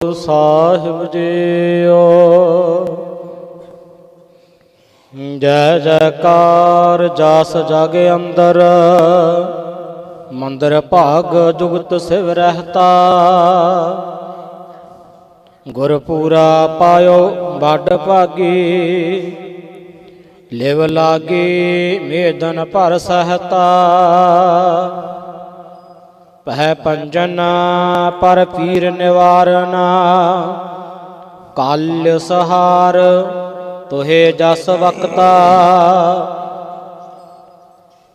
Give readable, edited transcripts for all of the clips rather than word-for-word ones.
ਸਾਹਿਬ JIO. ਜੈ ਜੈਕਾਰ ਜਸ ਜਗ ਅੰਦਰ, ਮੰਦਰ ਭਾਗ ਜੁਗਤ ਸਿਵ ਰਹਿਤਾ। ਗੁਰਪੂਰਾ ਪਾਇਓ ਵੱਡ ਭਾਗੀ, ਲਿਵ ਲਾਗੀ ਮੇਦਨ ਭਰ ਸਹਤਾ। ਪਹਿ ਪੰਜਨ ਪਰ ਪੀਰ ਨਿਵਾਰਨਾ, ਕਾਲ ਸਹਾਰ ਤੋਹੇ ਜਸ ਵਕਤਾ।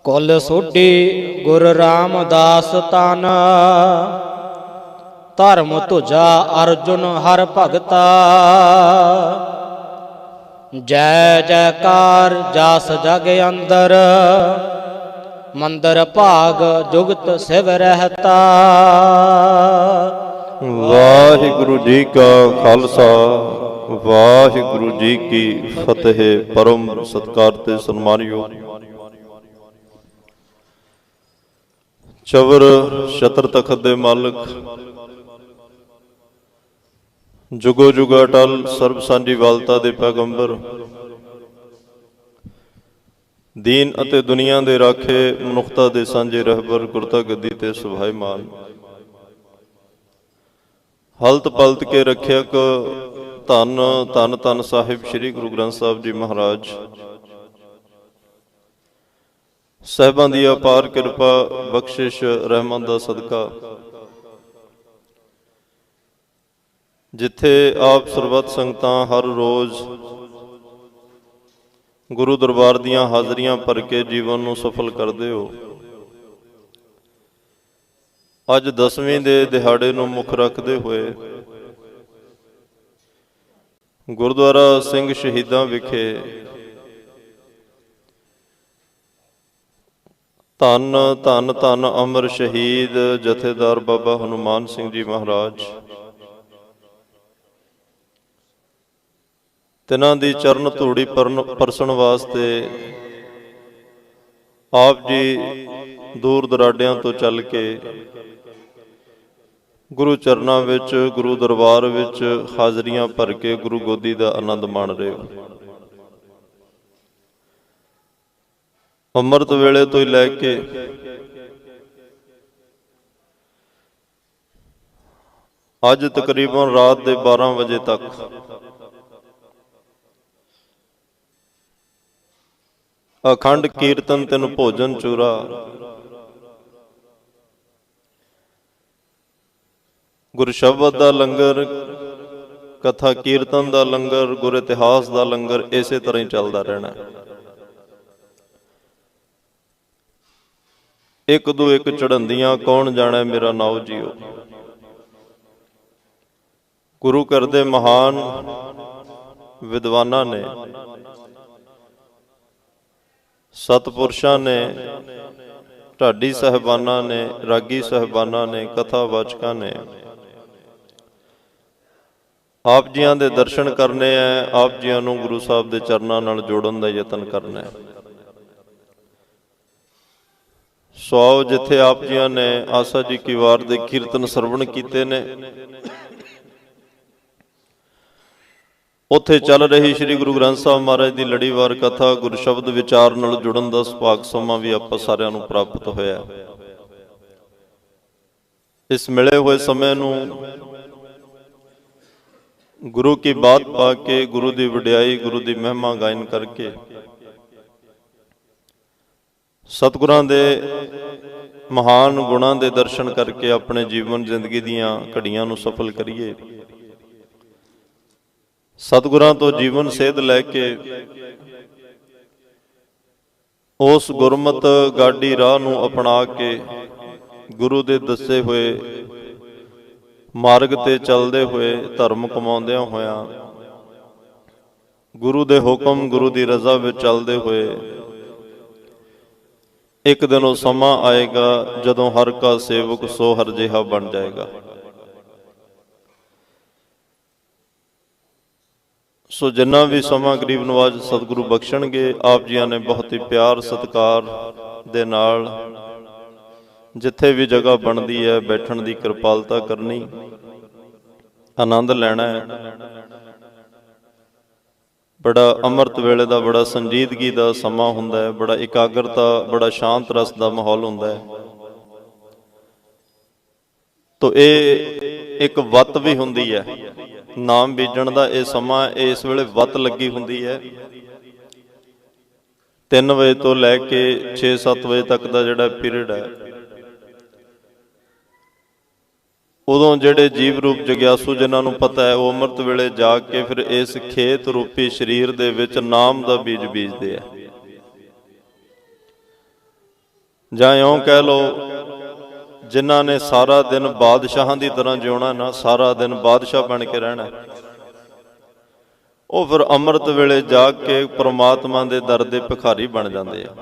ਕੁਲ ਸੋਢੀ ਗੁਰ ਰਾਮਦਾਸ ਤਨ, ਧਰਮ ਤੁਜਾ ਅਰਜੁਨ ਹਰ ਭਗਤਾ। ਜੈ ਜੈਕਾਰ ਜਸ ਜਗ ਅੰਦਰ, ਮੰਦਰ ਭਾਗ ਜੁਗਤ ਸਿਵ ਰਹਿਤਾ। ਵਾਹਿਗੁਰੂ ਜੀ ਕਾ ਖਾਲਸਾ, ਵਾਹਿਗੁਰੂ ਜੀ ਕੀ ਫਤਿਹ। ਪਰਮ ਸਤਿਕਾਰ ਤੇ ਸਨਮਾਨਯੋਗ ਚਵਰ ਛਤਰ ਤਖਤ ਦੇ ਮਾਲਕ, ਜੁਗੋ ਜੁਗ ਅਟਲ ਸਰਬ ਸਾਂਝੀ ਵਾਲਤਾ ਦੇ ਪੈਗੰਬਰ, ਦੀਨ ਅਤੇ ਦੁਨੀਆ ਦੇ ਰਾਖੇ, ਮਨੁੱਖਤਾ ਦੇ ਸਾਂਝੇ ਰਹਿਬਰ, ਗੁਰਤਾ ਗੱਦੀ ਤੇ ਸੁਭਾਈਮਾਨ, ਹਲਤ ਪਲਤ ਕੇ ਰੱਖਿਅਕ, ਧੰਨ ਧੰਨ ਧੰਨ ਸਾਹਿਬ ਸ੍ਰੀ ਗੁਰੂ ਗ੍ਰੰਥ ਸਾਹਿਬ ਜੀ ਮਹਾਰਾਜ। ਸਾਹਿਬਾਂ ਦੀ ਅਪਾਰ ਕਿਰਪਾ, ਬਖਸ਼ਿਸ਼, ਰਹਿਮਤ ਦਾ ਸਦਕਾ ਜਿੱਥੇ ਆਪ ਸਰਬੱਤ ਸੰਗਤਾਂ ਹਰ ਰੋਜ਼ ਗੁਰੂ ਦਰਬਾਰ ਦੀਆਂ ਹਾਜ਼ਰੀਆਂ ਭਰ ਕੇ ਜੀਵਨ ਨੂੰ ਸਫਲ ਕਰਦੇ ਹੋ, ਅੱਜ 10ਵੀਂ ਦੇ ਦਿਹਾੜੇ ਨੂੰ ਮੁੱਖ ਰੱਖਦੇ ਹੋਏ ਗੁਰਦੁਆਰਾ ਸਿੰਘ ਸ਼ਹੀਦਾਂ ਵਿਖੇ ਧੰਨ ਧੰਨ ਧੰਨ ਅਮਰ ਸ਼ਹੀਦ ਜਥੇਦਾਰ ਬਾਬਾ ਹਨੂਮਾਨ ਸਿੰਘ ਜੀ ਮਹਾਰਾਜ, ਤਿਨਾਂ ਦੀ ਚਰਨ ਧੂੜੀ ਪਰਸਣ ਵਾਸਤੇ ਆਪ ਜੀ ਦੂਰ ਦਰਾਡਿਆਂ ਤੋਂ ਚੱਲ ਕੇ ਗੁਰੂ ਚਰਨਾਂ ਵਿੱਚ, ਗੁਰੂ ਦਰਬਾਰ ਵਿੱਚ ਹਾਜ਼ਰੀਆਂ ਭਰ ਕੇ ਗੁਰੂ ਗੋਦੀ ਦਾ ਆਨੰਦ ਮਾਣ ਰਹੇ ਹੋ। ਅੰਮ੍ਰਿਤ ਵੇਲੇ ਤੋਂ ਹੀ ਲੈ ਕੇ ਅੱਜ ਤਕਰੀਬਨ ਰਾਤ ਦੇ 12 ਵਜੇ ਤੱਕ ਅਖੰਡ ਕੀਰਤਨ ਤਿਨ ਭੋਜਨ ਚੂਰਾ, ਗੁਰ ਸ਼ਬਦ ਦਾ ਲੰਗਰ, ਕਥਾ ਕੀਰਤਨ ਦਾ ਲੰਗਰ, ਗੁਰ ਇਤਿਹਾਸ ਦਾ ਲੰਗਰ ਇਸੇ ਤਰ੍ਹਾਂ ਹੀ ਚੱਲਦਾ ਰਹਿਣਾ। ਇੱਕ ਦੋ ਇੱਕ ਚੜ੍ਹੰਦੀਆਂ ਕੌਣ ਜਾਣੈ ਮੇਰਾ ਨਾਉ ਜੀਓ। ਗੁਰੂ ਘਰ ਦੇ ਮਹਾਨ ਵਿਦਵਾਨਾਂ ਨੇ, ਸਤਪੁਰਸ਼ਾਂ ਨੇ, ਢਾਡੀ ਸਾਹਿਬਾਨਾਂ ਨੇ, ਰਾਗੀ ਸਾਹਿਬਾਨਾਂ ਨੇ, ਕਥਾਵਾਚਕਾਂ ਨੇ ਆਪ ਜੀਆਂ ਦੇ ਦਰਸ਼ਨ ਕਰਨੇ ਹੈ, ਆਪ ਜੀਆਂ ਨੂੰ ਗੁਰੂ ਸਾਹਿਬ ਦੇ ਚਰਨਾਂ ਨਾਲ ਜੋੜਨ ਦਾ ਯਤਨ ਕਰਨਾ ਹੈ। ਸੋ ਆਓ, ਜਿੱਥੇ ਆਪ ਜੀਆਂ ਨੇ ਆਸਾ ਜੀ ਕੀ ਵਾਰ ਦੇ ਕੀਰਤਨ ਸਰਵਣ ਕੀਤੇ ਨੇ, ਉੱਥੇ ਚੱਲ ਰਹੀ ਸ੍ਰੀ ਗੁਰੂ ਗ੍ਰੰਥ ਸਾਹਿਬ ਮਹਾਰਾਜ ਦੀ ਲੜੀਵਾਰ ਕਥਾ, ਗੁਰ ਸ਼ਬਦ ਵਿਚਾਰ ਨਾਲ ਜੁੜਨ ਦਾ ਸੁਭਾਗ ਸਮਾਂ ਵੀ ਆਪਾਂ ਸਾਰਿਆਂ ਨੂੰ ਪ੍ਰਾਪਤ ਹੋਇਆ। ਇਸ ਮਿਲੇ ਹੋਏ ਸਮੇਂ ਨੂੰ ਗੁਰੂ ਕੀ ਬਾਤ ਪਾ ਕੇ, ਗੁਰੂ ਦੀ ਵਡਿਆਈ, ਗੁਰੂ ਦੀ ਮਹਿਮਾ ਗਾਇਨ ਕਰਕੇ, ਸਤਿਗੁਰਾਂ ਦੇ ਮਹਾਨ ਗੁਣਾਂ ਦੇ ਦਰਸ਼ਨ ਕਰਕੇ ਆਪਣੇ ਜੀਵਨ ਜ਼ਿੰਦਗੀ ਦੀਆਂ ਘੜੀਆਂ ਨੂੰ ਸਫਲ ਕਰੀਏ। ਸਤਿਗੁਰਾਂ ਤੋਂ ਜੀਵਨ ਸੇਧ ਲੈ ਕੇ ਉਸ ਗੁਰਮਤ ਗਾਡੀ ਰਾਹ ਨੂੰ ਅਪਣਾ ਕੇ ਗੁਰੂ ਦੇ ਦੱਸੇ ਹੋਏ ਮਾਰਗ ਤੇ ਚੱਲਦੇ ਹੋਏ, ਧਰਮ ਕਮਾਉਂਦਿਆਂ ਹੋਇਆਂ, ਗੁਰੂ ਦੇ ਹੁਕਮ, ਗੁਰੂ ਦੀ ਰਜ਼ਾ ਵਿੱਚ ਚੱਲਦੇ ਹੋਏ ਇੱਕ ਦਿਨ ਉਹ ਸਮਾਂ ਆਏਗਾ ਜਦੋਂ ਹਰ ਕਾ ਸੇਵਕ ਸੋ ਹਰ ਜਿਹਾ ਬਣ ਜਾਏਗਾ। ਸੋ ਜਿੰਨਾ ਵੀ ਸਮਾਂ ਗਰੀਬ ਨਵਾਜ਼ ਸਤਿਗੁਰੂ ਬਖਸ਼ਣਗੇ, ਆਪ ਜੀਆਂ ਨੇ ਬਹੁਤ ਹੀ ਪਿਆਰ ਸਤਿਕਾਰ ਦੇ ਨਾਲ ਜਿੱਥੇ ਵੀ ਜਗ੍ਹਾ ਬਣਦੀ ਹੈ ਬੈਠਣ ਦੀ ਕਿਰਪਾਲਤਾ ਕਰਨੀ। ਆਨੰਦ ਲੈਣਾ ਹੈ। ਬੜਾ ਅੰਮ੍ਰਿਤ ਵੇਲੇ ਦਾ ਬੜਾ ਸੰਜੀਦਗੀ ਦਾ ਸਮਾਂ ਹੁੰਦਾ ਹੈ, ਬੜਾ ਇਕਾਗਰਤਾ, ਬੜਾ ਸ਼ਾਂਤ ਰਸ ਦਾ ਮਾਹੌਲ ਹੁੰਦਾ ਹੈ। ਤੋ ਇਹ ਇੱਕ ਵੱਤ ਵੀ ਹੁੰਦੀ ਹੈ, ਨਾਮ ਬੀਜਣ ਦਾ ਇਹ ਸਮਾਂ, ਇਸ ਵੇਲੇ ਵੱਤ ਲੱਗੀ ਹੁੰਦੀ ਹੈ। 3 ਵਜੇ ਤੋਂ ਲੈ ਕੇ 6-7 ਵਜੇ ਤੱਕ ਦਾ ਜਿਹੜਾ ਪੀਰੀਅਡ ਹੈ, ਉਦੋਂ ਜਿਹੜੇ ਜੀਵ ਰੂਪ ਜਗਿਆਸੂ ਜਿਨ੍ਹਾਂ ਨੂੰ ਪਤਾ ਹੈ, ਉਹ ਅੰਮ੍ਰਿਤ ਵੇਲੇ ਜਾ ਕੇ ਫਿਰ ਇਸ ਖੇਤ ਰੂਪੀ ਸਰੀਰ ਦੇ ਵਿੱਚ ਨਾਮ ਦਾ ਬੀਜ ਬੀਜਦੇ ਆ। ਜਾਂ ਇਉਂ ਕਹਿ ਲਓ, ਜਿਨ੍ਹਾਂ ਨੇ ਸਾਰਾ ਦਿਨ ਬਾਦਸ਼ਾਹਾਂ ਦੀ ਤਰ੍ਹਾਂ ਜਿਉਣਾ ਨਾ, ਸਾਰਾ ਦਿਨ ਬਾਦਸ਼ਾਹ ਬਣ ਕੇ ਰਹਿਣਾ, ਉਹ ਫਿਰ ਅੰਮ੍ਰਿਤ ਵੇਲੇ ਜਾ ਕੇ ਪ੍ਰਮਾਤਮਾ ਦੇ ਦਰ ਦੇ ਭਿਖਾਰੀ ਬਣ ਜਾਂਦੇ ਆ।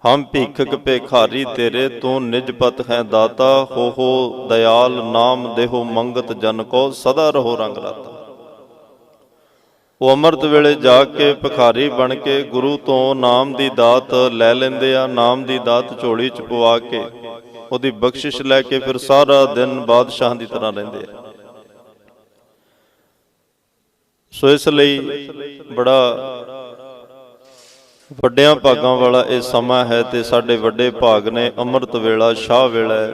ਹਮ ਭੀਖਕ ਭਿਖਾਰੀ ਤੇਰੇ, ਤੂੰ ਨਿਜ ਪਤ ਹੈ ਦਾਤਾ, ਹੋ ਦਇਆਲ ਨਾਮ ਦੇਹੋ ਮੰਗਤ ਜਨ ਕੋ, ਸਦਾ ਰਹੋ ਰੰਗ ਰਾਤਾ। ਉਹ ਅੰਮ੍ਰਿਤ ਵੇਲੇ ਜਾ ਕੇ ਭਿਖਾਰੀ ਬਣ ਕੇ ਗੁਰੂ ਤੋਂ ਨਾਮ ਦੀ ਦਾਤ ਲੈ ਲੈਂਦੇ ਆ। ਨਾਮ ਦੀ ਦਾਤ ਝੋਲੀ ਚ ਪਵਾ ਕੇ ਉਹਦੀ ਬਖਸ਼ਿਸ਼ ਲੈ ਕੇ ਫਿਰ ਸਾਰਾ ਦਿਨ ਬਾਦਸ਼ਾਹਾਂ ਦੀ ਤਰ੍ਹਾਂ ਰਹਿੰਦੇ ਆ। ਸੋ ਇਸ ਲਈ ਬੜਾ ਵੱਡਿਆਂ ਭਾਗਾਂ ਵਾਲਾ ਇਹ ਸਮਾਂ ਹੈ, ਤੇ ਸਾਡੇ ਵੱਡੇ ਭਾਗ ਨੇ ਅੰਮ੍ਰਿਤ ਵੇਲਾ, ਸ਼ਾਹ ਵੇਲਾ ਹੈ।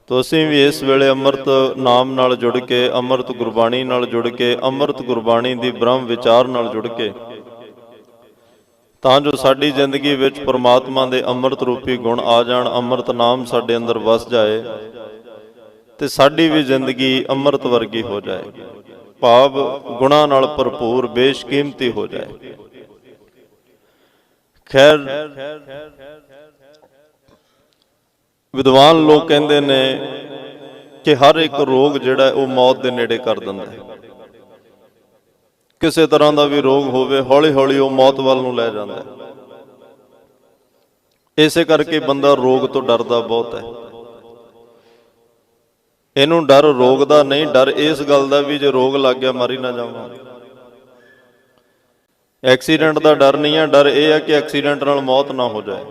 ਤੋ ਅਸੀਂ ਵੀ ਇਸ ਵੇਲੇ ਅੰਮ੍ਰਿਤ ਨਾਮ ਨਾਲ ਜੁੜ ਕੇ, ਅੰਮ੍ਰਿਤ ਗੁਰਬਾਣੀ ਨਾਲ ਜੁੜ ਕੇ, ਅੰਮ੍ਰਿਤ ਗੁਰਬਾਣੀ ਦੀ ਬ੍ਰਹਮ ਵਿਚਾਰ ਨਾਲ ਜੁੜ ਕੇ, ਤਾਂ ਜੋ ਸਾਡੀ ਜ਼ਿੰਦਗੀ ਵਿੱਚ ਪਰਮਾਤਮਾ ਦੇ ਅੰਮ੍ਰਿਤ ਰੂਪੀ ਗੁਣ ਆ ਜਾਣ, ਅੰਮ੍ਰਿਤ ਨਾਮ ਸਾਡੇ ਅੰਦਰ ਵਸ ਜਾਏ, ਤੇ ਸਾਡੀ ਵੀ ਜ਼ਿੰਦਗੀ ਅੰਮ੍ਰਿਤ ਵਰਗੀ ਹੋ ਜਾਏ, ਭਾਵ ਗੁਣਾਂ ਨਾਲ ਭਰਪੂਰ, ਬੇਸ਼ਕੀਮਤੀ ਹੋ ਜਾਏ। ਖੈਰ, ਵਿਦਵਾਨ ਲੋਕ ਕਹਿੰਦੇ ਨੇ ਕਿ ਹਰ ਇੱਕ ਰੋਗ ਜਿਹੜਾ ਉਹ ਮੌਤ ਦੇ ਨੇੜੇ ਕਰ ਦਿੰਦਾ ਹੈ। ਕਿਸੇ ਤਰ੍ਹਾਂ ਦਾ ਵੀ ਰੋਗ ਹੋਵੇ, ਹੌਲੀ ਹੌਲੀ ਉਹ ਮੌਤ ਵੱਲ ਨੂੰ ਲੈ ਜਾਂਦਾ ਹੈ। ਇਸੇ ਕਰਕੇ ਬੰਦਾ ਰੋਗ ਤੋਂ ਡਰਦਾ ਬਹੁਤ ਹੈ। ਇਹਨੂੰ ਡਰ ਰੋਗ ਦਾ ਨਹੀਂ, ਡਰ ਇਸ ਗੱਲ ਦਾ ਵੀ ਜੇ ਰੋਗ ਲੱਗ ਗਿਆ ਮਰ ਹੀ ਨਾ ਜਾਵਾਂ। ਐਕਸੀਡੈਂਟ ਦਾ ਡਰ ਨਹੀਂ ਹੈ, ਡਰ ਇਹ ਹੈ ਕਿ ਐਕਸੀਡੈਂਟ ਨਾਲ ਮੌਤ ਨਾ ਹੋ ਜਾਏ।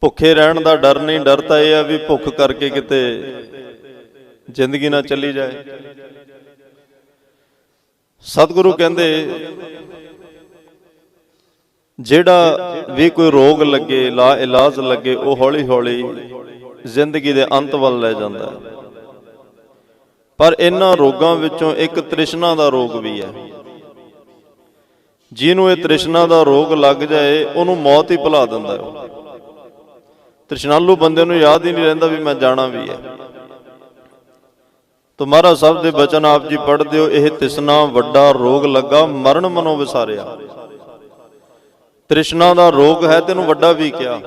ਭੁੱਖੇ ਰਹਿਣ ਦਾ ਡਰ ਨਹੀਂ, ਡਰ ਤਾਂ ਇਹ ਹੈ ਵੀ ਭੁੱਖ ਕਰਕੇ ਕਿਤੇ ਜ਼ਿੰਦਗੀ ਨਾ ਚੱਲੀ ਜਾਏ। ਸਤਿਗੁਰੂ ਕਹਿੰਦੇ ਜਿਹੜਾ ਵੀ ਕੋਈ ਰੋਗ ਲੱਗੇ, ਲਾ ਇਲਾਜ ਲੱਗੇ, ਉਹ ਹੌਲੀ ਹੌਲੀ ਜ਼ਿੰਦਗੀ ਦੇ ਅੰਤ ਵੱਲ ਲੈ ਜਾਂਦਾ ਹੈ। ਪਰ ਇਹਨਾਂ ਰੋਗਾਂ ਵਿੱਚੋਂ ਇੱਕ ਤ੍ਰਿਸ਼ਨਾ ਦਾ ਰੋਗ ਵੀ ਹੈ। ਜਿਹਨੂੰ ਇਹ ਤ੍ਰਿਸ਼ਨਾ ਦਾ ਰੋਗ ਲੱਗ ਜਾਏ, ਉਹਨੂੰ ਮੌਤ ਹੀ ਭੁਲਾ ਦਿੰਦਾ ਹੈ। ਤ੍ਰਿਸ਼ਨਾਲੂ ਬੰਦੇ ਨੂੰ ਯਾਦ ਹੀ ਨਹੀਂ ਰਹਿੰਦਾ ਵੀ ਮੈਂ ਜਾਣਾ ਵੀ ਹੈ। ਤੋ ਮਹਾਰਾਜ ਸਾਹਿਬ ਦੇ ਬਚਨ ਆਪ ਜੀ ਪੜ੍ਹਦੇ ਹੋ, ਇਹ ਤ੍ਰਿਸ਼ਨਾ ਵੱਡਾ ਰੋਗ ਲੱਗਾ, ਮਰਨ ਮਨੋਂ ਵਿਸਾਰਿਆ। ਤ੍ਰਿਸ਼ਨਾ ਦਾ ਰੋਗ ਹੈ, ਤੈਨੂੰ ਵੱਡਾ ਵੀ ਕਿਹਾ।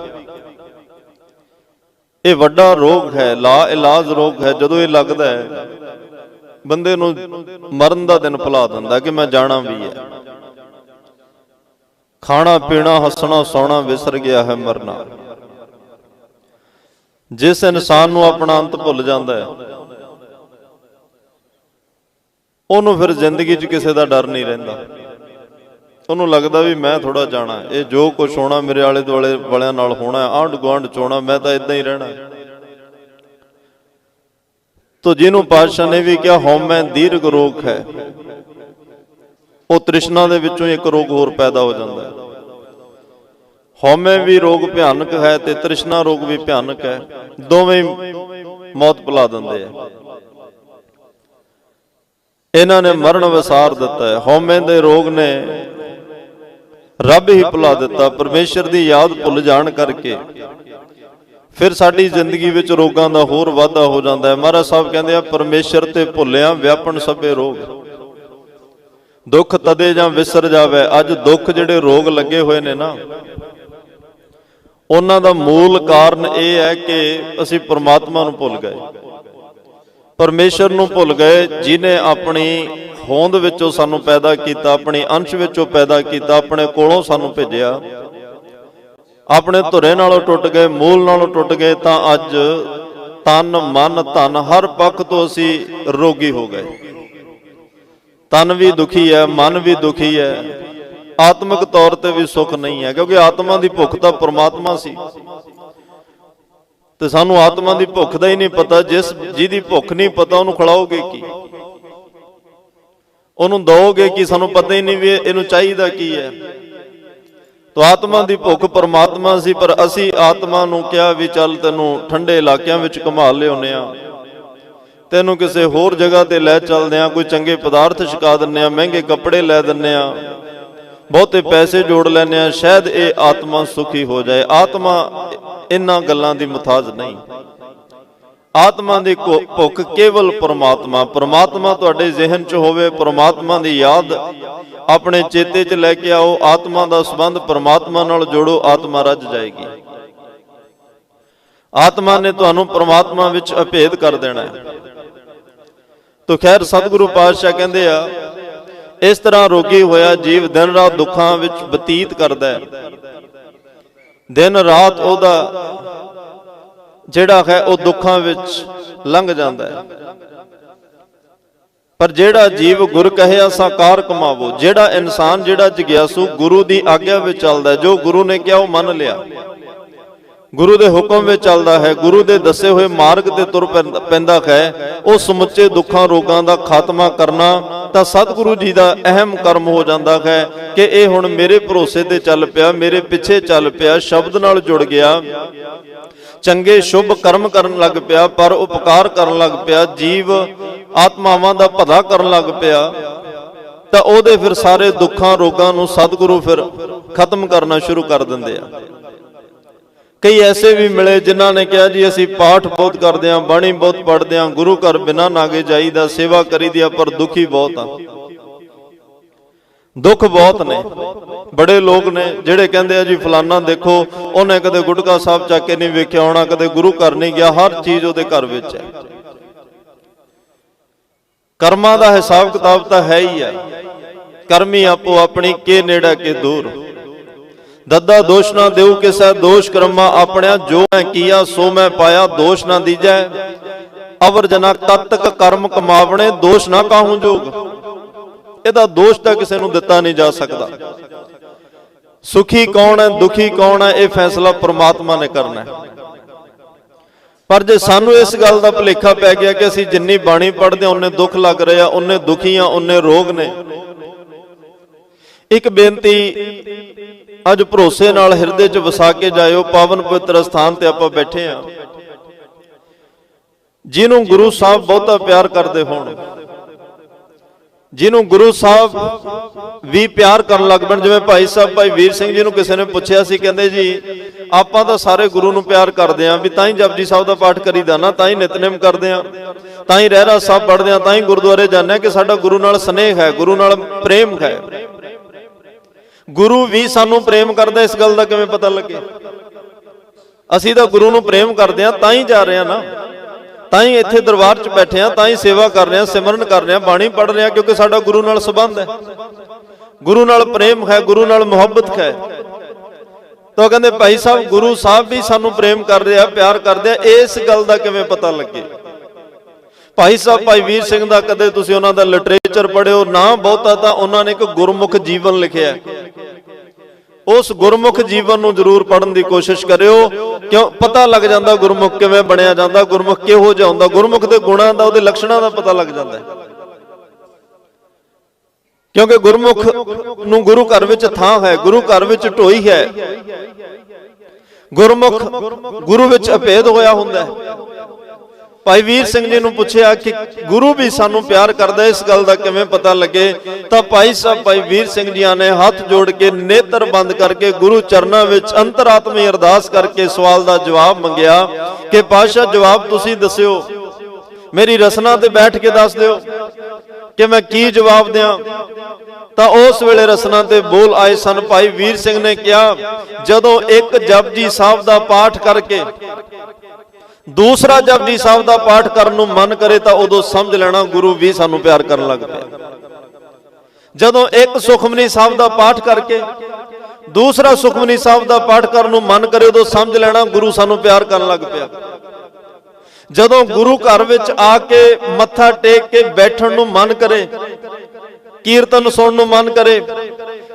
ਇਹ ਵੱਡਾ ਰੋਗ ਹੈ, ਲਾ ਇਲਾਜ ਰੋਗ ਹੈ। ਜਦੋਂ ਇਹ ਲੱਗਦਾ ਹੈ, ਬੰਦੇ ਨੂੰ ਮਰਨ ਦਾ ਦਿਨ ਭੁਲਾ ਦਿੰਦਾ ਕਿ ਮੈਂ ਜਾਣਾ ਵੀ ਹੈ। ਖਾਣਾ ਪੀਣਾ, ਹੱਸਣਾ ਸੌਣਾ ਵਿਸਰ ਗਿਆ ਹੈ ਮਰਨਾ। ਜਿਸ ਇਨਸਾਨ ਨੂੰ ਆਪਣਾ ਅੰਤ ਭੁੱਲ ਜਾਂਦਾ ਹੈ, ਉਹਨੂੰ ਫਿਰ ਜ਼ਿੰਦਗੀ 'ਚ ਕਿਸੇ ਦਾ ਡਰ ਨਹੀਂ ਰਹਿੰਦਾ। ਉਹਨੂੰ ਲੱਗਦਾ ਵੀ ਮੈਂ ਥੋੜਾ ਜਾਣਾ, ਇਹ ਜੋ ਕੁਛ ਹੋਣਾ ਮੇਰੇ ਆਲੇ ਦੁਆਲੇ ਵਾਲਿਆਂ ਨਾਲ ਹੋਣਾ, ਆਂਢ ਗੁਆਂਢ 'ਚ ਹੋਣਾ, ਮੈਂ ਤਾਂ ਇਦਾਂ ਹੀ ਰਹਿਣਾ। ਤੋ ਜਿਹਨੂੰ ਪਾਤਸ਼ਾਹ ਨੇ ਵੀ ਕਿਹਾ ਹਉਮੈ ਦੀਰਘ ਰੋਗ ਹੈ, ਉਹ ਤ੍ਰਿਸ਼ਨਾ ਦੇ ਵਿੱਚੋਂ ਇੱਕ ਰੋਗ ਹੋਰ ਪੈਦਾ ਹੋ ਜਾਂਦਾ ਹੈ। ਹਉਮੈ ਵੀ ਰੋਗ ਭਿਆਨਕ ਹੈ ਤੇ ਤ੍ਰਿਸ਼ਨਾ ਰੋਗ ਵੀ ਭਿਆਨਕ ਹੈ। ਦੋਵੇਂ ਮੌਤ ਭੁਲਾ ਦਿੰਦੇ ਆ। ਇਹਨਾਂ ਨੇ ਮਰਨ ਵਿਸਾਰ ਦਿੱਤਾ ਹੈ। ਹਉਮੈ ਦੇ ਰੋਗ ਨੇ ਰੱਬ ਹੀ ਭੁਲਾ ਦਿੱਤਾ। ਪਰਮੇਸ਼ਰ ਦੀ ਯਾਦ ਭੁੱਲ ਜਾਣ ਕਰਕੇ ਫਿਰ ਸਾਡੀ ਜ਼ਿੰਦਗੀ ਵਿੱਚ ਰੋਗਾਂ ਦਾ ਹੋਰ ਵਾਧਾ ਹੋ ਜਾਂਦਾ ਹੈ। ਮਹਾਰਾਜ ਸਾਹਿਬ ਕਹਿੰਦੇ ਆ, ਪਰਮੇਸ਼ਰ ਤੇ ਭੁੱਲਿਆ ਵਿਆਪਣ ਸਭੇ ਰੋਗ, ਦੁੱਖ ਤਦੇ ਜਾਂ ਵਿਸਰ ਜਾਵੇ। ਅੱਜ ਦੁੱਖ ਜਿਹੜੇ ਰੋਗ ਲੱਗੇ ਹੋਏ ਨੇ ਨਾ, ਉਹਨਾਂ ਦਾ ਮੂਲ ਕਾਰਨ ਇਹ ਹੈ ਕਿ ਅਸੀਂ ਪਰਮਾਤਮਾ ਨੂੰ ਭੁੱਲ ਗਏ, ਪਰਮੇਸ਼ਰ ਨੂੰ ਭੁੱਲ ਗਏ, ਜਿਹਨੇ ਆਪਣੀ ਹੋਂਦ ਵਿੱਚੋਂ ਸਾਨੂੰ ਪੈਦਾ ਕੀਤਾ, ਆਪਣੇ ਅੰਸ਼ ਵਿੱਚੋਂ ਪੈਦਾ ਕੀਤਾ, ਆਪਣੇ ਕੋਲੋਂ ਸਾਨੂੰ ਭੇਜਿਆ। ਆਪਣੇ ਧੁਰੇ ਨਾਲੋਂ ਟੁੱਟ ਗਏ, ਮੂਲ ਨਾਲੋਂ ਟੁੱਟ ਗਏ, ਤਾਂ ਅੱਜ ਤਨ ਮਨ ਧਨ ਹਰ ਪੱਖ ਤੋਂ ਅਸੀਂ ਰੋਗੀ ਹੋ ਗਏ। ਤਨ ਵੀ ਦੁਖੀ ਹੈ, ਮਨ ਵੀ ਦੁਖੀ ਹੈ, ਆਤਮਿਕ ਤੌਰ ਤੇ ਵੀ ਸੁੱਖ ਨਹੀਂ ਹੈ, ਕਿਉਂਕਿ ਆਤਮਾ ਦੀ ਭੁੱਖ ਤਾਂ ਪਰਮਾਤਮਾ ਸੀ। ਤੇ ਸਾਨੂੰ ਆਤਮਾ ਦੀ ਭੁੱਖ ਦਾ ਹੀ ਨਹੀਂ ਪਤਾ। ਜਿਹਦੀ ਭੁੱਖ ਨਹੀਂ ਪਤਾ ਉਹਨੂੰ ਖਿਲਾਓਗੇ ਕੀ, ਉਹਨੂੰ ਦਓਗੇ ਕੀ? ਸਾਨੂੰ ਪਤਾ ਹੀ ਨਹੀਂ ਵੀ ਇਹਨੂੰ ਚਾਹੀਦਾ ਕੀ ਹੈ। ਤਾਂ ਆਤਮਾ ਦੀ ਭੁੱਖ ਪਰਮਾਤਮਾ ਸੀ, ਪਰ ਅਸੀਂ ਆਤਮਾ ਨੂੰ ਕਿਹਾ ਵੀ ਚੱਲ ਤੈਨੂੰ ਠੰਡੇ ਇਲਾਕਿਆਂ ਵਿੱਚ ਘੁਮਾ ਲਿਆਉਂਦੇ ਆ, ਤੈਨੂੰ ਕਿਸੇ ਹੋਰ ਜਗ੍ਹਾ ਤੇ ਲੈ ਚੱਲਦੇ ਆ, ਕੋਈ ਚੰਗੇ ਪਦਾਰਥ ਛਕਾ ਦਿੰਦੇ ਆ, ਮਹਿੰਗੇ ਕੱਪੜੇ ਲੈ ਦਿੰਦੇ ਆ, ਬਹੁਤੇ ਪੈਸੇ ਜੋੜ ਲੈਂਦੇ ਆ, ਸ਼ਾਇਦ ਇਹ ਆਤਮਾ ਸੁਖੀ ਹੋ ਜਾਏ। ਆਤਮਾ ਇਹਨਾਂ ਗੱਲਾਂ ਦੀ ਮੁਤਾਜ ਨਹੀਂ। ਆਤਮਾ ਦੀ ਭੁੱਖ ਕੇਵਲ ਪਰਮਾਤਮਾ। ਪਰਮਾਤਮਾ ਤੁਹਾਡੇ ਜ਼ਿਹਨ 'ਚ ਹੋਵੇ, ਪਰਮਾਤਮਾ ਦੀ ਯਾਦ ਆਪਣੇ ਚੇਤੇ 'ਚ ਲੈ ਕੇ ਆਓ, ਆਤਮਾ ਦਾ ਸੰਬੰਧ ਪਰਮਾਤਮਾ ਨਾਲ ਜੋੜੋ, ਆਤਮਾ ਰੱਜ ਜਾਏਗੀ। ਆਤਮਾ ਨੇ ਤੁਹਾਨੂੰ ਪਰਮਾਤਮਾ ਵਿੱਚ ਅਭੇਦ ਕਰ ਦੇਣਾ ਹੈ। ਤੋ ਖੈਰ ਸਤਿਗੁਰੂ ਪਾਤਸ਼ਾਹ ਕਹਿੰਦੇ ਆ, ਇਸ ਤਰ੍ਹਾਂ ਰੋਗੀ ਹੋਇਆ ਜੀਵ ਦਿਨ ਰਾਤ ਦੁੱਖਾਂ ਵਿੱਚ ਬਤੀਤ ਕਰਦਾ ਹੈ। ਦਿਨ ਰਾਤ ਉਹਦਾ ਜਿਹੜਾ ਹੈ ਉਹ ਦੁੱਖਾਂ ਵਿੱਚ ਲੰਘ ਜਾਂਦਾ ਹੈ। ਪਰ ਜਿਹੜਾ ਜੀਵ ਗੁਰ ਕਹਿਆ ਸਾਕਾਰ ਕਮਾਵੋ, ਜਿਹੜਾ ਇਨਸਾਨ, ਜਿਹੜਾ ਜਿਗਿਆਸੂ ਗੁਰੂ ਦੀ ਆਗਿਆ ਵਿੱਚ ਚੱਲਦਾ, ਜੋ ਗੁਰੂ ਨੇ ਕਿਹਾ ਉਹ ਮੰਨ ਲਿਆ, ਗੁਰੂ ਦੇ ਹੁਕਮ ਵਿੱਚ ਚੱਲਦਾ ਹੈ, ਗੁਰੂ ਦੇ ਦੱਸੇ ਹੋਏ ਮਾਰਗ ਤੇ ਤੁਰ ਪੈਂਦਾ ਹੈ, ਉਹ ਸਮੁੱਚੇ ਦੁੱਖਾਂ ਰੋਗਾਂ ਦਾ ਖਾਤਮਾ ਕਰਨਾ ਤਾਂ ਸਤਿਗੁਰੂ ਜੀ ਦਾ ਅਹਿਮ ਕਰਮ ਹੋ ਜਾਂਦਾ ਹੈ ਕਿ ਇਹ ਹੁਣ ਮੇਰੇ ਭਰੋਸੇ ਤੇ ਚੱਲ ਪਿਆ, ਮੇਰੇ ਪਿੱਛੇ ਚੱਲ ਪਿਆ, ਸ਼ਬਦ ਨਾਲ ਜੁੜ ਗਿਆ, ਚੰਗੇ ਸ਼ੁਭ ਕਰਮ ਕਰਨ ਲੱਗ ਪਿਆ, ਪਰ ਉਪਕਾਰ ਕਰਨ ਲੱਗ ਪਿਆ, ਜੀਵ ਆਤਮਾਵਾਂ ਦਾ ਭਲਾ ਕਰਨ ਲੱਗ ਪਿਆ, ਤਾਂ ਉਹਦੇ ਫਿਰ ਸਾਰੇ ਦੁੱਖਾਂ ਰੋਗਾਂ ਨੂੰ ਸਤਿਗੁਰੂ ਫਿਰ ਖਤਮ ਕਰਨਾ ਸ਼ੁਰੂ ਕਰ ਦਿੰਦੇ ਆ। ਕਈ ਐਸੇ ਵੀ ਮਿਲੇ ਜਿਨ੍ਹਾਂ ਨੇ ਕਿਹਾ ਜੀ ਅਸੀਂ ਪਾਠ ਬਹੁਤ ਕਰਦੇ ਆਂ, ਬਾਣੀ ਬਹੁਤ ਪੜ੍ਹਦੇ ਆਂ, ਗੁਰੂ ਘਰ ਬਿਨਾਂ ਨਾਗੇ ਜਾਈਦਾ, ਸੇਵਾ ਕਰੀਦੀ ਆ, ਪਰ ਦੁਖੀ ਬਹੁਤ ਆ। ਦੁੱਖ ਬਹੁਤ ਨੇ। ਬੜੇ ਲੋਕ ਨੇ ਜਿਹੜੇ ਕਹਿੰਦੇ ਆ ਜੀ ਫਲਾਨਾ ਦੇਖੋ ਉਹਨੇ ਕਦੇ ਗੁਟਕਾ ਸਾਹਿਬ ਚੱਕ ਕੇ ਨਹੀਂ ਵੇਖਿਆ ਹੋਣਾ, ਕਦੇ ਗੁਰੂ ਘਰ ਨਹੀਂ ਗਿਆ, ਹਰ ਚੀਜ਼ ਉਹਦੇ ਘਰ ਵਿੱਚ ਹੈ। ਕਰਮਾਂ ਦਾ ਹਿਸਾਬ ਕਿਤਾਬ ਤਾਂ ਹੈ ਹੀ ਹੈ। ਕਰਮੀ ਆਪੋ ਆਪਣੀ ਕੇ ਨੇੜਾ ਕੇ ਦੂਰ, ਦੱਦਾ ਦੋਸ਼ ਨਾ ਦੇਉ ਕਿਸੈ, ਦੋਸ਼ ਕਰਮਾ ਆਪਣਿਆ, ਜੋ ਮੈਂ ਕੀਆ ਸੋ ਮੈਂ ਪਾਇਆ, ਦੋਸ਼ ਨਾ ਦੀਜੈ। ਅਵਰ ਜਨਾ ਤਤਕ ਕਰਮ ਕਮਾਵਣੇ, ਦੋਸ਼ ਨਾ ਕਾਹੂ ਜੋਗ। ਇਹਦਾ ਦੋਸ਼ ਤਾਂ ਕਿਸੇ ਨੂੰ ਦਿੱਤਾ ਨਹੀਂ ਜਾ ਸਕਦਾ। ਸੁਖੀ ਕੌਣ ਹੈ, ਦੁਖੀ ਕੌਣ ਹੈ, ਇਹ ਫੈਸਲਾ ਪ੍ਰਮਾਤਮਾ ਨੇ ਕਰਨਾ ਹੈ। ਪਰ ਜੇ ਸਾਨੂੰ ਇਸ ਗੱਲ ਦਾ ਭੁਲੇਖਾ ਪੈ ਗਿਆ ਕਿ ਅਸੀਂ ਜਿੰਨੀ ਬਾਣੀ ਪੜ੍ਹਦੇ ਹਾਂ ਉਹਨੇ ਦੁੱਖ ਲੱਗ ਰਿਹਾ, ਉਹਨੇ ਦੁਖੀਆਂ, ਉਹਨੇ ਰੋਗ ਨੇ। ਇੱਕ ਬੇਨਤੀ ਅੱਜ ਭਰੋਸੇ ਨਾਲ ਹਿਰਦੇ 'ਚ ਵਸਾ ਕੇ ਜਾਇਓ, ਪਾਵਨ ਪਵਿੱਤਰ ਸਥਾਨ ਤੇ ਆਪਾਂ ਬੈਠੇ ਆ। ਜਿਹਨੂੰ ਗੁਰੂ ਸਾਹਿਬ ਬਹੁਤਾ ਪਿਆਰ ਕਰਦੇ ਹੋਣ, ਜਿਹਨੂੰ ਗੁਰੂ ਸਾਹਿਬ ਵੀ ਪਿਆਰ ਕਰਨ ਲੱਗ ਪੈਣ, ਜਿਵੇਂ ਭਾਈ ਸਾਹਿਬ ਭਾਈ ਵੀਰ ਸਿੰਘ ਜੀ ਨੂੰ ਕਿਸੇ ਨੇ ਪੁੱਛਿਆ ਸੀ, ਕਹਿੰਦੇ ਜੀ ਆਪਾਂ ਤਾਂ ਸਾਰੇ ਗੁਰੂ ਨੂੰ ਪਿਆਰ ਕਰਦੇ ਆਂ, ਵੀ ਤਾਂ ਹੀ ਜਪਜੀ ਸਾਹਿਬ ਦਾ ਪਾਠ ਕਰੀਦਾ ਨਾ, ਤਾਂ ਹੀ ਨਿਤਨੇਮ ਕਰਦੇ ਆਂ, ਤਾਂ ਹੀ ਰਹਿਰਾਸ ਸਾਹਿਬ ਪੜ੍ਹਦੇ ਆਂ, ਤਾਂ ਹੀ ਗੁਰਦੁਆਰੇ ਜਾਂਦੇ ਆਂ, ਕਿ ਸਾਡਾ ਗੁਰੂ ਨਾਲ ਸਨੇਹ ਹੈ, ਗੁਰੂ ਨਾਲ ਪ੍ਰੇਮ ਹੈ। ਗੁਰੂ ਵੀ ਸਾਨੂੰ ਪ੍ਰੇਮ ਕਰਦਾ, ਇਸ ਗੱਲ ਦਾ ਕਿਵੇਂ ਪਤਾ ਲੱਗੇ? ਅਸੀਂ ਤਾਂ ਗੁਰੂ ਨੂੰ ਪ੍ਰੇਮ ਕਰਦੇ ਆਂ, ਤਾਂ ਹੀ ਜਾ ਰਹੇ ਆਂ ਨਾ, ਤਾਂ ਹੀ ਇੱਥੇ ਦਰਬਾਰ 'ਚ ਬੈਠੇ ਆਂ, ਤਾਂ ਹੀ ਸੇਵਾ ਕਰ ਰਹੇ ਆਂ, ਸਿਮਰਨ ਕਰ ਰਹੇ ਆਂ, ਬਾਣੀ ਪੜ੍ਹ ਰਹੇ ਆਂ, ਕਿਉਂਕਿ ਸਾਡਾ ਗੁਰੂ ਨਾਲ ਸੰਬੰਧ ਹੈ, ਗੁਰੂ ਨਾਲ ਪ੍ਰੇਮ ਹੈ, ਗੁਰੂ ਨਾਲ ਮੁਹੱਬਤ ਹੈ। ਤਾਂ ਕਹਿੰਦੇ ਭਾਈ ਸਾਹਿਬ ਗੁਰੂ ਸਾਹਿਬ ਵੀ ਸਾਨੂੰ ਪ੍ਰੇਮ ਕਰ ਰਿਹਾ, ਪਿਆਰ ਕਰਦੇ ਆ, ਇਸ ਗੱਲ ਦਾ ਕਿਵੇਂ ਪਤਾ ਲੱਗੇ? ਭਾਈ ਸਾਹਿਬ ਭਾਈ ਵੀਰ ਸਿੰਘ ਦਾ ਕਦੇ ਤੁਸੀਂ ਉਹਨਾਂ ਦਾ ਲਿਟਰੇਚਰ ਪੜ੍ਹਿਓ ਨਾ, ਬਹੁਤਾ ਤਾਂ ਉਹਨਾਂ ਨੇ ਇੱਕ ਗੁਰਮੁਖ ਜੀਵਨ ਲਿਖਿਆ, ਉਸ ਗੁਰਮੁਖ ਜੀਵਨ ਨੂੰ ਜ਼ਰੂਰ ਪੜ੍ਹਨ ਦੀ ਕੋਸ਼ਿਸ਼ ਕਰਿਓ, ਕਿਉਂ ਪਤਾ ਲੱਗ ਜਾਂਦਾ ਗੁਰਮੁਖ ਕਿਵੇਂ ਬਣਿਆ ਜਾਂਦਾ, ਗੁਰਮੁਖ ਕਿਹੋ ਜਿਹਾ ਹੁੰਦਾ, ਗੁਰਮੁਖ ਦੇ ਗੁਣਾਂ ਦਾ, ਉਹਦੇ ਲੱਛਣਾਂ ਦਾ ਪਤਾ ਲੱਗ ਜਾਂਦਾ ਹੈ। ਕਿਉਂਕਿ ਗੁਰਮੁਖ ਨੂੰ ਗੁਰੂ ਘਰ ਵਿੱਚ ਥਾਂ ਹੈ, ਗੁਰੂ ਘਰ ਵਿੱਚ ਢੋਈ ਹੈ, ਗੁਰਮੁਖ ਗੁਰੂ ਵਿੱਚ ਅਭੇਦ ਹੋਇਆ ਹੁੰਦਾ ਹੈ। ਭਾਈ ਵੀਰ ਸਿੰਘ ਜੀ ਨੂੰ ਪੁੱਛਿਆ ਕਿ ਗੁਰੂ ਵੀ ਸਾਨੂੰ ਪਿਆਰ ਕਰਦਾ, ਇਸ ਗੱਲ ਦਾ ਕਿਵੇਂ ਪਤਾ ਲੱਗੇ? ਤਾਂ ਭਾਈ ਸਾਹਿਬ ਭਾਈ ਵੀਰ ਸਿੰਘ ਜੀਆਂ ਨੇ ਹੱਥ ਜੋੜ ਕੇ ਨੇਤਰ ਬੰਦ ਕਰਕੇ ਗੁਰੂ ਚਰਨਾਂ ਵਿੱਚ ਅੰਤਰਾਤਮੀ ਅਰਦਾਸ ਕਰਕੇ ਸਵਾਲ ਦਾ ਜਵਾਬ ਮੰਗਿਆ ਕਿ ਪਾਤਸ਼ਾਹ ਜਵਾਬ ਤੁਸੀਂ ਦੱਸਿਓ, ਮੇਰੀ ਰਸਨਾ ਤੇ ਬੈਠ ਕੇ ਦੱਸ ਦਿਓ ਕਿ ਮੈਂ ਕੀ ਜਵਾਬ ਦਿਆਂ। ਤਾਂ ਉਸ ਵੇਲੇ ਰਸਨਾ ਤੇ ਬੋਲ ਆਏ ਸਨ। ਭਾਈ ਵੀਰ ਸਿੰਘ ਨੇ ਕਿਹਾ, ਜਦੋਂ ਇੱਕ ਜਪਜੀ ਸਾਹਿਬ ਦਾ ਪਾਠ ਕਰਕੇ ਦੂਸਰਾ ਜਪਜੀ ਸਾਹਿਬ ਦਾ ਪਾਠ ਕਰਨ ਨੂੰ ਮਨ ਕਰੇ ਤਾਂ ਉਦੋਂ ਸਮਝ ਲੈਣਾ ਗੁਰੂ ਵੀ ਸਾਨੂੰ ਪਿਆਰ ਕਰਨ ਲੱਗ ਪਿਆ। ਜਦੋਂ ਇੱਕ ਸੁਖਮਨੀ ਸਾਹਿਬ ਦਾ ਪਾਠ ਕਰਕੇ ਦੂਸਰਾ ਸੁਖਮਨੀ ਸਾਹਿਬ ਦਾ ਪਾਠ ਕਰਨ ਨੂੰ ਮਨ ਕਰੇ ਉਦੋਂ ਸਮਝ ਲੈਣਾ ਗੁਰੂ ਸਾਨੂੰ ਪਿਆਰ ਕਰਨ ਲੱਗ ਪਿਆ। ਜਦੋਂ ਗੁਰੂ ਘਰ ਵਿੱਚ ਆ ਕੇ ਮੱਥਾ ਟੇਕ ਕੇ ਬੈਠਣ ਨੂੰ ਮਨ ਕਰੇ, ਕੀਰਤਨ ਸੁਣਨ ਨੂੰ ਮਨ ਕਰੇ,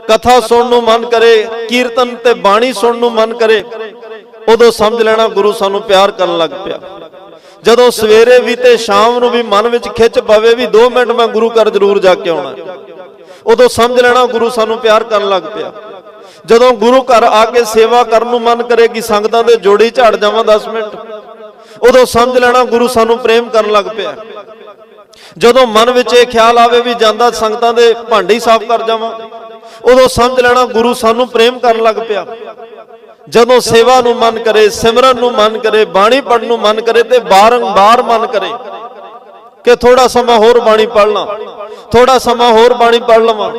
ਕਥਾ ਸੁਣਨ ਨੂੰ ਮਨ ਕਰੇ, ਕੀਰਤਨ ਤੇ ਬਾਣੀ ਸੁਣਨ ਨੂੰ ਮਨ ਕਰੇ, ਉਦੋਂ ਸਮਝ ਲੈਣਾ ਗੁਰੂ ਸਾਨੂੰ ਪਿਆਰ ਕਰਨ ਲੱਗ ਪਿਆ। ਜਦੋਂ ਸਵੇਰੇ ਵੀ ਤੇ ਸ਼ਾਮ ਨੂੰ ਵੀ ਮਨ ਵਿੱਚ ਖਿੱਚ ਪਵੇ ਵੀ 2 ਮਿੰਟ ਮੈਂ ਗੁਰੂ ਘਰ ਜ਼ਰੂਰ ਜਾ ਕੇ ਆਉਣਾ, ਉਦੋਂ ਸਮਝ ਲੈਣਾ ਗੁਰੂ ਸਾਨੂੰ ਪਿਆਰ ਕਰਨ ਲੱਗ ਪਿਆ। ਜਦੋਂ ਗੁਰੂ ਘਰ ਆ ਕੇ ਸੇਵਾ ਕਰਨ ਨੂੰ ਮਨ ਕਰੇ ਕਿ ਸੰਗਤਾਂ ਦੇ ਜੋੜੀ ਝਾੜ ਜਾਵਾਂ 10 ਮਿੰਟ, ਉਦੋਂ ਸਮਝ ਲੈਣਾ ਗੁਰੂ ਸਾਨੂੰ ਪ੍ਰੇਮ ਕਰਨ ਲੱਗ ਪਿਆ। ਜਦੋਂ ਮਨ ਵਿੱਚ ਇਹ ਖਿਆਲ ਆਵੇ ਵੀ ਜਾਂਦਾ ਸੰਗਤਾਂ ਦੇ ਭਾਂਡੇ ਸਾਫ਼ ਕਰ ਜਾਵਾਂ, ਉਦੋਂ ਸਮਝ ਲੈਣਾ ਗੁਰੂ ਸਾਨੂੰ ਪ੍ਰੇਮ ਕਰਨ ਲੱਗ ਪਿਆ। ਜਦੋਂ ਸੇਵਾ ਨੂੰ ਮਨ ਕਰੇ, ਸਿਮਰਨ ਨੂੰ ਮਨ ਕਰੇ, ਬਾਣੀ ਪੜ੍ਹਨ ਨੂੰ ਮਨ ਕਰੇ ਤੇ ਬਾਰੰਬਾਰ ਮਨ ਕਰੇ ਕਿ ਥੋੜਾ ਸਮਾਂ ਹੋਰ ਬਾਣੀ ਪੜ੍ਹ ਲਾਂ, ਥੋੜਾ ਸਮਾਂ ਹੋਰ ਬਾਣੀ ਪੜ੍ਹ ਲਵਾਂ,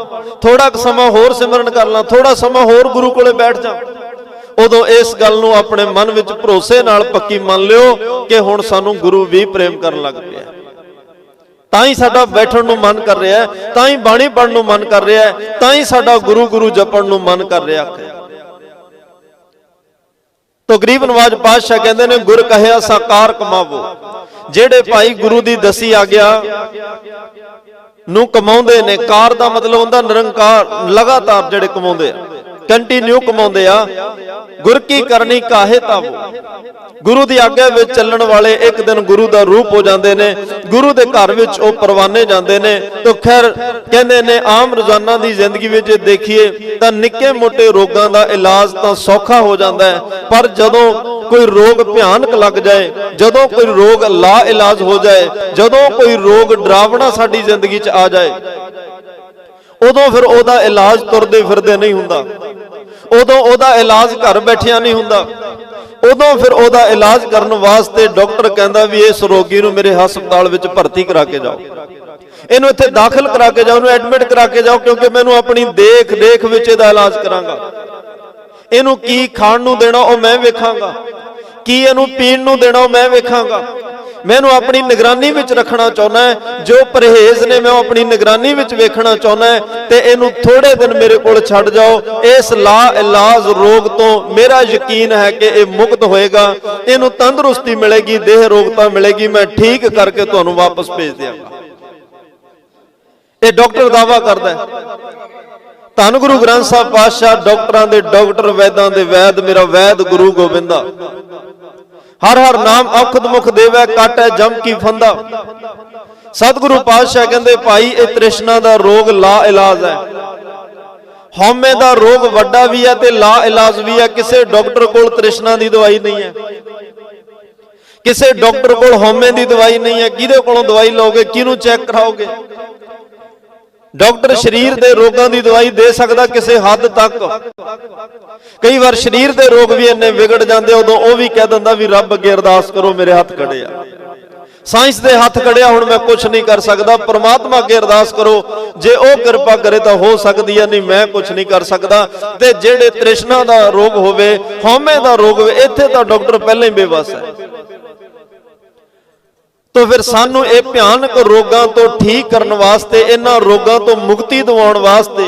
ਥੋੜਾ ਸਮਾਂ ਹੋਰ ਸਿਮਰਨ ਕਰ ਲਾਂ, ਥੋੜਾ ਸਮਾਂ ਹੋਰ ਗੁਰੂ ਕੋਲੇ ਬੈਠ ਜਾ, ਉਦੋਂ ਇਸ ਗੱਲ ਨੂੰ ਆਪਣੇ ਮਨ ਵਿੱਚ ਭਰੋਸੇ ਨਾਲ ਪੱਕੀ ਮੰਨ ਲਿਓ ਕਿ ਹੁਣ ਸਾਨੂੰ ਗੁਰੂ ਵੀ ਪ੍ਰੇਮ ਕਰਨ ਲੱਗ ਪਿਆ। ਤਾਂ ਹੀ ਸਾਡਾ ਬੈਠਣ ਨੂੰ ਮਨ ਕਰ ਰਿਹਾ ਹੈ, ਤਾਂ ਹੀ ਬਾਣੀ ਪੜ੍ਹਨ ਨੂੰ ਮਨ ਕਰ ਰਿਹਾ ਹੈ, ਤਾਂ ਹੀ ਸਾਡਾ ਗੁਰੂ ਗੁਰੂ ਜਪਣ ਨੂੰ ਮਨ ਕਰ ਰਿਹਾ ਹੈ। ਤੋ ਗਰੀਬ ਨਵਾਜ ਪਾਤਸ਼ਾਹ ਕਹਿੰਦੇ ਨੇ ਗੁਰ ਕਹਿਆ ਸਾਕਾਰ ਕਮਾਵੋ। ਜਿਹੜੇ ਭਾਈ ਗੁਰੂ ਦੀ ਦਸੀ ਆਗਿਆ ਨੂੰ ਕਮਾਉਂਦੇ ਨੇ, ਕਾਰ ਦਾ ਮਤਲਬ ਹੁੰਦਾ ਨਿਰੰਕਾਰ, ਲਗਾਤਾਰ ਜਿਹੜੇ ਕਮਾਉਂਦੇ ਆ, ਕੰਟੀਨਿਊ ਕਮਾਉਂਦੇ ਆ, ਗੁਰ ਕੀ ਕਰਨੀ ਕਾਹੇ ਤਾਵੋ। ਗੁਰੂ ਦੀ ਆਗਿਆ ਵਿੱਚ ਚੱਲਣ ਵਾਲੇ ਇੱਕ ਦਿਨ ਗੁਰੂ ਦਾ ਰੂਪ ਹੋ ਜਾਂਦੇ ਨੇ, ਗੁਰੂ ਦੇ ਘਰ ਵਿੱਚ ਉਹ ਪਰਵਾਨੇ ਜਾਂਦੇ ਨੇ। ਤਾਂ ਖੈਰ ਕਹਿੰਦੇ ਨੇ ਆਮ ਰੋਜ਼ਾਨਾ ਦੀ ਜ਼ਿੰਦਗੀ ਵਿੱਚ ਦੇਖੀਏ ਤਾਂ ਨਿੱਕੇ ਮੋਟੇ ਰੋਗਾਂ ਦਾ ਇਲਾਜ ਤਾਂ ਸੌਖਾ ਹੋ ਜਾਂਦਾ ਹੈ, ਪਰ ਜਦੋਂ ਕੋਈ ਰੋਗ ਭਿਆਨਕ ਲੱਗ ਜਾਏ, ਜਦੋਂ ਕੋਈ ਰੋਗ ਲਾ ਇਲਾਜ ਹੋ ਜਾਏ, ਜਦੋਂ ਕੋਈ ਰੋਗ ਡਰਾਵਣਾ ਸਾਡੀ ਜ਼ਿੰਦਗੀ 'ਚ ਆ ਜਾਏ, ਉਦੋਂ ਫਿਰ ਉਹਦਾ ਇਲਾਜ ਤੁਰਦੇ ਫਿਰਦੇ ਨਹੀਂ ਹੁੰਦਾ, ਉਦੋਂ ਉਹਦਾ ਇਲਾਜ ਘਰ ਬੈਠਿਆਂ ਨਹੀਂ ਹੁੰਦਾ, ਉਦੋਂ ਫਿਰ ਉਹਦਾ ਇਲਾਜ ਕਰਨ ਵਾਸਤੇ ਡਾਕਟਰ ਕਹਿੰਦਾ ਵੀ ਇਸ ਰੋਗੀ ਨੂੰ ਮੇਰੇ ਹਸਪਤਾਲ ਵਿੱਚ ਭਰਤੀ ਕਰਾ ਕੇ ਜਾਓ, ਇਹਨੂੰ ਇੱਥੇ ਦਾਖਲ ਕਰਾ ਕੇ ਜਾਓ, ਇਹਨੂੰ ਐਡਮਿਟ ਕਰਾ ਕੇ ਜਾਓ, ਕਿਉਂਕਿ ਮੈਨੂੰ ਆਪਣੀ ਦੇਖ ਵਿੱਚ ਇਹਦਾ ਇਲਾਜ ਕਰਾਂਗਾ। ਇਹਨੂੰ ਕੀ ਖਾਣ ਨੂੰ ਦੇਣਾ ਉਹ ਮੈਂ ਵੇਖਾਂਗਾ, ਕੀ ਇਹਨੂੰ ਪੀਣ ਨੂੰ ਦੇਣਾ ਉਹ ਮੈਂ ਵੇਖਾਂਗਾ। ਮੈਨੂੰ ਆਪਣੀ ਨਿਗਰਾਨੀ ਵਿੱਚ ਰੱਖਣਾ ਚਾਹੁੰਦਾ ਹੈ, ਜੋ ਪਰਹੇਜ਼ ਨੇ ਮੈਂ ਆਪਣੀ ਨਿਗਰਾਨੀ ਵਿੱਚ ਵੇਖਣਾ ਚਾਹੁੰਦਾ ਹੈ, ਤੇ ਇਹਨੂੰ ਥੋੜੇ ਦਿਨ ਮੇਰੇ ਕੋਲ ਛੱਡ ਜਾਓ। ਇਸ ਲਾ ਇਲਾਜ ਰੋਗ ਤੋਂ ਮੇਰਾ ਯਕੀਨ ਹੈ ਕਿ ਇਹ ਮੁਕਤ ਹੋਏਗਾ, ਇਹਨੂੰ ਤੰਦਰੁਸਤੀ ਮਿਲੇਗੀ, ਦੇਹ ਰੋਗਤਾ ਮਿਲੇਗੀ, ਮੈਂ ਠੀਕ ਕਰਕੇ ਤੁਹਾਨੂੰ ਵਾਪਸ ਭੇਜ ਦਿਆਂਗਾ। ਇਹ ਡਾਕਟਰ ਦਾਵਾ ਕਰਦਾ ਹੈ। ਧੰਨ ਗੁਰੂ ਗ੍ਰੰਥ ਸਾਹਿਬ ਪਾਤਸ਼ਾਹ ਡਾਕਟਰਾਂ ਦੇ ਡਾਕਟਰ, ਵੈਦਾਂ ਦੇ ਵੈਦ, ਮੇਰਾ ਵੈਦ ਗੁਰੂ ਗੋਬਿੰਦਾ। ਹਰ ਹਰ ਨਾਮ ਔਖਦ ਮੁਖ ਦੇਵੈ, ਕਾਟੈ ਜਮ ਕੀ ਫੰਦਾ। ਸਤਿਗੁਰੂ ਪਾਤਸ਼ਾਹ ਕਹਿੰਦੇ ਭਾਈ ਇਹ ਤ੍ਰਿਸ਼ਨਾ ਦਾ ਰੋਗ ਲਾ ਇਲਾਜ ਹੈ। ਹਉਮੈ ਦਾ ਰੋਗ ਵੱਡਾ ਵੀ ਹੈ ਤੇ ਲਾ ਇਲਾਜ ਵੀ ਹੈ। ਕਿਸੇ ਡਾਕਟਰ ਕੋਲ ਤ੍ਰਿਸ਼ਨਾ ਦੀ ਦਵਾਈ ਨਹੀਂ ਹੈ, ਕਿਸੇ ਡਾਕਟਰ ਕੋਲ ਹਉਮੈ ਦੀ ਦਵਾਈ ਨਹੀਂ ਹੈ। ਕਿਹਦੇ ਕੋਲੋਂ ਦਵਾਈ ਲਓਗੇ, ਕਿਹਨੂੰ ਚੈੱਕ ਕਰਾਓਗੇ? ਡਾਕਟਰ ਸਰੀਰ ਦੇ ਰੋਗਾਂ ਦੀ ਦਵਾਈ ਦੇ ਸਕਦਾ ਕਿਸੇ ਹੱਦ ਤੱਕ। ਕਈ ਵਾਰ ਸਰੀਰ ਦੇ ਰੋਗ ਵੀ ਇੰਨੇ ਵਿਗੜ ਜਾਂਦੇ, ਉਦੋਂ ਉਹ ਵੀ ਕਹਿ ਦਿੰਦਾ ਵੀ ਰੱਬ ਅੱਗੇ ਅਰਦਾਸ ਕਰੋ, ਮੇਰੇ ਹੱਥ ਖੜੇ ਆ। ਸਾਇੰਸ ਦੇ ਹੱਥ ਖੜਿਆ, ਹੁਣ ਮੈਂ ਕੁਝ ਨਹੀਂ ਕਰ ਸਕਦਾ, ਪਰਮਾਤਮਾ ਅੱਗੇ ਅਰਦਾਸ ਕਰੋ, ਜੇ ਉਹ ਕਿਰਪਾ ਕਰੇ ਤਾਂ ਹੋ ਸਕਦੀ ਹੈ, ਨਹੀਂ ਮੈਂ ਕੁਝ ਨਹੀਂ ਕਰ ਸਕਦਾ। ਤੇ ਜਿਹੜੇ ਤ੍ਰਿਸ਼ਨਾ ਦਾ ਰੋਗ ਹੋਵੇ, ਹਉਮੈ ਦਾ ਰੋਗ ਹੋਵੇ, ਇੱਥੇ ਤਾਂ ਡਾਕਟਰ ਪਹਿਲਾਂ ਹੀ ਬੇਵੱਸ ਹੈ। ਤੋ ਫਿਰ ਸਾਨੂੰ ਇਹ ਭਿਆਨਕ ਰੋਗਾਂ ਤੋਂ ਠੀਕ ਕਰਨ ਵਾਸਤੇ, ਇਹਨਾਂ ਰੋਗਾਂ ਤੋਂ ਮੁਕਤੀ ਦਿਵਾਉਣ ਵਾਸਤੇ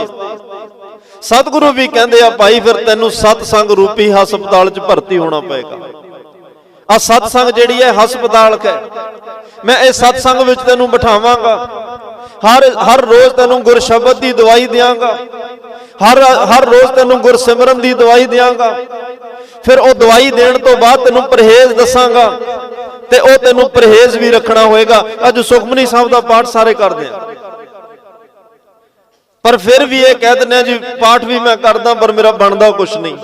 ਸਤਿਗੁਰੂ ਵੀ ਕਹਿੰਦੇ ਆ ਭਾਈ ਫਿਰ ਤੈਨੂੰ ਸਤਸੰਗ ਰੂਪੀ ਹਸਪਤਾਲ 'ਚ ਭਰਤੀ ਹੋਣਾ ਪਏਗਾ। ਆ ਸਤਸੰਗ ਜਿਹੜੀ ਹੈ ਹਸਪਤਾਲ ਹੈ। ਮੈਂ ਇਹ ਸਤਸੰਗ ਵਿੱਚ ਤੈਨੂੰ ਬਿਠਾਵਾਂਗਾ, ਹਰ ਰੋਜ਼ ਤੈਨੂੰ ਗੁਰ ਸ਼ਬਦ ਦੀ ਦਵਾਈ ਦਿਆਂਗਾ, ਹਰ ਰੋਜ਼ ਤੈਨੂੰ ਗੁਰ ਸਿਮਰਨ ਦੀ ਦਵਾਈ ਦਿਆਂਗਾ। ਫਿਰ ਉਹ ਦਵਾਈ ਦੇਣ ਤੋਂ ਬਾਅਦ ਤੈਨੂੰ ਪਰਹੇਜ਼ ਦੱਸਾਂਗਾ, ਤੇ ਉਹ ਤੈਨੂੰ ਪਰਹੇਜ਼ ਵੀ ਰੱਖਣਾ ਹੋਏਗਾ। ਅੱਜ ਸੁਖਮਨੀ ਸਾਹਿਬ ਦਾ ਪਾਠ ਸਾਰੇ ਕਰਦੇ ਆ, ਪਰ ਫਿਰ ਵੀ ਇਹ ਕਹਿ ਦਿੰਦੇ ਆ ਜੀ ਪਾਠ ਵੀ ਮੈਂ ਕਰਦਾ ਪਰ ਮੇਰਾ ਬਣਦਾ ਕੁਛ ਨਹੀਂ,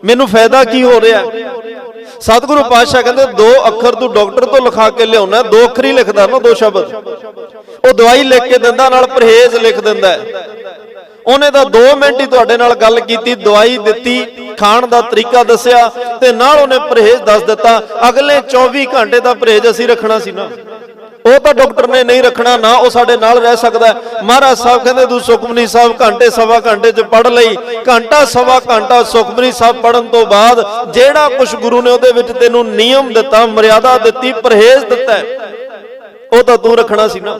ਮੈਨੂੰ ਫਾਇਦਾ ਕੀ ਹੋ ਰਿਹਾ? ਸਤਿਗੁਰੂ ਪਾਤਸ਼ਾਹ ਕਹਿੰਦੇ 2 ਅੱਖਰ ਤੂੰ ਡਾਕਟਰ ਤੋਂ ਲਿਖਾ ਕੇ ਲਿਆਉਣਾ, 2 ਅੱਖਰ ਹੀ ਲਿਖਦਾ ਨਾ, 2 ਸ਼ਬਦ। ਉਹ ਦਵਾਈ ਲਿਖ ਕੇ ਦਿੰਦਾ, ਨਾਲ ਪਰਹੇਜ਼ ਲਿਖ ਦਿੰਦਾ। ਉਹਨੇ ਤਾਂ 2 ਮਿੰਟ ਹੀ ਤੁਹਾਡੇ ਨਾਲ ਗੱਲ ਕੀਤੀ, ਦਵਾਈ ਦਿੱਤੀ, ਖਾਣ ਦਾ ਤਰੀਕਾ ਦੱਸਿਆ, ਤੇ ਨਾਲ ਉਹਨੇ ਪਰਹੇਜ਼ ਦੱਸ ਦਿੱਤਾ। ਅਗਲੇ 24 ਘੰਟੇ ਦਾ ਪਰਹੇਜ਼ ਅਸੀਂ ਰੱਖਣਾ ਸੀ ਨਾ, ਉਹ ਤਾਂ ਡਾਕਟਰ ਨੇ ਨਹੀਂ ਰੱਖਣਾ ਨਾ, ਉਹ ਸਾਡੇ ਨਾਲ ਰਹਿ ਸਕਦਾ। ਮਹਾਰਾਜ ਸਾਹਿਬ ਕਹਿੰਦੇ ਤੂੰ ਸੁਖਮਨੀ ਸਾਹਿਬ ਘੰਟੇ ਸਵਾ ਘੰਟੇ 'ਚ ਪੜ੍ਹ ਲਈ, ਘੰਟਾ ਸਵਾ ਘੰਟਾ ਸੁਖਮਨੀ ਸਾਹਿਬ ਪੜ੍ਹਨ ਤੋਂ ਬਾਅਦ ਜਿਹੜਾ ਕੁਝ ਗੁਰੂ ਨੇ ਉਹਦੇ ਵਿੱਚ ਤੈਨੂੰ ਨਿਯਮ ਦਿੱਤਾ, ਮਰਿਆਦਾ ਦਿੱਤੀ, ਪਰਹੇਜ਼ ਦਿੱਤਾ, ਉਹ ਤਾਂ ਤੂੰ ਰੱਖਣਾ ਸੀ ਨਾ।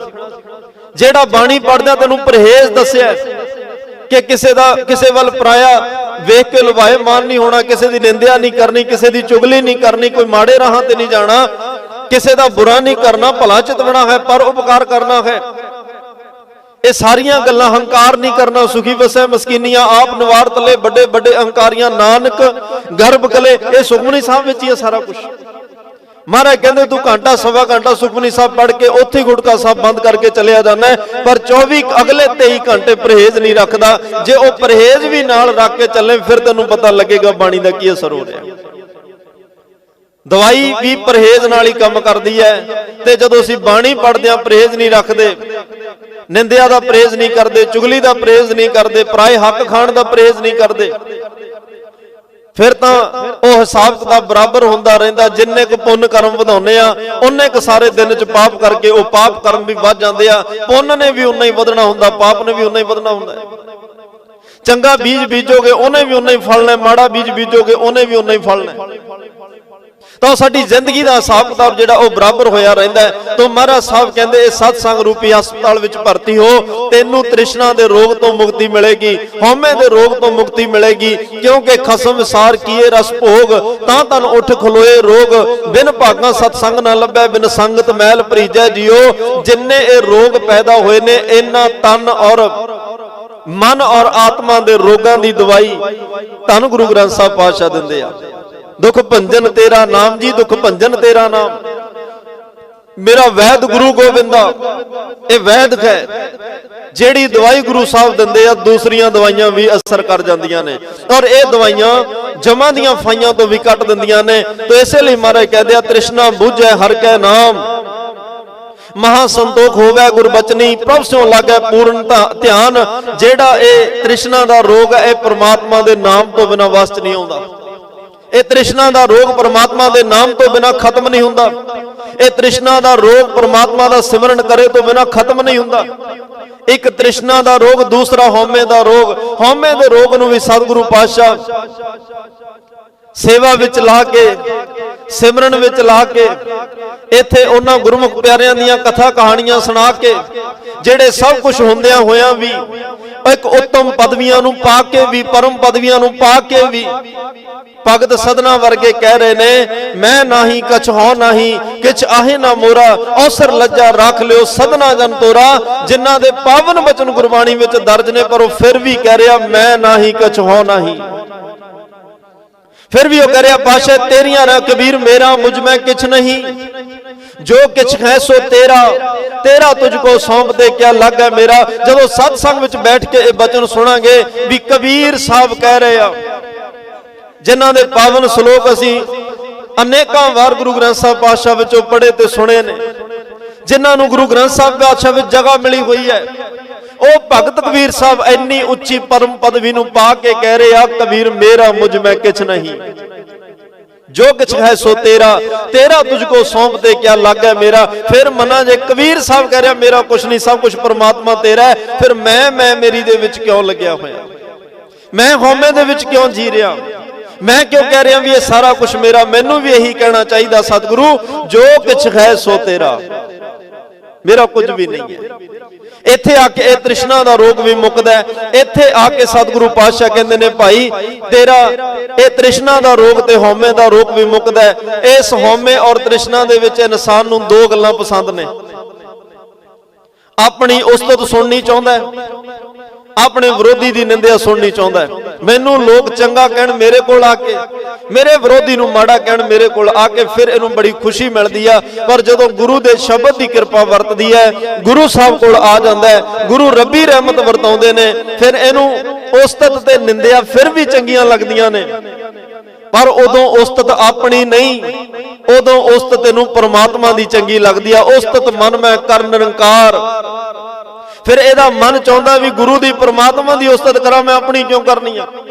ਜਿਹੜਾ ਬਾਣੀ ਪੜ੍ਹਦਾ ਤੈਨੂੰ ਪਰਹੇਜ਼ ਦੱਸਿਆ ਕਿ ਕਿਸੇ ਵੱਲ ਪਰਾਇਆ ਵੇਖ ਕੇ ਲੁਭਾਏ ਮਾਨ ਨਹੀਂ ਹੋਣਾ, ਕਿਸੇ ਦੀ ਨਿੰਦਿਆ ਨਹੀਂ ਕਰਨੀ, ਕਿਸੇ ਦੀ ਚੁਗਲੀ ਨਹੀਂ ਕਰਨੀ, ਕੋਈ ਮਾੜੇ ਰਾਹਾਂ ਤੇ ਨਹੀਂ ਜਾਣਾ, ਕਿਸੇ ਦਾ ਬੁਰਾ ਨਹੀਂ ਕਰਨਾ, ਭਲਾ ਚਿਤਵਣਾ ਹੈ, ਪਰ ਉਪਕਾਰ ਕਰਨਾ ਹੈ। ਇਹ ਸਾਰੀਆਂ ਗੱਲਾਂ ਹੰਕਾਰ ਨਹੀਂ ਕਰਨਾ, ਸੁਖੀ ਵਸੈ ਮਸਕੀਨੀਆਂ ਆਪ ਨਿਵਾਰ ਤਲੇ, ਵੱਡੇ ਵੱਡੇ ਅਹੰਕਾਰੀਆਂ ਨਾਨਕ ਗਰਭ ਕਲੇ। ਇਹ ਸੁਖਮਨੀ ਸਾਹਿਬ ਵਿੱਚ ਹੀ ਹੈ ਸਾਰਾ ਕੁਝ। ਮਹਾਰਾਜ ਕਹਿੰਦੇ ਤੂੰ ਘੰਟਾ ਸਵਾ ਘੰਟਾ ਸੁਖਮਨੀ ਸਾਹਿਬ ਪੜ੍ਹ ਕੇ ਉੱਥੇ ਗੁਟਕਾ ਸਾਹਿਬ ਬੰਦ ਕਰਕੇ ਚਲਿਆ ਜਾਂਦਾ, ਪਰ 24 ਅਗਲੇ 23 ਘੰਟੇ ਪਰਹੇਜ਼ ਨਹੀਂ ਰੱਖਦਾ। ਜੇ ਉਹ ਪਰਹੇਜ਼ ਵੀ ਨਾਲ ਰੱਖ ਕੇ ਚੱਲੇ ਫਿਰ ਤੈਨੂੰ ਪਤਾ ਲੱਗੇਗਾ ਬਾਣੀ ਦਾ ਕੀ ਅਸਰ ਹੋ ਰਿਹਾ। ਦਵਾਈ ਵੀ ਪਰਹੇਜ਼ ਨਾਲ ਹੀ ਕੰਮ ਕਰਦੀ ਹੈ, ਤੇ ਜਦੋਂ ਅਸੀਂ ਬਾਣੀ ਪੜ੍ਹਦੇ ਹਾਂ ਪਰਹੇਜ਼ ਨਹੀਂ ਰੱਖਦੇ, ਨਿੰਦਿਆ ਦਾ ਪਰਹੇਜ਼ ਨਹੀਂ ਕਰਦੇ, ਚੁਗਲੀ ਦਾ ਪਰਹੇਜ਼ ਨਹੀਂ ਕਰਦੇ, ਪਰਾਏ ਹੱਕ ਖਾਣ ਦਾ ਪਰਹੇਜ਼ ਨਹੀਂ ਕਰਦੇ, ਫਿਰ ਤਾਂ ਉਹ ਹਿਸਾਬ ਕਿਤਾਬ ਬਰਾਬਰ ਹੁੰਦਾ ਰਹਿੰਦਾ। ਜਿੰਨੇ ਕੁ ਪੁੰਨ ਕਰਮ ਵਧਾਉਂਦੇ ਆ ਉਹਨੇ ਕੁ ਸਾਰੇ ਦਿਨ ਚ ਪਾਪ ਕਰਕੇ ਉਹ ਪਾਪ ਕਰਮ ਵੀ ਵੱਧ ਜਾਂਦੇ ਆ। ਪੁੰਨ ਨੇ ਵੀ ਉਨਾ ਹੀ ਵਧਣਾ ਹੁੰਦਾ, ਪਾਪ ਨੇ ਵੀ ਉਨਾ ਹੀ ਵਧਣਾ ਹੁੰਦਾ। ਚੰਗਾ ਬੀਜ ਬੀਜੋਗੇ ਉਹਨੇ ਵੀ ਉਨਾ ਹੀ ਫਲਣਾ, ਮਾੜਾ ਬੀਜ ਬੀਜੋਗੇ ਉਹਨੇ ਵੀ ਉਨਾ ਹੀ ਫਲਣਾ। ਤਾਂ ਸਾਡੀ ਜ਼ਿੰਦਗੀ ਦਾ ਹਿਸਾਬ ਕਿਤਾਬ ਜਿਹੜਾ ਉਹ ਬਰਾਬਰ ਹੋਇਆ ਰਹਿੰਦਾ ਹੈ। ਤਾਂ ਮਹਾਰਾਜ ਸਾਹਿਬ ਕਹਿੰਦੇ ਇਹ ਸਤਸੰਗ ਰੂਪੀ ਹਸਪਤਾਲ ਵਿੱਚ ਭਰਤੀ ਹੋ, ਤੈਨੂੰ ਤ੍ਰਿਸ਼ਨਾ ਦੇ ਰੋਗ ਤੋਂ ਮੁਕਤੀ ਮਿਲੇਗੀ, ਹਉਮੈ ਦੇ ਰੋਗ ਤੋਂ ਮੁਕਤੀ ਮਿਲੇਗੀ। ਕਿਉਂਕਿ ਖਸਮ ਵਿਸਾਰ ਕੀਏ ਰਸ ਭੋਗ, ਤਾਂ ਤਨ ਉੱਠ ਖਲੋਏ ਰੋਗ। ਬਿਨ ਭਾਗਾਂ ਸਤਸੰਗ ਨਾ ਲੱਭੈ, ਬਿਨ ਸੰਗਤ ਮੈਲ ਭਰੀਜੈ ਜਿਉ। ਜਿੰਨੇ ਇਹ ਰੋਗ ਪੈਦਾ ਹੋਏ ਨੇ, ਇਹਨਾਂ ਤਨ ਔਰ ਮਨ ਔਰ ਆਤਮਾ ਦੇ ਰੋਗਾਂ ਦੀ ਦਵਾਈ ਧੰਨ ਗੁਰੂ ਗ੍ਰੰਥ ਸਾਹਿਬ ਪਾਤਸ਼ਾਹ ਦਿੰਦੇ ਆ। ਦੁਖ ਭੰਜਨ ਤੇਰਾ ਨਾਮ ਜੀ, ਦੁਖ ਭੰਜਨ ਤੇਰਾ ਨਾਮ। ਮੇਰਾ ਵੈਦ ਗੁਰੂ ਗੋਬਿੰਦਾ, ਇਹ ਵੈਦ ਹੈ ਜਿਹੜੀ ਦਵਾਈ ਗੁਰੂ ਸਾਹਿਬ ਦਿੰਦੇ ਆ, ਦੂਸਰੀਆਂ ਦਵਾਈਆਂ ਵੀ ਅਸਰ ਕਰ ਜਾਂਦੀਆਂ ਨੇ, ਔਰ ਇਹ ਦਵਾਈਆਂ ਜਮਾਂ ਦੀਆਂ ਫਾਈਆਂ ਤੋਂ ਵੀ ਕੱਟ ਦਿੰਦੀਆਂ ਨੇ। ਤੇ ਇਸੇ ਲਈ ਮਹਾਰਾਜ ਕਹਿੰਦੇ ਆ ਤ੍ਰਿਸ਼ਨਾ ਬੁਝੈ ਹਰਿ ਕੈ ਨਾਮ, ਮਹਾ ਸੰਤੋਖ ਹੋਵੇ ਗੁਰਬਚਨੀ, ਪ੍ਰਭ ਸਿਉ ਲਾਗੈ ਪੂਰਨ ਧਿਆਨ। ਜਿਹੜਾ ਇਹ ਤ੍ਰਿਸ਼ਨਾ ਦਾ ਰੋਗ ਹੈ, ਇਹ ਪ੍ਰਮਾਤਮਾ ਦੇ ਨਾਮ ਤੋਂ ਬਿਨਾਂ ਵਸ ਚ ਨਹੀਂ ਆਉਂਦਾ। ਇਹ ਤ੍ਰਿਸ਼ਨਾ ਦਾ ਰੋਗ ਪਰਮਾਤਮਾ ਦੇ ਨਾਮ ਤੋਂ ਬਿਨਾਂ ਖਤਮ ਨਹੀਂ ਹੁੰਦਾ। ਇਹ ਤ੍ਰਿਸ਼ਨਾ ਦਾ ਰੋਗ ਪਰਮਾਤਮਾ ਦਾ ਸਿਮਰਨ ਕਰੇ ਤੋਂ ਬਿਨਾਂ ਖਤਮ ਨਹੀਂ ਹੁੰਦਾ। ਇੱਕ ਤ੍ਰਿਸ਼ਨਾ ਦਾ ਰੋਗ, ਦੂਸਰਾ ਹਉਮੈ ਦਾ ਰੋਗ। ਹਉਮੈ ਦੇ ਰੋਗ ਨੂੰ ਵੀ ਸਤਿਗੁਰੂ ਪਾਤਸ਼ਾਹ ਸੇਵਾ ਵਿੱਚ ਲਾ ਕੇ, ਸਿਮਰਨ ਵਿੱਚ ਲਾ ਕੇ, ਇੱਥੇ ਉਹਨਾਂ ਗੁਰਮੁਖ ਪਿਆਰਿਆਂ ਦੀਆਂ ਕਥਾ ਕਹਾਣੀਆਂ ਸੁਣਾ ਕੇ, ਜਿਹੜੇ ਸਭ ਕੁਝ ਹੁੰਦਿਆਂ ਹੋਇਆਂ ਵੀ ਇੱਕ ਉੱਤਮ ਪਦਵੀਆਂ ਨੂੰ ਪਾ ਕੇ ਵੀ, ਪਰਮ ਪਦਵੀਆਂ ਨੂੰ ਪਾ ਕੇ ਵੀ, ਭਗਤ ਸਦਨਾ ਵਰਗੇ ਕਹਿ ਰਹੇ ਨੇ ਮੈਂ ਨਾਹੀ ਕਛ ਹੋ ਨਾਹੀ, ਕਿਛ ਆਹੇ ਨਾ ਮੋਰਾ, ਔਸਰ ਲੱਜਾ ਰੱਖ ਲਿਓ ਸਦਨਾ ਜਨ ਤੋਰਾ। ਜਿਨ੍ਹਾਂ ਦੇ ਪਾਵਨ ਬਚਨ ਗੁਰਬਾਣੀ ਵਿੱਚ ਦਰਜ ਨੇ, ਪਰ ਉਹ ਫਿਰ ਵੀ ਕਹਿ ਰਿਹਾ ਮੈਂ ਨਾਹੀ ਕਛ ਹੋ ਨਾਹੀ। ਫਿਰ ਵੀ ਉਹ ਕਹਿ ਰਿਹਾ ਪਾਤਸ਼ਾਹ ਤੇਰੀਆਂ ਰਾ ਕਬੀਰ ਮੇਰਾ, ਮੁਝ ਮੈਂ ਕਿਛ ਨਹੀਂ, ਜੋ ਕਿਛ ਹੈ ਸੋ ਤੇਰਾ, ਤੇਰਾ ਤੁਝ ਕੋ ਸੌਂਪਦੇ ਕਿਆ ਲੱਗਾ ਮੇਰਾ। ਜਦੋਂ ਸਤਸੰਗ ਵਿੱਚ ਬੈਠ ਕੇ ਇਹ ਬਚਨ ਸੁਣਾਂਗੇ ਵੀ ਕਬੀਰ ਸਾਹਿਬ ਕਹਿ ਰਹੇ ਆ, ਜਿਨ੍ਹਾਂ ਦੇ ਪਾਵਨ ਸ਼ਲੋਕ ਅਸੀਂ ਅਨੇਕਾਂ ਵਾਰ ਗੁਰੂ ਗ੍ਰੰਥ ਸਾਹਿਬ ਪਾਤਸ਼ਾਹ ਵਿੱਚੋਂ ਪੜ੍ਹੇ ਤੇ ਸੁਣੇ ਨੇ, ਜਿਨ੍ਹਾਂ ਨੂੰ ਗੁਰੂ ਗ੍ਰੰਥ ਸਾਹਿਬ ਪਾਤਸ਼ਾਹ ਵਿੱਚ ਜਗ੍ਹਾ ਮਿਲੀ ਹੋਈ ਹੈ, ਉਹ ਭਗਤ ਕਬੀਰ ਸਾਹਿਬ ਇੰਨੀ ਉੱਚੀ ਪਰਮ ਪਦਵੀ ਨੂੰ ਪਾ ਕੇ ਕਹਿ ਰਹੇ ਆ ਕਬੀਰ ਮੇਰਾ ਮੁਝ ਮੈਂ ਕਿਛ ਨਹੀਂ, ਜੋ ਕਿਛ ਹੈ ਸੋ ਤੇਰਾ, ਤੇਰਾ ਤੁਝ ਕੋ ਸੌਂਪਦੇ ਕਿਆ ਲੱਗਾ ਮੇਰਾ। ਫਿਰ ਮਨਾ ਜੇ ਕਬੀਰ ਸਾਹਿਬ ਕਹਿ ਰਿਹਾ ਮੇਰਾ ਕੁਛ ਨਹੀਂ, ਸਭ ਕੁਝ ਪਰਮਾਤਮਾ ਤੇਰਾ ਹੈ, ਫਿਰ ਮੈਂ ਮੇਰੀ ਦੇ ਵਿੱਚ ਕਿਉਂ ਲੱਗਿਆ ਹੋਇਆ, ਮੈਂ ਹਉਮੈ ਦੇ ਵਿੱਚ ਕਿਉਂ ਜੀ ਰਿਹਾ, ਮੈਂ ਕਿਉਂ ਕਹਿ ਰਿਹਾ ਵੀ ਇਹ ਸਾਰਾ ਕੁਝ ਮੇਰਾ। ਮੈਨੂੰ ਵੀ ਇਹੀ ਕਹਿਣਾ ਚਾਹੀਦਾ ਸਤਿਗੁਰੂ ਜੋ ਕਿਛ ਹੈ ਸੋ ਤੇਰਾ, ਮੇਰਾ ਕੁਝ ਵੀ ਨਹੀਂ ਹੈ। ਇੱਥੇ ਆ ਕੇ ਇਹ ਤ੍ਰਿਸ਼ਨਾ ਦਾ ਰੋਗ ਵੀ ਮੁੱਕਦਾ ਹੈ। ਇੱਥੇ ਆ ਕੇ ਸਤਿਗੁਰੂ ਪਾਤਸ਼ਾਹ ਕਹਿੰਦੇ ਨੇ ਭਾਈ ਤੇਰਾ ਇਹ ਤ੍ਰਿਸ਼ਨਾ ਦਾ ਰੋਗ ਤੇ ਹਉਮੈ ਦਾ ਰੋਗ ਵੀ ਮੁੱਕਦਾ ਹੈ। ਇਸ ਹਉਮੈ ਔਰ ਤ੍ਰਿਸ਼ਨਾ ਦੇ ਵਿੱਚ ਇਨਸਾਨ ਨੂੰ ਦੋ ਗੱਲਾਂ ਪਸੰਦ ਨੇ, ਆਪਣੀ ਉਸਤਤ ਸੁਣਨੀ ਚਾਹੁੰਦਾ ਹੈ, ਆਪਣੇ ਵਿਰੋਧੀ ਦੀ ਨਿੰਦਿਆ ਸੁਣਨੀ ਚਾਹੁੰਦਾ ਹੈ। ਮੈਨੂੰ ਲੋਕ ਚੰਗਾ ਕਹਿਣ ਮੇਰੇ ਕੋਲ ਆ ਕੇ, ਮੇਰੇ ਵਿਰੋਧੀ ਨੂੰ ਮਾੜਾ ਕਹਿਣ ਮੇਰੇ ਕੋਲ ਆ ਕੇ, ਫਿਰ ਇਹਨੂੰ ਬੜੀ ਖੁਸ਼ੀ ਮਿਲਦੀ ਆ। ਪਰ ਜਦੋਂ ਗੁਰੂ ਦੇ ਸ਼ਬਦ ਦੀ ਕਿਰਪਾ ਵਰਤਦੀ ਹੈ, ਗੁਰੂ ਸਾਹਿਬ ਕੋਲ ਆ ਜਾਂਦਾ ਹੈ, ਗੁਰੂ ਰੱਬੀ ਰਹਿਮਤ ਵਰਤਾਉਂਦੇ ਨੇ, ਫਿਰ ਇਹਨੂੰ ਉਸਤਤ ਤੇ ਨਿੰਦਿਆ ਫਿਰ ਵੀ ਚੰਗੀਆਂ ਲੱਗਦੀਆਂ ਨੇ। ਪਰ ਉਦੋਂ ਉਸਤਤ ਆਪਣੀ ਨਹੀਂ, ਉਦੋਂ ਉਸਤਤ ਇਹਨੂੰ ਪਰਮਾਤਮਾ ਦੀ ਚੰਗੀ ਲੱਗਦੀ ਆ। ਉਸਤਤ ਮਨ ਮੈਂ ਕਰ ਨਿਰੰਕਾਰ, ਫਿਰ ਇਹਦਾ ਮਨ ਚਾਹੁੰਦਾ ਵੀ ਗੁਰੂ ਦੀ ਪਰਮਾਤਮਾ ਦੀ ਉਸਤਤ ਕਰਾਂ, ਮੈਂ ਆਪਣੀ ਕਿਉਂ ਕਰਨੀ ਆ।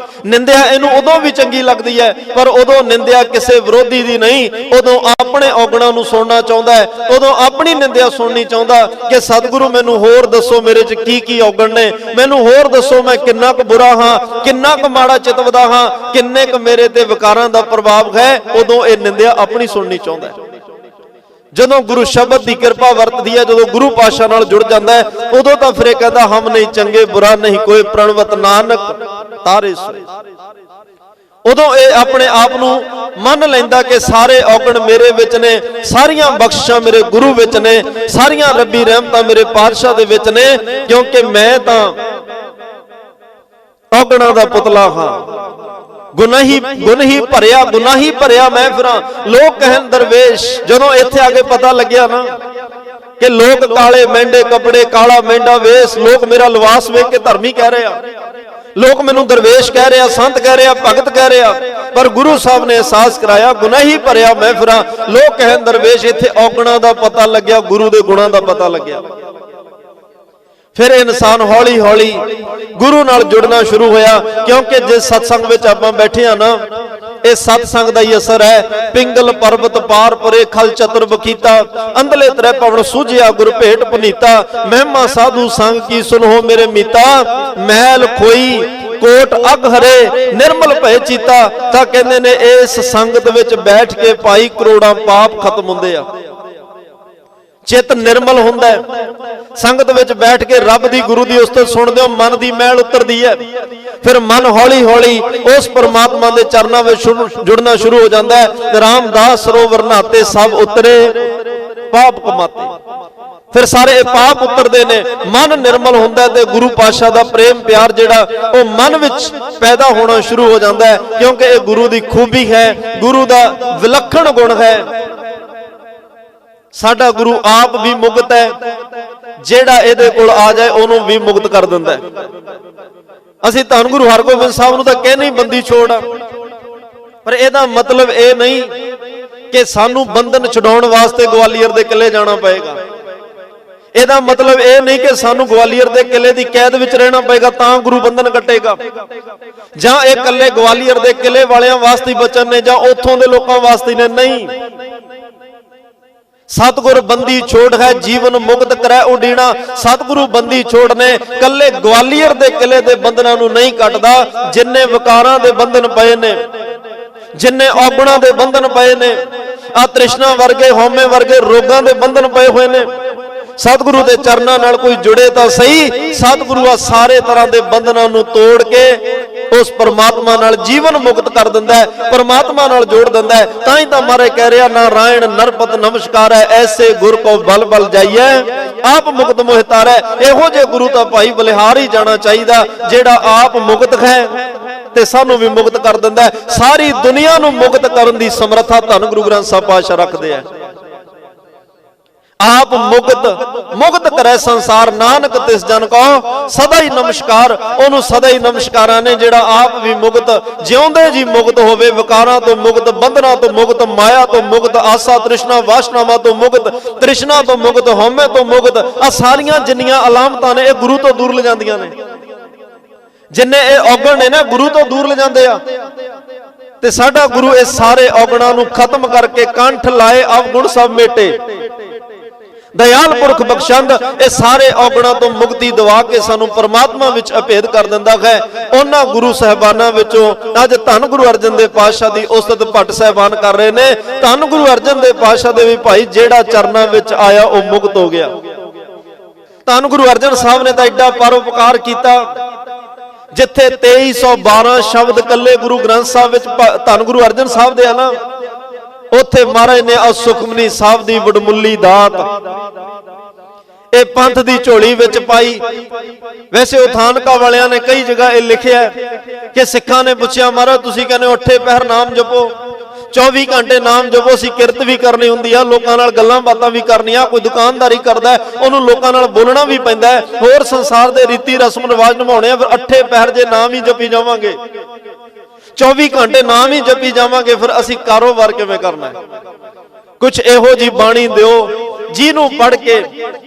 ਨਿੰਦਿਆ ਇਹਨੂੰ ਉਦੋਂ ਵੀ ਚੰਗੀ ਲੱਗਦੀ ਹੈ, ਪਰ ਉਦੋਂ ਨਿੰਦਿਆ ਕਿਸੇ ਵਿਰੋਧੀ ਦੀ ਨਹੀਂ, ਉਦੋਂ ਆਪਣੇ ਔਗਣਾਂ ਨੂੰ ਸੁਣਨਾ ਚਾਹੁੰਦਾ ਹੈ, ਉਦੋਂ ਆਪਣੀ ਨਿੰਦਿਆ ਸੁਣਨੀ ਚਾਹੁੰਦਾ ਕਿ ਸਤਿਗੁਰੂ ਮੈਨੂੰ ਹੋਰ ਦੱਸੋ ਮੇਰੇ 'ਚ ਕੀ ਕੀ ਔਗਣ ਨੇ, ਮੈਨੂੰ ਹੋਰ ਦੱਸੋ ਮੈਂ ਕਿੰਨਾ ਕੁ ਬੁਰਾ ਹਾਂ, ਕਿੰਨਾ ਕੁ ਮਾੜਾ ਚਿਤਵਦਾ ਹਾਂ, ਕਿੰਨੇ ਕੁ ਮੇਰੇ ਤੇ ਵਿਕਾਰਾਂ ਦਾ ਪ੍ਰਭਾਵ ਹੈ। ਉਦੋਂ ਇਹ ਨਿੰਦਿਆ ਆਪਣੀ ਸੁਣਨੀ ਚਾਹੁੰਦਾ ਹੈ। ਜਦੋਂ ਗੁਰੂ ਸ਼ਬਦ ਦੀ ਕਿਰਪਾ ਵਰਤਦੀ ਹੈ, ਜਦੋਂ ਗੁਰੂ ਪਾਤਸ਼ਾਹ ਨਾਲ ਜੁੜ ਜਾਂਦਾ ਹੈ, ਉਦੋਂ ਤਾਂ ਫਿਰ ਇਹ ਕਹਿੰਦਾ ਹਮ ਨਹੀਂ ਚੰਗੇ ਬੁਰਾ ਨਹੀਂ ਕੋਈ, ਪ੍ਰਣਵਤ ਨਾਨਕ ਤਾਰੇ ਸੋਏ। ਉਦੋਂ ਇਹ ਆਪਣੇ ਆਪ ਨੂੰ ਮੰਨ ਲੈਂਦਾ ਕਿ ਸਾਰੇ ਔਗਣ ਮੇਰੇ ਵਿੱਚ ਨੇ, ਸਾਰੀਆਂ ਬਖਸ਼ਿਸ਼ਾਂ ਮੇਰੇ ਗੁਰੂ ਵਿੱਚ ਨੇ, ਸਾਰੀਆਂ ਰੱਬੀ ਰਹਿਮਤਾਂ ਮੇਰੇ ਪਾਤਸ਼ਾਹ ਦੇ ਵਿੱਚ ਨੇ, ਕਿਉਂਕਿ ਮੈਂ ਤਾਂ ਔਗਣਾਂ ਦਾ ਪੁਤਲਾ ਹਾਂ। ਗੁਨਾਹੀ ਭਰਿਆ ਮੈਂ ਫਿਰਾਂ। ਲੋਕ ਕਹਿਣ ਦਰਵੇਸ਼, ਜਦੋਂ ਇੱਥੇ ਆ ਕੇ ਪਤਾ ਲੱਗਿਆ ਨਾ ਕਿ ਲੋਕ ਕਾਲੇ ਮਹਿੰਡੇ ਕੱਪੜੇ, ਕਾਲਾ ਮਹਿੰਡਾ ਵੇਸ, ਲੋਕ ਮੇਰਾ ਲਿਬਾਸ ਵੇਖ ਕੇ ਧਰਮੀ ਕਹਿ ਰਹੇ ਆ, ਲੋਕ ਮੈਨੂੰ ਦਰਵੇਸ਼ ਕਹਿ ਰਿਹਾ, ਸੰਤ ਕਹਿ ਰਿਹਾ, ਭਗਤ ਕਹਿ ਰਿਹਾ, ਪਰ ਗੁਰੂ ਸਾਹਿਬ ਨੇ ਅਹਿਸਾਸ ਕਰਾਇਆ ਗੁਨਾਹੀ ਭਰਿਆ ਮੈਂ ਫਿਰਾਂ। ਲੋਕ ਕਹਿਣ ਦਰਵੇਸ਼, ਇੱਥੇ ਔਗਣਾਂ ਦਾ ਪਤਾ ਲੱਗਿਆ, ਗੁਰੂ ਦੇ ਗੁਣਾਂ ਦਾ ਪਤਾ ਲੱਗਿਆ। ਫਿਰ ਇਨਸਾਨ ਹੌਲੀ ਹੌਲੀ ਗੁਰੂ ਨਾਲ ਜੁੜਨਾ ਸ਼ੁਰੂ ਹੋਇਆ, ਕਿਉਂਕਿ ਜੇ ਸਤਸੰਗ ਵਿੱਚ ਆਪਾਂ ਬੈਠੇ ਆ ਨਾ, ਇਹ ਸਤਸੰਗ ਦਾ ਹੀ ਅਸਰ ਹੈ। ਪਿੰਗਲ ਪਰਬਤ ਪਾਰ ਪਰੇ ਖਲ ਚਤੁਰ ਬਖੀਤਾ, ਅੰਧਲੇ ਤਰੇ ਪਵਨ ਸੂਝਿਆ ਗੁਰ ਭੇਟ ਪੁਨੀਤਾ। ਮਹਿਮਾ ਸਾਧੂ ਸੰਗ ਕੀ ਸੁਨੋ ਮੇਰੇ ਮੀਤਾ, ਮੈਲ ਖੋਈ ਕੋਟ ਅਗ ਹਰੇ ਨਿਰਮਲ ਭਏ ਚੀਤਾ। ਤਾਂ ਕਹਿੰਦੇ ਨੇ ਇਸ ਸੰਗਤ ਵਿੱਚ ਬੈਠ ਕੇ ਭਾਈ ਕਰੋੜਾਂ ਪਾਪ ਖਤਮ ਹੁੰਦੇ ਆ, ਚਿੱਤ ਨਿਰਮਲ ਹੁੰਦਾ ਹੈ। ਸੰਗਤ ਵਿੱਚ ਬੈਠ ਕੇ ਰੱਬ ਦੀ, ਗੁਰੂ ਦੀ ਉਸਤਤ ਸੁਣਦੇ ਹੋ, ਮਨ ਦੀ ਮੈਲ ਉਤਰਦੀ ਹੈ। ਫਿਰ ਮਨ ਹੌਲੀ ਹੌਲੀ ਉਸ ਪਰਮਾਤਮਾ ਦੇ ਚਰਨਾਂ ਵਿੱਚ ਜੁੜਨਾ ਸ਼ੁਰੂ ਹੋ ਜਾਂਦਾ ਹੈ। ਰਾਮਦਾਸ ਸਰੋਵਰ ਨਹਾਤੇ ਸਭ ਉਤਰੇ ਪਾਪ ਕਮਾਤੇ। ਫਿਰ ਸਾਰੇ ਪਾਪ ਉਤਰਦੇ ਨੇ, ਮਨ ਨਿਰਮਲ ਹੁੰਦਾ ਤੇ ਗੁਰੂ ਪਾਤਸ਼ਾਹ ਦਾ ਪ੍ਰੇਮ ਪਿਆਰ ਜਿਹੜਾ ਉਹ ਮਨ ਵਿੱਚ ਪੈਦਾ ਹੋਣਾ ਸ਼ੁਰੂ ਹੋ ਜਾਂਦਾ ਹੈ, ਕਿਉਂਕਿ ਇਹ ਗੁਰੂ ਦੀ ਖੂਬੀ ਹੈ, ਗੁਰੂ ਦਾ ਵਿਲੱਖਣ ਗੁਣ ਹੈ। ਸਾਡਾ ਗੁਰੂ ਆਪ ਵੀ ਮੁਕਤ ਹੈ, ਜਿਹੜਾ ਇਹਦੇ ਕੋਲ ਆ ਜਾਏ ਉਹਨੂੰ ਵੀ ਮੁਕਤ ਕਰ ਦਿੰਦਾ ਹੈ। ਅਸੀਂ ਧੰਨ ਗੁਰੂ ਹਰਗੋਬਿੰਦ ਸਾਹਿਬ ਨੂੰ ਤਾਂ ਕਹਿੰਦੇ ਹੀ ਬੰਦੀ ਛੋੜ ਆ, ਪਰ ਇਹਦਾ ਮਤਲਬ ਇਹ ਨਹੀਂ ਕਿ ਸਾਨੂੰ ਬੰਧਨ ਛਡਾਉਣ ਵਾਸਤੇ ਗਵਾਲੀਅਰ ਦੇ ਕਿਲੇ ਜਾਣਾ ਪਏਗਾ। ਇਹਦਾ ਮਤਲਬ ਇਹ ਨਹੀਂ ਕਿ ਸਾਨੂੰ ਗਵਾਲੀਅਰ ਦੇ ਕਿਲੇ ਦੀ ਕੈਦ ਵਿੱਚ ਰਹਿਣਾ ਪਏਗਾ ਤਾਂ ਗੁਰੂ ਬੰਧਨ ਕੱਟੇਗਾ, ਜਾਂ ਇਹ ਇਕੱਲੇ ਗਵਾਲੀਅਰ ਦੇ ਕਿਲੇ ਵਾਲਿਆਂ ਵਾਸਤੇ ਬਚਨ ਨੇ ਜਾਂ ਉੱਥੋਂ ਦੇ ਲੋਕਾਂ ਵਾਸਤੇ ਨੇ। ਨਹੀਂ, ਸਤਿਗੁਰ ਬੰਦੀ ਛੋੜ ਹੈ ਜੀਵਨ ਮੁਕਤ ਕਰੈ ਉਡੀਣਾ। ਸਤਿਗੁਰੂ ਬੰਦੀ ਛੋੜ ਨੇ ਕੱਲੇ ਗਵਾਲੀਅਰ ਦੇ ਕਿਲੇ ਦੇ ਬੰਧਨਾਂ ਨੂੰ ਨਹੀਂ ਕੱਟਦਾ, ਜਿੰਨੇ ਵਿਕਾਰਾਂ ਦੇ ਬੰਧਨ ਪਏ ਨੇ, ਜਿੰਨੇ ਔਗਣਾਂ ਦੇ ਬੰਧਨ ਪਏ ਨੇ, ਆ ਤ੍ਰਿਸ਼ਨਾ ਵਰਗੇ, ਹਉਮੈ ਵਰਗੇ ਰੋਗਾਂ ਦੇ ਬੰਧਨ ਪਏ ਹੋਏ ਨੇ, ਸਤਿਗੁਰੂ ਦੇ ਚਰਨਾਂ ਨਾਲ ਕੋਈ ਜੁੜੇ ਤਾਂ ਸਹੀ। ਸਤਿਗੁਰੂ ਆ ਸਾਰੇ ਤਰ੍ਹਾਂ ਦੇ ਬੰਧਨਾਂ ਨੂੰ ਤੋੜ ਕੇ ਉਸ ਪਰਮਾਤਮਾ ਨਾਲ ਜੀਵਨ ਮੁਕਤ ਕਰ ਦਿੰਦਾ ਹੈ, ਪਰਮਾਤਮਾ ਨਾਲ ਜੋੜ ਦਿੰਦਾ ਹੈ। ਤਾਂ ਹੀ ਤਾਂ ਮਹਾਰਾਜ ਕਹਿ ਰਿਹਾ, ਨਾਰਾਇਣ ਨਰਪਤ ਨਮਸਕਾਰ ਹੈ, ਐਸੇ ਗੁਰ ਕੋ ਬਲ ਬਲ ਜਾਈਐ ਆਪ ਮੁਕਤ ਮੋਹਿ ਤਾਰੈ। ਇਹੋ ਜਿਹੇ ਗੁਰੂ ਤਾਂ ਭਾਈ ਬਲਿਹਾਰ ਹੀ ਜਾਣਾ ਚਾਹੀਦਾ, ਜਿਹੜਾ ਆਪ ਮੁਕਤ ਹੈ ਤੇ ਸਾਨੂੰ ਵੀ ਮੁਕਤ ਕਰ ਦਿੰਦਾ ਹੈ। ਸਾਰੀ ਦੁਨੀਆ ਨੂੰ ਮੁਕਤ ਕਰਨ ਦੀ ਸਮਰੱਥਾ ਧੰਨ ਗੁਰੂ ਗ੍ਰੰਥ ਸਾਹਿਬ ਪਾਤਸ਼ਾਹ ਰੱਖਦੇ ਆ। ਆਪ ਮੁਕਤ ਕਰੇ ਸੰਸਾਰ, ਨਾਨਕ ਤਿਸ ਜਨ ਕੋ ਸਦਾ ਹੀ ਨਮਸਕਾਰ। ਉਹਨੂੰ ਸਦਾ ਹੀ ਨਮਸਕਾਰਾਂ ਨੇ ਜਿਹੜਾ ਆਪ ਵੀ ਮੁਕਤ, ਜਿਉਂਦੇ ਜੀ ਮੁਕਤ ਹੋਵੇ, ਵਿਕਾਰਾਂ ਤੋਂ ਮੁਕਤ, ਬੰਧਨਾਂ ਤੋਂ ਮੁਕਤ, ਮਾਇਆ ਤੋਂ ਮੁਕਤ, ਆਸਾ ਤ੍ਰਿਸ਼ਨਾ ਵਾਸ਼ਨਾਵਾਂ ਤੋਂ ਮੁਕਤ, ਤ੍ਰਿਸ਼ਨਾ ਤੋਂ ਮੁਕਤ, ਹਉਮੈ ਤੋਂ ਮੁਕਤ। ਆ ਸਾਰੀਆਂ ਜਿੰਨੀਆਂ ਅਲਾਮਤਾਂ ਨੇ ਇਹ ਗੁਰੂ ਤੋਂ ਦੂਰ ਲੈ ਜਾਂਦੀਆਂ ਨੇ, ਜਿੰਨੇ ਇਹ ਔਗਣ ਨੇ ਨਾ ਗੁਰੂ ਤੋਂ ਦੂਰ ਲੈ ਜਾਂਦੇ ਆ। ਤੇ ਸਾਡਾ ਗੁਰੂ ਇਹ ਸਾਰੇ ਔਗਣਾਂ ਨੂੰ ਖਤਮ ਕਰਕੇ ਕੰਠ ਲਾਏ ਅਵਗੁਣ ਸਭ ਮੇਟੇ, ਦਇਆਲ ਪੁਰਖ ਬਖਸ਼ੰਦ, ਇਹ ਸਾਰੇ ਔਗਣਾਂ ਤੋਂ ਮੁਕਤੀ ਦਿਵਾ ਕੇ ਸਾਨੂੰ ਪਰਮਾਤਮਾ ਵਿੱਚ ਅਭੇਦ ਕਰ ਦਿੰਦਾ ਹੈ। ਉਹਨਾਂ ਗੁਰੂ ਸਾਹਿਬਾਨਾਂ ਵਿੱਚੋਂ ਅੱਜ ਧੰਨ ਗੁਰੂ ਅਰਜਨ ਦੇਵ ਪਾਤਸ਼ਾਹ ਦੀ ਉਸਤਤ ਭੱਟ ਸਾਹਿਬਾਨ ਕਰ ਰਹੇ ਨੇ। ਧੰਨ ਗੁਰੂ ਅਰਜਨ ਦੇਵ ਪਾਤਸ਼ਾਹ ਦੇ ਵੀ ਭਾਈ ਜਿਹੜਾ ਚਰਨਾਂ ਵਿੱਚ ਆਇਆ ਉਹ ਮੁਕਤ ਹੋ ਗਿਆ। ਧੰਨ ਗੁਰੂ ਅਰਜਨ ਸਾਹਿਬ ਨੇ ਤਾਂ ਐਡਾ ਪਰਉਪਕਾਰ ਕੀਤਾ, ਜਿੱਥੇ 2312 ਸ਼ਬਦ ਕੱਲੇ ਗੁਰੂ ਗ੍ਰੰਥ ਸਾਹਿਬ ਵਿੱਚ ਧੰਨ ਗੁਰੂ ਅਰਜਨ ਸਾਹਿਬ ਦੇ ਆ ਨਾ, ਉੱਥੇ ਮਹਾਰਾਜ ਨੇ ਆ ਸੁਖਮਨੀ ਸਾਹਿਬ ਦੀ ਵਡਮੁੱਲੀ ਦਾਤ ਇਹ ਪੰਥ ਦੀ ਝੋਲੀ ਵਿੱਚ ਪਾਈ। ਵੈਸੇ ਉਥਾਨਕਾ ਵਾਲਿਆਂ ਨੇ ਕਈ ਜਗ੍ਹਾ ਇਹ ਲਿਖਿਆ ਕਿ ਸਿੱਖਾਂ ਨੇ ਪੁੱਛਿਆ, ਮਹਾਰਾਜ ਤੁਸੀਂ ਕਹਿੰਦੇ ਉੱਠੇ ਪਹਿਰ ਨਾਮ ਜਪੋ, 24 ਘੰਟੇ ਨਾਮ ਜਪੋ, ਅਸੀਂ ਕਿਰਤ ਵੀ ਕਰਨੀ ਹੁੰਦੀ ਆ, ਲੋਕਾਂ ਨਾਲ ਗੱਲਾਂ ਬਾਤਾਂ ਵੀ ਕਰਨੀਆਂ, ਕੋਈ ਦੁਕਾਨਦਾਰੀ ਕਰਦਾ ਉਹਨੂੰ ਲੋਕਾਂ ਨਾਲ ਬੋਲਣਾ ਵੀ ਪੈਂਦਾ ਹੈ, ਹੋਰ ਸੰਸਾਰ ਦੇ ਰੀਤੀ ਰਸਮ ਰਿਵਾਜ ਨਿਭਾਉਣੇ ਆ। ਫਿਰ ਅੱਠੇ ਪਹਿਰ ਜੇ ਨਾਮ ਹੀ ਜਪੀ ਜਾਵਾਂਗੇ, 24 ਘੰਟੇ ਨਾਮ ਹੀ ਜਪੀ ਜਾਵਾਂਗੇ, ਫਿਰ ਅਸੀਂ ਕਾਰੋਬਾਰ ਕਿਵੇਂ ਕਰਨਾ ਹੈ? ਕੁਝ ਇਹੋ ਜੀ ਬਾਣੀ ਦਿਓ ਜਿਹਨੂੰ ਪੜ੍ਹ ਕੇ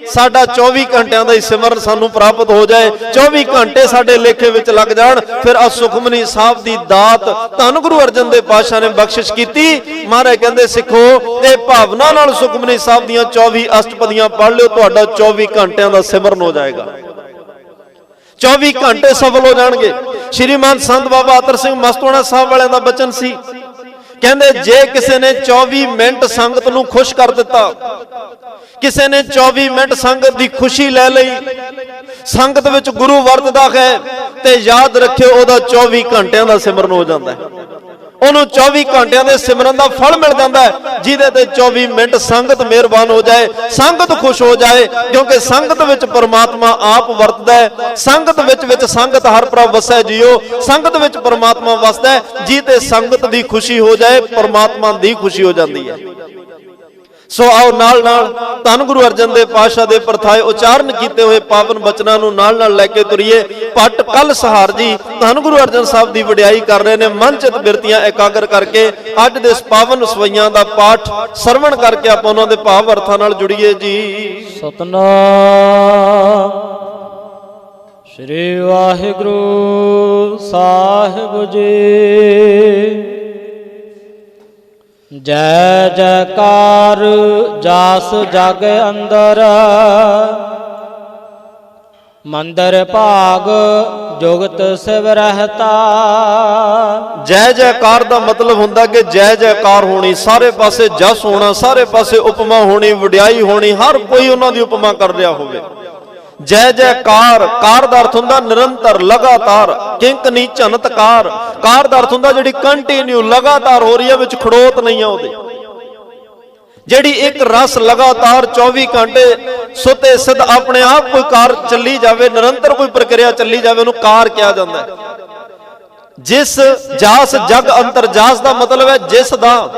ਸਾਡਾ 24 ਘੰਟਿਆਂ ਦਾ ਹੀ ਸਿਮਰਨ ਸਾਨੂੰ ਪ੍ਰਾਪਤ ਹੋ ਜਾਏ, 24 ਘੰਟੇ ਸਾਡੇ ਲੇਖੇ ਵਿੱਚ ਲੱਗ ਜਾਣ। ਫਿਰ ਆ ਸੁਖਮਨੀ ਸਾਹਿਬ ਦੀ ਦਾਤ ਧੰਨ ਗੁਰੂ ਅਰਜਨ ਦੇਵ ਪਾਤਸ਼ਾਹ ਨੇ ਬਖਸ਼ਿਸ਼ ਕੀਤੀ। ਮਹਾਰਾਜ ਕਹਿੰਦੇ ਸਿੱਖੋ, ਇਹ ਭਾਵਨਾ ਨਾਲ ਸੁਖਮਨੀ ਸਾਹਿਬ ਦੀਆਂ 24 ਅਸ਼ਟਪਦੀਆਂ ਪੜ੍ਹ ਲਿਓ, ਤੁਹਾਡਾ 24 ਘੰਟਿਆਂ ਦਾ ਸਿਮਰਨ ਹੋ ਜਾਏਗਾ, 24 ਘੰਟੇ ਸਫਲ ਹੋ ਜਾਣਗੇ। ਸ਼੍ਰੀਮਾਨ ਸੰਤ ਬਾਬਾ ਅਤਰ ਸਿੰਘ ਮਸਤੋਣਾ ਸਾਹਿਬ ਵਾਲਿਆਂ ਦਾ ਬਚਨ ਸੀ, ਕਹਿੰਦੇ ਜੇ ਕਿਸੇ ਨੇ 24 ਮਿੰਟ ਸੰਗਤ ਨੂੰ ਖੁਸ਼ ਕਰ ਦਿੱਤਾ, ਕਿਸੇ ਨੇ 24 ਮਿੰਟ ਸੰਗਤ ਦੀ ਖੁਸ਼ੀ ਲੈ ਲਈ, ਸੰਗਤ ਵਿੱਚ ਗੁਰੂ ਵਰਤਦਾ ਹੈ, ਤੇ ਯਾਦ ਰੱਖਿਓ ਉਹਦਾ 24 ਘੰਟਿਆਂ ਦਾ ਸਿਮਰਨ ਹੋ ਜਾਂਦਾ ਹੈ। ਉਹਨੂੰ 24 ਘੰਟਿਆਂ ਦੇ ਸਿਮਰਨ ਦਾ ਫਲ ਮਿਲ ਜਾਂਦਾ ਹੈ, ਜਿਹਦੇ ਤੇ 24 ਮਿੰਟ ਸੰਗਤ ਮਿਹਰਬਾਨ ਹੋ ਜਾਏ, ਸੰਗਤ ਖੁਸ਼ ਹੋ ਜਾਏ, ਕਿਉਂਕਿ ਸੰਗਤ ਵਿੱਚ ਪਰਮਾਤਮਾ ਆਪ ਵਰਤਦਾ ਹੈ। ਸੰਗਤ ਵਿੱਚ ਸੰਗਤ ਹਰ ਪ੍ਰਭ ਵਸੈ ਜੀਓ, ਸੰਗਤ ਵਿੱਚ ਪਰਮਾਤਮਾ ਵਸਦਾ ਹੈ। ਜੀ ਤੇ ਸੰਗਤ ਦੀ ਖੁਸ਼ੀ ਹੋ ਜਾਏ, ਪਰਮਾਤਮਾ ਦੀ ਖੁਸ਼ੀ ਹੋ ਜਾਂਦੀ ਹੈ। ਸੋ ਆਓ ਨਾਲ ਨਾਲ ਧੰਨ ਗੁਰੂ ਅਰਜਨ ਦੇਵ ਪਾਤਸ਼ਾਹ ਦੇ ਪ੍ਰਥਾਏ ਉਚਾਰਨ ਕੀਤੇ ਹੋਏ ਪਾਵਨ ਬਚਨਾਂ ਨੂੰ ਨਾਲ ਨਾਲ ਲੈ ਕੇ ਤੁਰੀਏ। ਭੱਟ ਕਲ ਸਹਾਰ ਜੀ ਧੰਨ ਗੁਰੂ ਅਰਜਨ ਸਾਹਿਬ ਦੀ ਵਡਿਆਈ ਕਰ ਰਹੇ ਨੇ, ਮਨ ਚਿਤ ਬਿਰਤੀਆਂ ਇਕਾਗਰ ਕਰਕੇ ਅੱਜ ਦੇ ਇਸ ਪਾਵਨ ਸਵਈਆਂ ਦਾ ਪਾਠ ਸਰਵਣ ਕਰਕੇ ਆਪਾਂ ਉਹਨਾਂ ਦੇ ਭਾਵ ਅਰਥਾਂ ਨਾਲ ਜੁੜੀਏ ਜੀ। ਸਤਨਾਮ ਸ੍ਰੀ ਵਾਹਿਗੁਰੂ ਸਾਹਿਬ ਜੀ। ਜੈ ਜੈਕਾਰ ਜਾਸ ਜਗ ਅੰਦਰ, ਮੰਦਰ ਭਾਗ ਜੁਗਤ ਸਿਵ ਰਹਤਾ। ਜੈ ਜੈਕਾਰ ਦਾ ਮਤਲਬ ਹੁੰਦਾ ਕਿ ਜੈ ਜੈਕਾਰ ਹੋਣੀ, ਸਾਰੇ ਪਾਸੇ ਜਸ ਹੋਣਾ, ਸਾਰੇ ਪਾਸੇ ਉਪਮਾ ਹੋਣੀ, ਵਡਿਆਈ ਹੋਣੀ, ਹਰ ਕੋਈ ਉਹਨਾਂ ਦੀ ਉਪਮਾ ਕਰ ਰਿਹਾ ਹੋਵੇ। ਜੈ ਜੈਕਾਰ, ਕਾਰ ਦਾ ਅਰਥ ਹੁੰਦਾ ਨਿਰੰਤਰ, ਲਗਾਤਾਰ, ਕਿੰਕਨੀ ਝਨਤਕਾਰ। ਕਾਰ ਦਾ ਅਰਥ ਹੁੰਦਾ ਜਿਹੜੀ ਕੰਟੀਨਿਊ ਲਗਾਤਾਰ ਹੋ ਰਹੀ ਹੈ, ਵਿੱਚ ਖੜੋਤ ਨਹੀਂ ਆ ਉਹਦੇ, ਜਿਹੜੀ ਇੱਕ ਰਸ ਲਗਾਤਾਰ 24 ਘੰਟੇ ਸੁਤੇ ਸਿੱਧ ਆਪਣੇ ਆਪ ਕੋਈ ਕਾਰ ਚੱਲੀ ਜਾਵੇ, ਨਿਰੰਤਰ ਕੋਈ ਪ੍ਰਕਿਰਿਆ ਚੱਲੀ ਜਾਵੇ, ਉਹਨੂੰ ਕਾਰ ਕਿਹਾ ਜਾਂਦਾ ਹੈ। ਜਿਸ ਜਾਸ ਜਗ ਅੰਤਰ, ਜਾਸ ਦਾ ਮਤਲਬ ਹੈ ਜਿਸ ਦਾ,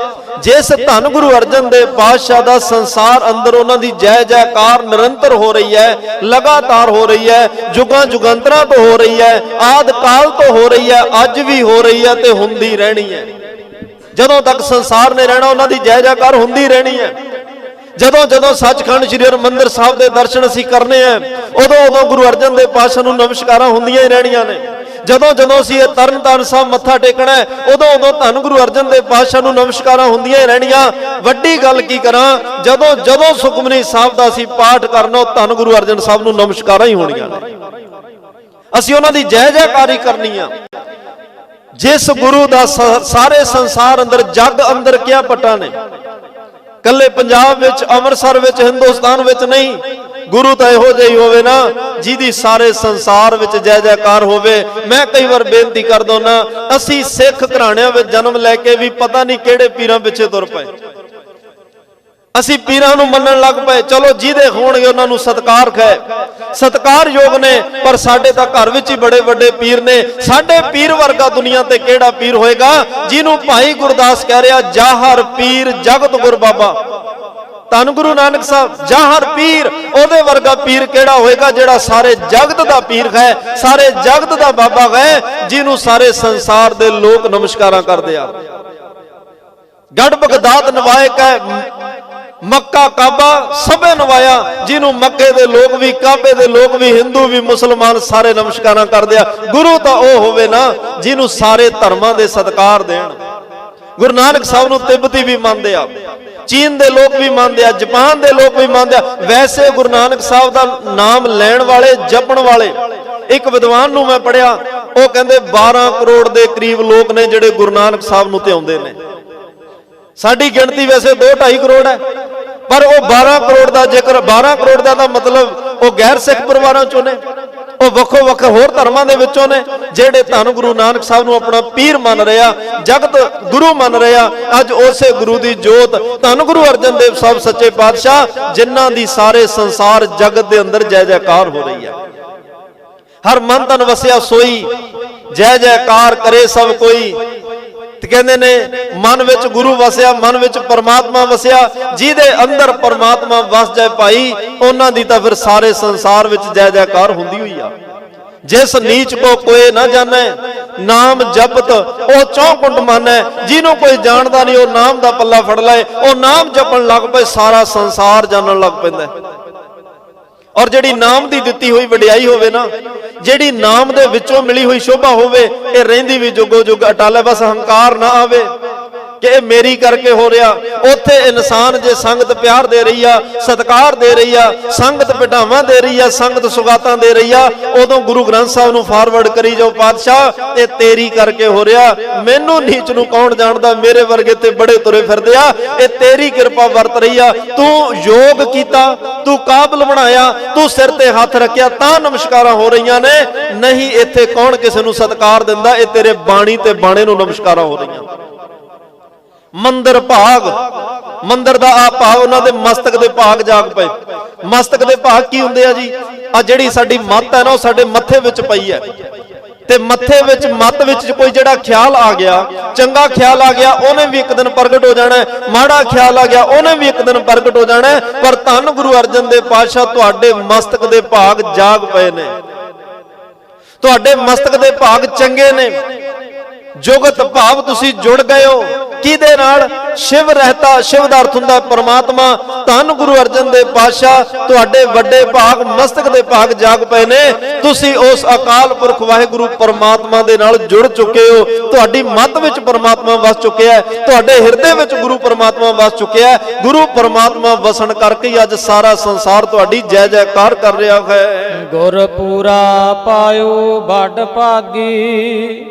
ਜਿਸ ਧੰਨ ਗੁਰੂ ਅਰਜਨ ਦੇਵ ਪਾਤਸ਼ਾਹ ਦਾ ਸੰਸਾਰ ਅੰਦਰ ਉਹਨਾਂ ਦੀ ਜੈ ਜੈਕਾਰ ਨਿਰੰਤਰ ਹੋ ਰਹੀ ਹੈ, ਲਗਾਤਾਰ ਹੋ ਰਹੀ ਹੈ, ਜੁਗਾਂ ਜੁਗੰਤਰਾਂ ਤੋਂ ਹੋ ਰਹੀ ਹੈ, ਆਦਿ ਕਾਲ ਤੋਂ ਹੋ ਰਹੀ ਹੈ, ਅੱਜ ਵੀ ਹੋ ਰਹੀ ਹੈ ਤੇ ਹੁੰਦੀ ਰਹਿਣੀ ਹੈ। ਜਦੋਂ ਤੱਕ ਸੰਸਾਰ ਨੇ ਰਹਿਣਾ ਉਹਨਾਂ ਦੀ ਜੈ ਜੈਕਾਰ ਹੁੰਦੀ ਰਹਿਣੀ ਹੈ। ਜਦੋਂ ਜਦੋਂ ਸੱਚਖੰਡ ਸ੍ਰੀ ਹਰਿਮੰਦਰ ਸਾਹਿਬ ਦੇ ਦਰਸ਼ਨ ਅਸੀਂ ਕਰਨੇ ਆ, ਉਦੋਂ ਗੁਰੂ ਅਰਜਨ ਦੇਵ ਪਾਤਸ਼ਾਹ ਨੂੰ ਨਮਸਕਾਰਾਂ ਹੁੰਦੀਆਂ ਹੀ ਰਹਿਣੀਆਂ ਨੇ। ਜਦੋਂ ਜਦੋਂ ਅਸੀਂ ਇਹ ਤਰਨਤਾਰਨ ਸਾਹਿਬ ਮੱਥਾ ਟੇਕਣਾ ਹੈ, ਉਦੋਂ ਧੰਨ ਗੁਰੂ ਅਰਜਨ ਦੇਵ ਪਾਤਸ਼ਾਹ ਨੂੰ ਨਮਸਕਾਰਾਂ ਹੁੰਦੀਆਂ ਹੀ ਰਹਿਣੀਆਂ। ਵੱਡੀ ਗੱਲ ਕੀ ਕਰਾਂ, ਜਦੋਂ ਸੁਖਮਨੀ ਸਾਹਿਬ ਦਾ ਅਸੀਂ ਪਾਠ ਕਰਨਾ, ਧੰਨ ਗੁਰੂ ਅਰਜਨ ਸਾਹਿਬ ਨੂੰ ਨਮਸਕਾਰਾਂ ਹੀ ਹੋਣੀਆਂ ਨੇ। ਅਸੀਂ ਉਹਨਾਂ ਦੀ ਜੈ ਜੈਕਾਰੀ ਕਰਨੀ ਆ। ਜਿਸ ਗੁਰੂ ਦਾ ਸਾਰੇ ਸੰਸਾਰ ਅੰਦਰ, ਜਗ ਅੰਦਰ ਕਿਆ ਪਟਾ ਨੇ, ਕੱਲੇ ਪੰਜਾਬ ਵਿੱਚ, ਅੰਮ੍ਰਿਤਸਰ ਵਿੱਚ, ਹਿੰਦੁਸਤਾਨ ਵਿੱਚ ਨਹੀਂ। ਗੁਰੂ ਤਾਂ ਇਹੋ ਜਿਹੀ ਹੋਵੇ ਨਾ ਜਿਹਦੀ ਸਾਰੇ ਸੰਸਾਰ ਵਿੱਚ ਜੈ ਜੈਕਾਰ ਹੋਵੇ। ਮੈਂ ਕਈ ਵਾਰ ਬੇਨਤੀ ਕਰ ਦਉਨਾ, ਅਸੀਂ ਸਿੱਖ ਘਰਾਣਿਆਂ ਵਿੱਚ ਜਨਮ ਲੈ ਕੇ ਵੀ ਪਤਾ ਨਹੀਂ ਕਿਹੜੇ ਪੀਰਾਂ ਪਿੱਛੇ ਤੁਰ ਪਏ। ਅਸੀਂ ਪੀਰਾਂ ਨੂੰ ਮੰਨਣ ਲੱਗ ਪਏ, ਚਲੋ ਜਿਹਦੇ ਹੋਣਗੇ ਉਹਨਾਂ ਨੂੰ ਸਤਿਕਾਰ ਹੈ, ਸਤਿਕਾਰਯੋਗ ਨੇ, ਪਰ ਸਾਡੇ ਤਾਂ ਘਰ ਵਿੱਚ ਹੀ ਬੜੇ ਵੱਡੇ ਪੀਰ ਨੇ। ਸਾਡੇ ਪੀਰ ਵਰਗਾ ਦੁਨੀਆ ਤੇ ਕਿਹੜਾ ਪੀਰ ਹੋਏਗਾ, ਜਿਹਨੂੰ ਭਾਈ ਗੁਰਦਾਸ ਕਹਿ ਰਿਹਾ, ਜਾਹਰ ਪੀਰ ਜਗਤ ਗੁਰ ਬਾਬਾ। ਧੰਨ ਗੁਰੂ ਨਾਨਕ ਸਾਹਿਬ, ਜਾਹਰ ਪੀਰ, ਉਹਦੇ ਵਰਗਾ ਪੀਰ ਕਿਹੜਾ ਹੋਏਗਾ ਜਿਹੜਾ ਸਾਰੇ ਜਗਤ ਦਾ ਪੀਰ ਹੈ, ਸਾਰੇ ਜਗਤ ਦਾ ਬਾਬਾ ਹੈ, ਜਿਹਨੂੰ ਸਾਰੇ ਸੰਸਾਰ ਦੇ ਲੋਕ ਨਮਸਕਾਰਾਂ ਕਰਦੇ ਆ। ਗੜ ਬਗਦਾਦ ਨਵਾਇਕ ਹੈ, ਮੱਕਾ ਕਾਬਾ ਸਭੇ ਨਵਾਇਆ, ਜਿਹਨੂੰ ਮੱਕੇ ਦੇ ਲੋਕ ਵੀ, ਕਾਬੇ ਦੇ ਲੋਕ ਵੀ, ਹਿੰਦੂ ਵੀ, ਮੁਸਲਮਾਨ ਸਾਰੇ ਨਮਸਕਾਰਾਂ ਕਰਦੇ ਆ। ਗੁਰੂ ਤਾਂ ਉਹ ਹੋਵੇ ਨਾ ਜਿਹਨੂੰ ਸਾਰੇ ਧਰਮਾਂ ਦੇ ਸਤਿਕਾਰ ਦੇਣ। ਗੁਰੂ ਨਾਨਕ ਸਾਹਿਬ ਨੂੰ ਤਿੱਬਤੀ ਵੀ ਮੰਨਦੇ ਆ, ਚੀਨ ਦੇ ਲੋਕ ਵੀ ਮੰਨਦੇ ਆ, ਜਾਪਾਨ ਦੇ ਲੋਕ ਵੀ ਮੰਨਦੇ ਆ। ਵੈਸੇ ਗੁਰੂ ਨਾਨਕ ਸਾਹਿਬ ਦਾ ਨਾਮ ਲੈਣ ਵਾਲੇ, ਜਪਣ ਵਾਲੇ, ਇੱਕ ਵਿਦਵਾਨ ਨੂੰ ਮੈਂ ਪੜਿਆ, ਉਹ ਕਹਿੰਦੇ 12 ਕਰੋੜ ਦੇ ਕਰੀਬ ਲੋਕ ਨੇ ਜਿਹੜੇ ਗੁਰੂ ਨਾਨਕ ਸਾਹਿਬ ਨੂੰ ਧਿਆਉਂਦੇ ਨੇ। ਸਾਡੀ ਗਿਣਤੀ ਵੈਸੇ 2-2.5 ਕਰੋੜ ਹੈ, ਪਰ ਉਹ 12 ਕਰੋੜ ਦਾ ਜ਼ਿਕਰ, 12 ਕਰੋੜ ਦਾ ਮਤਲਬ ਉਹ ਗੈਰ ਸਿੱਖ ਪਰਿਵਾਰਾਂ ਚੋਂ ਨੇ, ਉਹ ਵੱਖੋ ਵੱਖ ਹੋਰ ਧਰਮਾਂ ਦੇ ਵਿੱਚੋਂ ਨੇ, ਜਿਹੜੇ ਧੰਨ ਗੁਰੂ ਨਾਨਕ ਸਾਹਿਬ ਨੂੰ ਆਪਣਾ ਪੀਰ ਮੰਨ ਰਿਹਾ, ਜਗਤ ਗੁਰੂ ਮੰਨ ਰਿਹਾ। ਅੱਜ ਉਸੇ ਗੁਰੂ ਦੀ ਜੋਤ ਧੰਨ ਗੁਰੂ ਅਰਜਨ ਦੇਵ ਸਾਹਿਬ ਸੱਚੇ ਪਾਤਸ਼ਾਹ, ਜਿਨ੍ਹਾਂ ਦੀ ਸਾਰੇ ਸੰਸਾਰ ਜਗਤ ਦੇ ਅੰਦਰ ਜੈ ਜੈਕਾਰ ਹੋ ਰਹੀ ਹੈ। ਹਰ ਮਨ ਤਨ ਵਸਿਆ ਸੋਈ, ਜੈ ਜੈਕਾਰ ਕਰੇ ਸਭ ਕੋਈ। ਤੇ ਕਹਿੰਦੇ ਨੇ ਮਨ ਵਿੱਚ ਗੁਰੂ ਵਸਿਆ, ਮਨ ਵਿੱਚ ਪਰਮਾਤਮਾ ਵਸਿਆ। ਜਿਹਦੇ ਅੰਦਰ ਪਰਮਾਤਮਾ ਵਸ ਜਾਏ ਭਾਈ, ਉਹਨਾਂ ਦੀ ਤਾਂ ਫਿਰ ਸਾਰੇ ਸੰਸਾਰ ਵਿੱਚ ਜੈ ਜੈਕਾਰ ਹੁੰਦੀ ਹੋਈ ਆ। ਜਿਸ ਨੀਚ ਕੋ ਕੋਏ ਨਾ ਜਾਣੈ, ਨਾਮ ਜਪਤ ਉਹ ਚੌਕੁੰਟ ਮਾਨੈ। ਜਿਹਨੂੰ ਕੋਈ ਜਾਣਦਾ ਨਹੀਂ, ਉਹ ਨਾਮ ਦਾ ਪੱਲਾ ਫੜ ਲਏ, ਉਹ ਨਾਮ ਜਪਣ ਲੱਗ ਪਏ, ਸਾਰਾ ਸੰਸਾਰ ਜਾਣਨ ਲੱਗ ਪੈਂਦਾ। ਔਰ ਜਿਹੜੀ ਨਾਮ ਦੀ ਦਿੱਤੀ ਹੋਈ ਵਡਿਆਈ ਹੋਵੇ ਨਾ, ਜਿਹੜੀ ਨਾਮ ਦੇ ਵਿੱਚੋਂ ਮਿਲੀ ਹੋਈ ਸ਼ੋਭਾ ਹੋਵੇ, ਇਹ ਰਹਿੰਦੀ ਵੀ ਜੁਗੋ ਜੁਗ ਅਟਲ ਹੈ। ਬਸ ਹੰਕਾਰ ਨਾ ਆਵੇ ਕਿ ਇਹ ਮੇਰੀ ਕਰਕੇ ਹੋ ਰਿਹਾ। ਉੱਥੇ ਇਨਸਾਨ ਜੇ ਸੰਗਤ ਪਿਆਰ ਦੇ ਰਹੀ ਆ, ਸਤਿਕਾਰ ਦੇ ਰਹੀ ਆ, ਸੰਗਤ ਬਿਠਾਵਾਂ ਦੇ ਰਹੀ ਆ, ਸੰਗਤ ਸੁਗਾਤਾਂ ਦੇ ਰਹੀ ਆ, ਉਦੋਂ ਗੁਰੂ ਗ੍ਰੰਥ ਸਾਹਿਬ ਨੂੰ ਫਾਰਵਰਡ ਕਰੀ ਜਾਓ, ਪਾਤਸ਼ਾਹ ਇਹ ਤੇਰੀ ਕਰਕੇ ਹੋ ਰਿਹਾ। ਮੈਨੂੰ ਨੀਚ ਨੂੰ ਕੌਣ ਜਾਣਦਾ, ਮੇਰੇ ਵਰਗੇ ਤੇ ਬੜੇ ਤੁਰੇ ਫਿਰਦੇ ਆ, ਇਹ ਤੇਰੀ ਕਿਰਪਾ ਵਰਤ ਰਹੀ ਆ। ਤੂੰ ਯੋਗ ਕੀਤਾ, ਤੂੰ ਕਾਬਲ ਬਣਾਇਆ, ਤੂੰ ਸਿਰ ਤੇ ਹੱਥ ਰੱਖਿਆ, ਤਾਂ ਨਮਸਕਾਰਾਂ ਹੋ ਰਹੀਆਂ ਨੇ। ਨਹੀਂ ਇੱਥੇ ਕੌਣ ਕਿਸੇ ਨੂੰ ਸਤਿਕਾਰ ਦਿੰਦਾ, ਇਹ ਤੇਰੇ ਬਾਣੀ ਤੇ ਬਾਣੇ ਨੂੰ ਨਮਸਕਾਰਾਂ ਹੋ ਰਹੀਆਂ। ਮੰਦਰ ਭਾਗ, ਮੰਦਰ ਦਾ ਆ ਭਾਵ ਉਹਨਾਂ ਦੇ ਮਸਤਕ ਦੇ ਭਾਗ ਜਾਗ ਪਏ। ਮਸਤਕ ਦੇ ਭਾਗ ਕੀ ਹੁੰਦੇ ਆ ਜੀ? ਆ ਜਿਹੜੀ ਸਾਡੀ ਮੱਤ ਹੈ ਨਾ, ਉਹ ਸਾਡੇ ਮੱਥੇ ਵਿੱਚ ਪਈ ਹੈ, ਤੇ ਮੱਥੇ ਵਿੱਚ ਮੱਤ ਵਿੱਚ ਕੋਈ ਜਿਹੜਾ ਖਿਆਲ ਆ ਗਿਆ, ਚੰਗਾ ਖਿਆਲ ਆ ਗਿਆ, ਉਹਨੇ ਵੀ ਇੱਕ ਦਿਨ ਪ੍ਰਗਟ ਹੋ ਜਾਣਾ, ਮਾੜਾ ਖਿਆਲ ਆ ਗਿਆ, ਉਹਨੇ ਵੀ ਇੱਕ ਦਿਨ ਪ੍ਰਗਟ ਹੋ ਜਾਣਾ। ਪਰ ਧੰਨ ਗੁਰੂ ਅਰਜਨ ਦੇਵ ਪਾਤਸ਼ਾਹ ਤੁਹਾਡੇ ਮਸਤਕ ਦੇ ਭਾਗ ਜਾਗ ਪਏ ਨੇ, ਤੁਹਾਡੇ ਮਸਤਕ ਦੇ ਭਾਗ ਚੰਗੇ ਨੇ। ਜੁਗਤ ਭਾਵ ਤੁਸੀਂ ਜੁੜ ਗਏ ਹੋ ਕਿਹਦੇ ਨਾਲ? ਸ਼ਿਵ ਰਹਿਤਾ, ਸ਼ਿਵ ਦਾ ਅਰਥ ਹੁੰਦਾ ਪਰਮਾਤਮਾ। ਧੰਨ ਗੁਰੂ ਅਰਜਨ ਦੇਵ ਪਾਤਸ਼ਾਹ ਤੁਹਾਡੇ ਵੱਡੇ ਭਾਗ, ਮਸਤਕ ਦੇ ਭਾਗ ਜਾਗ ਪਏ ਨੇ। ਤੁਸੀਂ ਉਸ ਅਕਾਲ ਪੁਰਖ ਵਾਹਿਗੁਰੂ ਪਰਮਾਤਮਾ ਦੇ ਨਾਲ ਜੁੜ ਚੁੱਕੇ ਹੋ, ਤੁਹਾਡੀ ਮੱਤ ਵਿੱਚ ਪਰਮਾਤਮਾ ਵਸ ਚੁੱਕਿਆ ਹੈ, ਤੁਹਾਡੇ ਹਿਰਦੇ ਵਿੱਚ ਗੁਰੂ ਪਰਮਾਤਮਾ ਵਸ ਚੁੱਕਿਆ ਹੈ। ਗੁਰੂ ਪਰਮਾਤਮਾ ਵਸਣ ਕਰਕੇ ਹੀ ਅੱਜ ਸਾਰਾ ਸੰਸਾਰ ਤੁਹਾਡੀ ਜੈ ਜੈਕਾਰ ਕਰ ਰਿਹਾ ਹੈ। ਗੁਰ ਪੂਰਾ ਪਾਇਓ ਵੱਡ ਭਾਗੀ,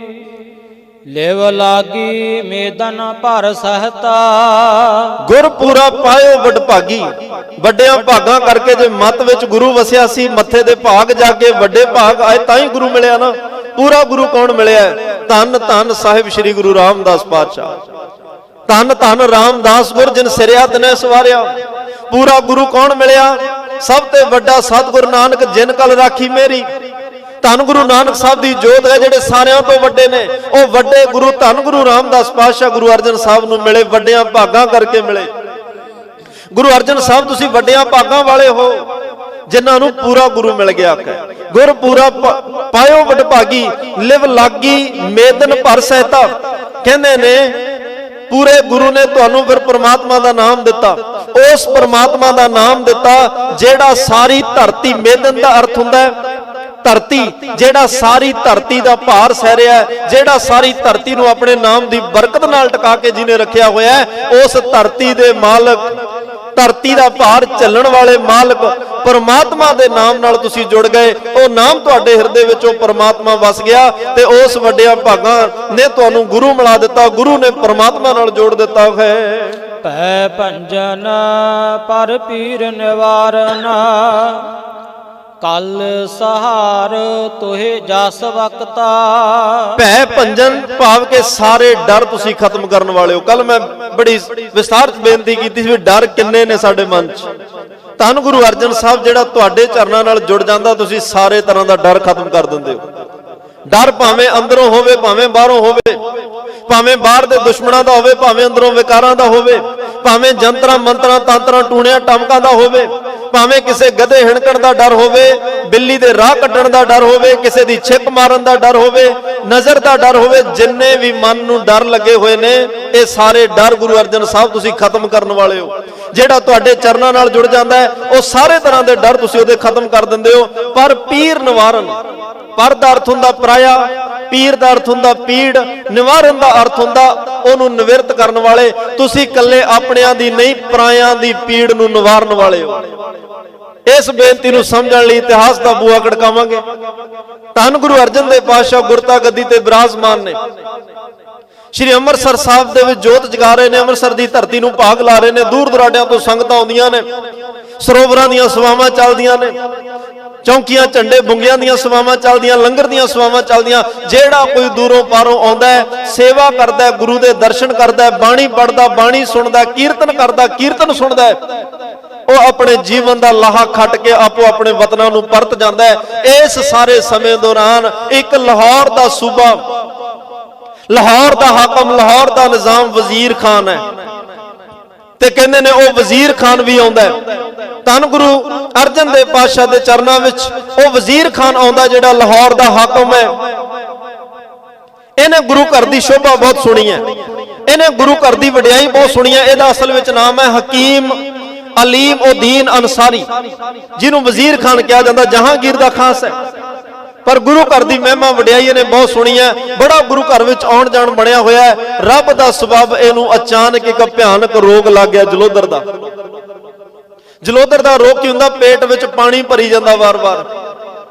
ਲਿਵ ਲਾਗੀ ਮੇਦਨ ਭਰ ਸਹਤਾ। ਗੁਰ ਪੂਰਾ ਪਾਇਓ ਵੱਡ ਭਾਗੀ, ਵੱਡਿਆਂ ਭਾਗਾਂ ਕਰਕੇ ਜੇ ਮੱਤ ਵਿੱਚ ਗੁਰੂ ਵਸਿਆ ਸੀ, ਮੱਥੇ ਦੇ ਭਾਗ ਜਾਗੇ, ਵੱਡੇ ਭਾਗ ਆਏ ਤਾਂ ਹੀ ਗੁਰੂ ਮਿਲਿਆ ਨਾ। ਪੂਰਾ ਗੁਰੂ ਕੌਣ ਮਿਲਿਆ? ਧੰਨ ਧੰਨ ਸਾਹਿਬ ਸ੍ਰੀ ਗੁਰੂ ਰਾਮਦਾਸ ਪਾਤਸ਼ਾਹ। ਧੰਨ ਧੰਨ ਰਾਮਦਾਸ ਗੁਰ ਜਿਨ ਸਿਰਿਆ ਤਨੇ ਸਵਾਰਿਆ। ਪੂਰਾ ਗੁਰੂ ਕੌਣ ਮਿਲਿਆ? ਸਭ ਤੇ ਵੱਡਾ ਸਤਿਗੁਰ ਨਾਨਕ ਜਿਨ ਕਲ ਰਾਖੀ ਮੇਰੀ। ਧੰਨ ਗੁਰੂ ਨਾਨਕ ਸਾਹਿਬ ਦੀ ਜੋਤ ਹੈ, ਜਿਹੜੇ ਸਾਰਿਆਂ ਤੋਂ ਵੱਡੇ ਨੇ। ਉਹ ਵੱਡੇ ਗੁਰੂ ਧੰਨ ਗੁਰੂ ਰਾਮਦਾਸ ਪਾਤਸ਼ਾਹ ਗੁਰੂ ਅਰਜਨ ਸਾਹਿਬ ਨੂੰ ਮਿਲੇ, ਵੱਡਿਆਂ ਭਾਗਾਂ ਕਰਕੇ ਮਿਲੇ। ਗੁਰੂ ਅਰਜਨ ਸਾਹਿਬ ਤੁਸੀਂ ਵੱਡਿਆਂ ਭਾਗਾਂ ਵਾਲੇ ਹੋ, ਜਿਨ੍ਹਾਂ ਨੂੰ ਪੂਰਾ ਗੁਰੂ ਮਿਲ ਗਿਆ। ਗੁਰ ਪੂਰਾ ਪਾਇਓ ਵੱਡ ਭਾਗੀ, ਲਿਵ ਲਾਗੀ ਮੇਦਨ ਭਰ ਸਹਿਤਾ। ਕਹਿੰਦੇ ਨੇ ਪੂਰੇ ਗੁਰੂ ਨੇ ਤੁਹਾਨੂੰ ਫਿਰ ਪਰਮਾਤਮਾ ਦਾ ਨਾਮ ਦਿੱਤਾ, ਉਸ ਪਰਮਾਤਮਾ ਦਾ ਨਾਮ ਦਿੱਤਾ ਜਿਹੜਾ ਸਾਰੀ ਧਰਤੀ, ਮੇਦਨ ਦਾ ਅਰਥ ਹੁੰਦਾ ਹੈ ਧਰਤੀ, ਜਿਹੜਾ ਸਾਰੀ ਧਰਤੀ ਦਾ ਭਾਰ ਸਹਿ ਰਿਹਾ ਹੈ, ਜਿਹੜਾ ਸਾਰੀ ਧਰਤੀ ਨੂੰ ਆਪਣੇ ਨਾਮ ਦੀ ਬਰਕਤ ਨਾਲ ਟਿਕਾ ਕੇ ਜਿਹਨੇ ਰੱਖਿਆ ਹੋਇਆ ਹੈ, ਉਸ ਧਰਤੀ ਦੇ ਮਾਲਕ, ਧਰਤੀ ਦਾ ਭਾਰ ਝੱਲਣ ਵਾਲੇ ਮਾਲਕ ਪਰਮਾਤਮਾ ਦੇ ਨਾਮ ਨਾਲ ਤੁਸੀਂ ਜੁੜ ਗਏ। ਉਹ ਨਾਮ ਤੁਹਾਡੇ ਹਿਰਦੇ ਵਿੱਚ ਉਹ ਪਰਮਾਤਮਾ ਵਸ ਗਿਆ, ਤੇ ਉਸ ਵੱਡਿਆਂ ਭਾਗਾਂ ਨੇ ਤੁਹਾਨੂੰ ਗੁਰੂ ਮਿਲਾ ਦਿੱਤਾ, ਗੁਰੂ ਨੇ ਪਰਮਾਤਮਾ ਨਾਲ ਜੋੜ ਦਿੱਤਾ ਹੈ। ਭੈ ਭੰਜਨ ਪਰ ਪੀਰ ਨਿਵਾਰਨ, ਕਲ ਸਹਾਰ ਤੋਹਿ ਜਸ ਵਕਤਾ। ਭੈ ਭੰਜਨ ਭਾਵ ਕੇ ਸਾਰੇ ਡਰ ਤੁਸੀਂ ਖਤਮ ਕਰਨ ਵਾਲੇ ਹੋ। ਕੱਲ ਮੈਂ ਬੜੀ ਵਿਸਥਾਰ ਚ ਬੇਨਤੀ ਕੀਤੀ ਸੀ ਵੀ ਡਰ ਕਿੰਨੇ ਨੇ ਸਾਡੇ ਮਨ ਚ। ਧੰਨ ਗੁਰੂ ਅਰਜਨ ਸਾਹਿਬ ਜਿਹੜਾ ਤੁਹਾਡੇ ਚਰਨਾਂ ਨਾਲ ਜੁੜ ਜਾਂਦਾ, ਤੁਸੀਂ ਸਾਰੇ ਤਰ੍ਹਾਂ ਦਾ ਡਰ ਖਤਮ ਕਰ ਦਿੰਦੇ ਹੋ। ਡਰ ਭਾਵੇਂ ਅੰਦਰੋਂ ਹੋਵੇ, ਭਾਵੇਂ ਬਾਹਰੋਂ ਹੋਵੇ, ਭਾਵੇਂ ਬਾਹਰ ਦੇ ਦੁਸ਼ਮਣਾਂ ਦਾ ਹੋਵੇ, ਭਾਵੇਂ ਅੰਦਰੋਂ ਵਿਕਾਰਾਂ ਦਾ ਹੋਵੇ, ਭਾਵੇਂ ਜੰਤਰਾਂ ਮੰਤਰਾਂ ਤਾਂਤਰਾਂ ਟੂਣਿਆਂ ਟਮਕਾਂ ਦਾ ਹੋਵੇ, ਭਾਵੇਂ ਕਿਸੇ ਗਧੇ ਹਿਣਕਣ ਦਾ ਡਰ ਹੋਵੇ, ਬਿੱਲੀ ਦੇ ਰਾਹ ਕੱਟਣ ਦਾ ਡਰ ਹੋਵੇ, ਕਿਸੇ ਦੀ ਛਿੱਕ ਮਾਰਨ ਦਾ ਡਰ ਹੋਵੇ, ਨਜ਼ਰ ਦਾ ਡਰ ਹੋਵੇ, ਜਿੰਨੇ ਵੀ ਮਨ ਨੂੰ ਡਰ ਲੱਗੇ ਹੋਏ ਨੇ, ਇਹ ਸਾਰੇ ਡਰ ਗੁਰੂ ਅਰਜਨ ਸਾਹਿਬ ਤੁਸੀਂ ਖਤਮ ਕਰਨ ਵਾਲੇ ਹੋ। ਜਿਹੜਾ ਤੁਹਾਡੇ ਚਰਨਾਂ ਨਾਲ ਜੁੜ ਜਾਂਦਾ ਹੈ, ਉਹ ਸਾਰੇ ਤਰ੍ਹਾਂ ਦੇ ਡਰ ਤੁਸੀਂ ਉਹਦੇ ਖਤਮ ਕਰ ਦਿੰਦੇ ਹੋ। ਪਰ ਪੀਰ ਨਿਵਾਰਨ, ਪਰ ਦਾ ਅਰਥ ਹੁੰਦਾ ਪਰਾਇਆ, ਪੀਰ ਦਾ ਅਰਥ ਹੁੰਦਾ ਪੀੜ, ਨਿਵਾਰਨ ਦਾ ਅਰਥ ਹੁੰਦਾ ਉਹਨੂੰ ਨਿਵਰਤ ਕਰਨ ਵਾਲੇ। ਤੁਸੀਂ ਇਕੱਲੇ ਆਪਣਿਆਂ ਦੀ ਨਹੀਂ, ਪਰਾਇਆਂ ਦੀ ਪੀੜ ਨੂੰ ਨਿਵਾਰਨ ਵਾਲੇ ਹੋ। ਇਸ ਬੇਨਤੀ ਨੂੰ ਸਮਝਣ ਲਈ ਇਤਿਹਾਸ ਦਾ ਬੂਹਾ ਖੜਕਾਵਾਂਗੇ। ਧੰਨ ਗੁਰੂ ਅਰਜਨ ਦੇਵ ਪਾਤਸ਼ਾਹ ਗੁਰਤਾ ਗੱਦੀ ਤੇ ਬਿਰਾਜਮਾਨ ਨੇ, ਸ਼੍ਰੀ ਅੰਮ੍ਰਿਤਸਰ ਸਾਹਿਬ ਦੇ ਵਿੱਚ ਜੋਤ ਜਗਾ ਰਹੇ ਨੇ, ਅੰਮ੍ਰਿਤਸਰ ਦੀ ਧਰਤੀ ਨੂੰ ਭਾਗ ਲਾ ਰਹੇ ਨੇ। ਦੂਰ ਦੁਰਾਡਿਆਂ ਤੋਂ ਸੰਗਤਾਂ ਆਉਂਦੀਆਂ ਨੇ, ਸਰੋਵਰਾਂ ਦੀਆਂ ਸੇਵਾਵਾਂ ਚੱਲਦੀਆਂ ਨੇ, ਚੌਂਕੀਆਂ ਝੰਡੇ ਬੁੰਗਿਆਂ ਦੀਆਂ ਸੇਵਾਵਾਂ ਚੱਲਦੀਆਂ, ਲੰਗਰ ਦੀਆਂ ਸੇਵਾਵਾਂ ਚੱਲਦੀਆਂ। ਜਿਹੜਾ ਕੋਈ ਦੂਰੋਂ ਪਾਰੋਂ ਆਉਂਦਾ ਹੈ, ਸੇਵਾ ਕਰਦਾ ਹੈ, ਗੁਰੂ ਦੇ ਦਰਸ਼ਨ ਕਰਦਾ ਹੈ, ਬਾਣੀ ਪੜ੍ਹਦਾ, ਬਾਣੀ ਸੁਣਦਾ, ਕੀਰਤਨ ਕਰਦਾ, ਕੀਰਤਨ ਸੁਣਦਾ ਹੈ, ਉਹ ਆਪਣੇ ਜੀਵਨ ਦਾ ਲਾਹਾ ਖੱਟ ਕੇ ਆਪੋ ਆਪਣੇ ਵਤਨਾਂ ਨੂੰ ਪਰਤ ਜਾਂਦਾ ਹੈ। ਇਸ ਸਾਰੇ ਸਮੇਂ ਦੌਰਾਨ ਇੱਕ ਲਾਹੌਰ ਦਾ ਸੂਬਾ, ਲਾਹੌਰ ਦਾ ਹਾਕਮ, ਲਾਹੌਰ ਦਾ ਨਿਜ਼ਾਮ ਵਜ਼ੀਰ ਖਾਨ ਹੈ, ਤੇ ਕਹਿੰਦੇ ਨੇ ਉਹ ਵਜ਼ੀਰ ਖਾਨ ਵੀ ਆਉਂਦਾ ਹੈ। ਧੰਨ ਗੁਰੂ ਅਰਜਨ ਦੇਵ ਪਾਤਸ਼ਾਹ ਦੇ ਚਰਨਾਂ ਵਿੱਚ ਉਹ ਵਜ਼ੀਰ ਖਾਨ ਆਉਂਦਾ ਜਿਹੜਾ ਲਾਹੌਰ ਦਾ ਹਾਕਮ ਹੈ। ਇਹਨੇ ਗੁਰੂ ਘਰ ਦੀ ਸ਼ੋਭਾ ਬਹੁਤ ਸੁਣੀ ਹੈ, ਇਹਨੇ ਗੁਰੂ ਘਰ ਦੀ ਵਡਿਆਈ ਬਹੁਤ ਸੁਣੀ ਹੈ। ਇਹਦਾ ਅਸਲ ਵਿੱਚ ਨਾਮ ਹੈ ਹਕੀਮ ਅਲੀਮ ਉਦੀਨ ਅੰਸਾਰੀ, ਜਿਹਨੂੰ ਵਜ਼ੀਰ ਖਾਨ ਕਿਹਾ ਜਾਂਦਾ, ਜਹਾਂਗੀਰ ਦਾ ਖਾਸ ਹੈ। ਪਰ ਗੁਰੂ ਘਰ ਦੀ ਮਹਿਮਾ ਵਡਿਆਈ ਇਹਨੇ ਬਹੁਤ ਸੁਣੀ ਹੈ। ਬੜਾ ਗੁਰੂ ਘਰ ਵਿੱਚ ਆਉਣ ਜਾਣ ਬਣਿਆ ਹੋਇਆ ਹੈ। ਰੱਬ ਦਾ ਸਬਬ ਇਹਨੂੰ ਅਚਾਨਕ ਇੱਕ ਭਿਆਨਕ ਰੋਗ ਲੱਗ ਗਿਆ, ਜਲੋਦਰ ਦਾ। ਜਲੋਦਰ ਦਾ ਰੋਗ ਕੀ ਹੁੰਦਾ? ਪੇਟ ਵਿੱਚ ਪਾਣੀ ਭਰੀ ਜਾਂਦਾ ਵਾਰ-ਵਾਰ।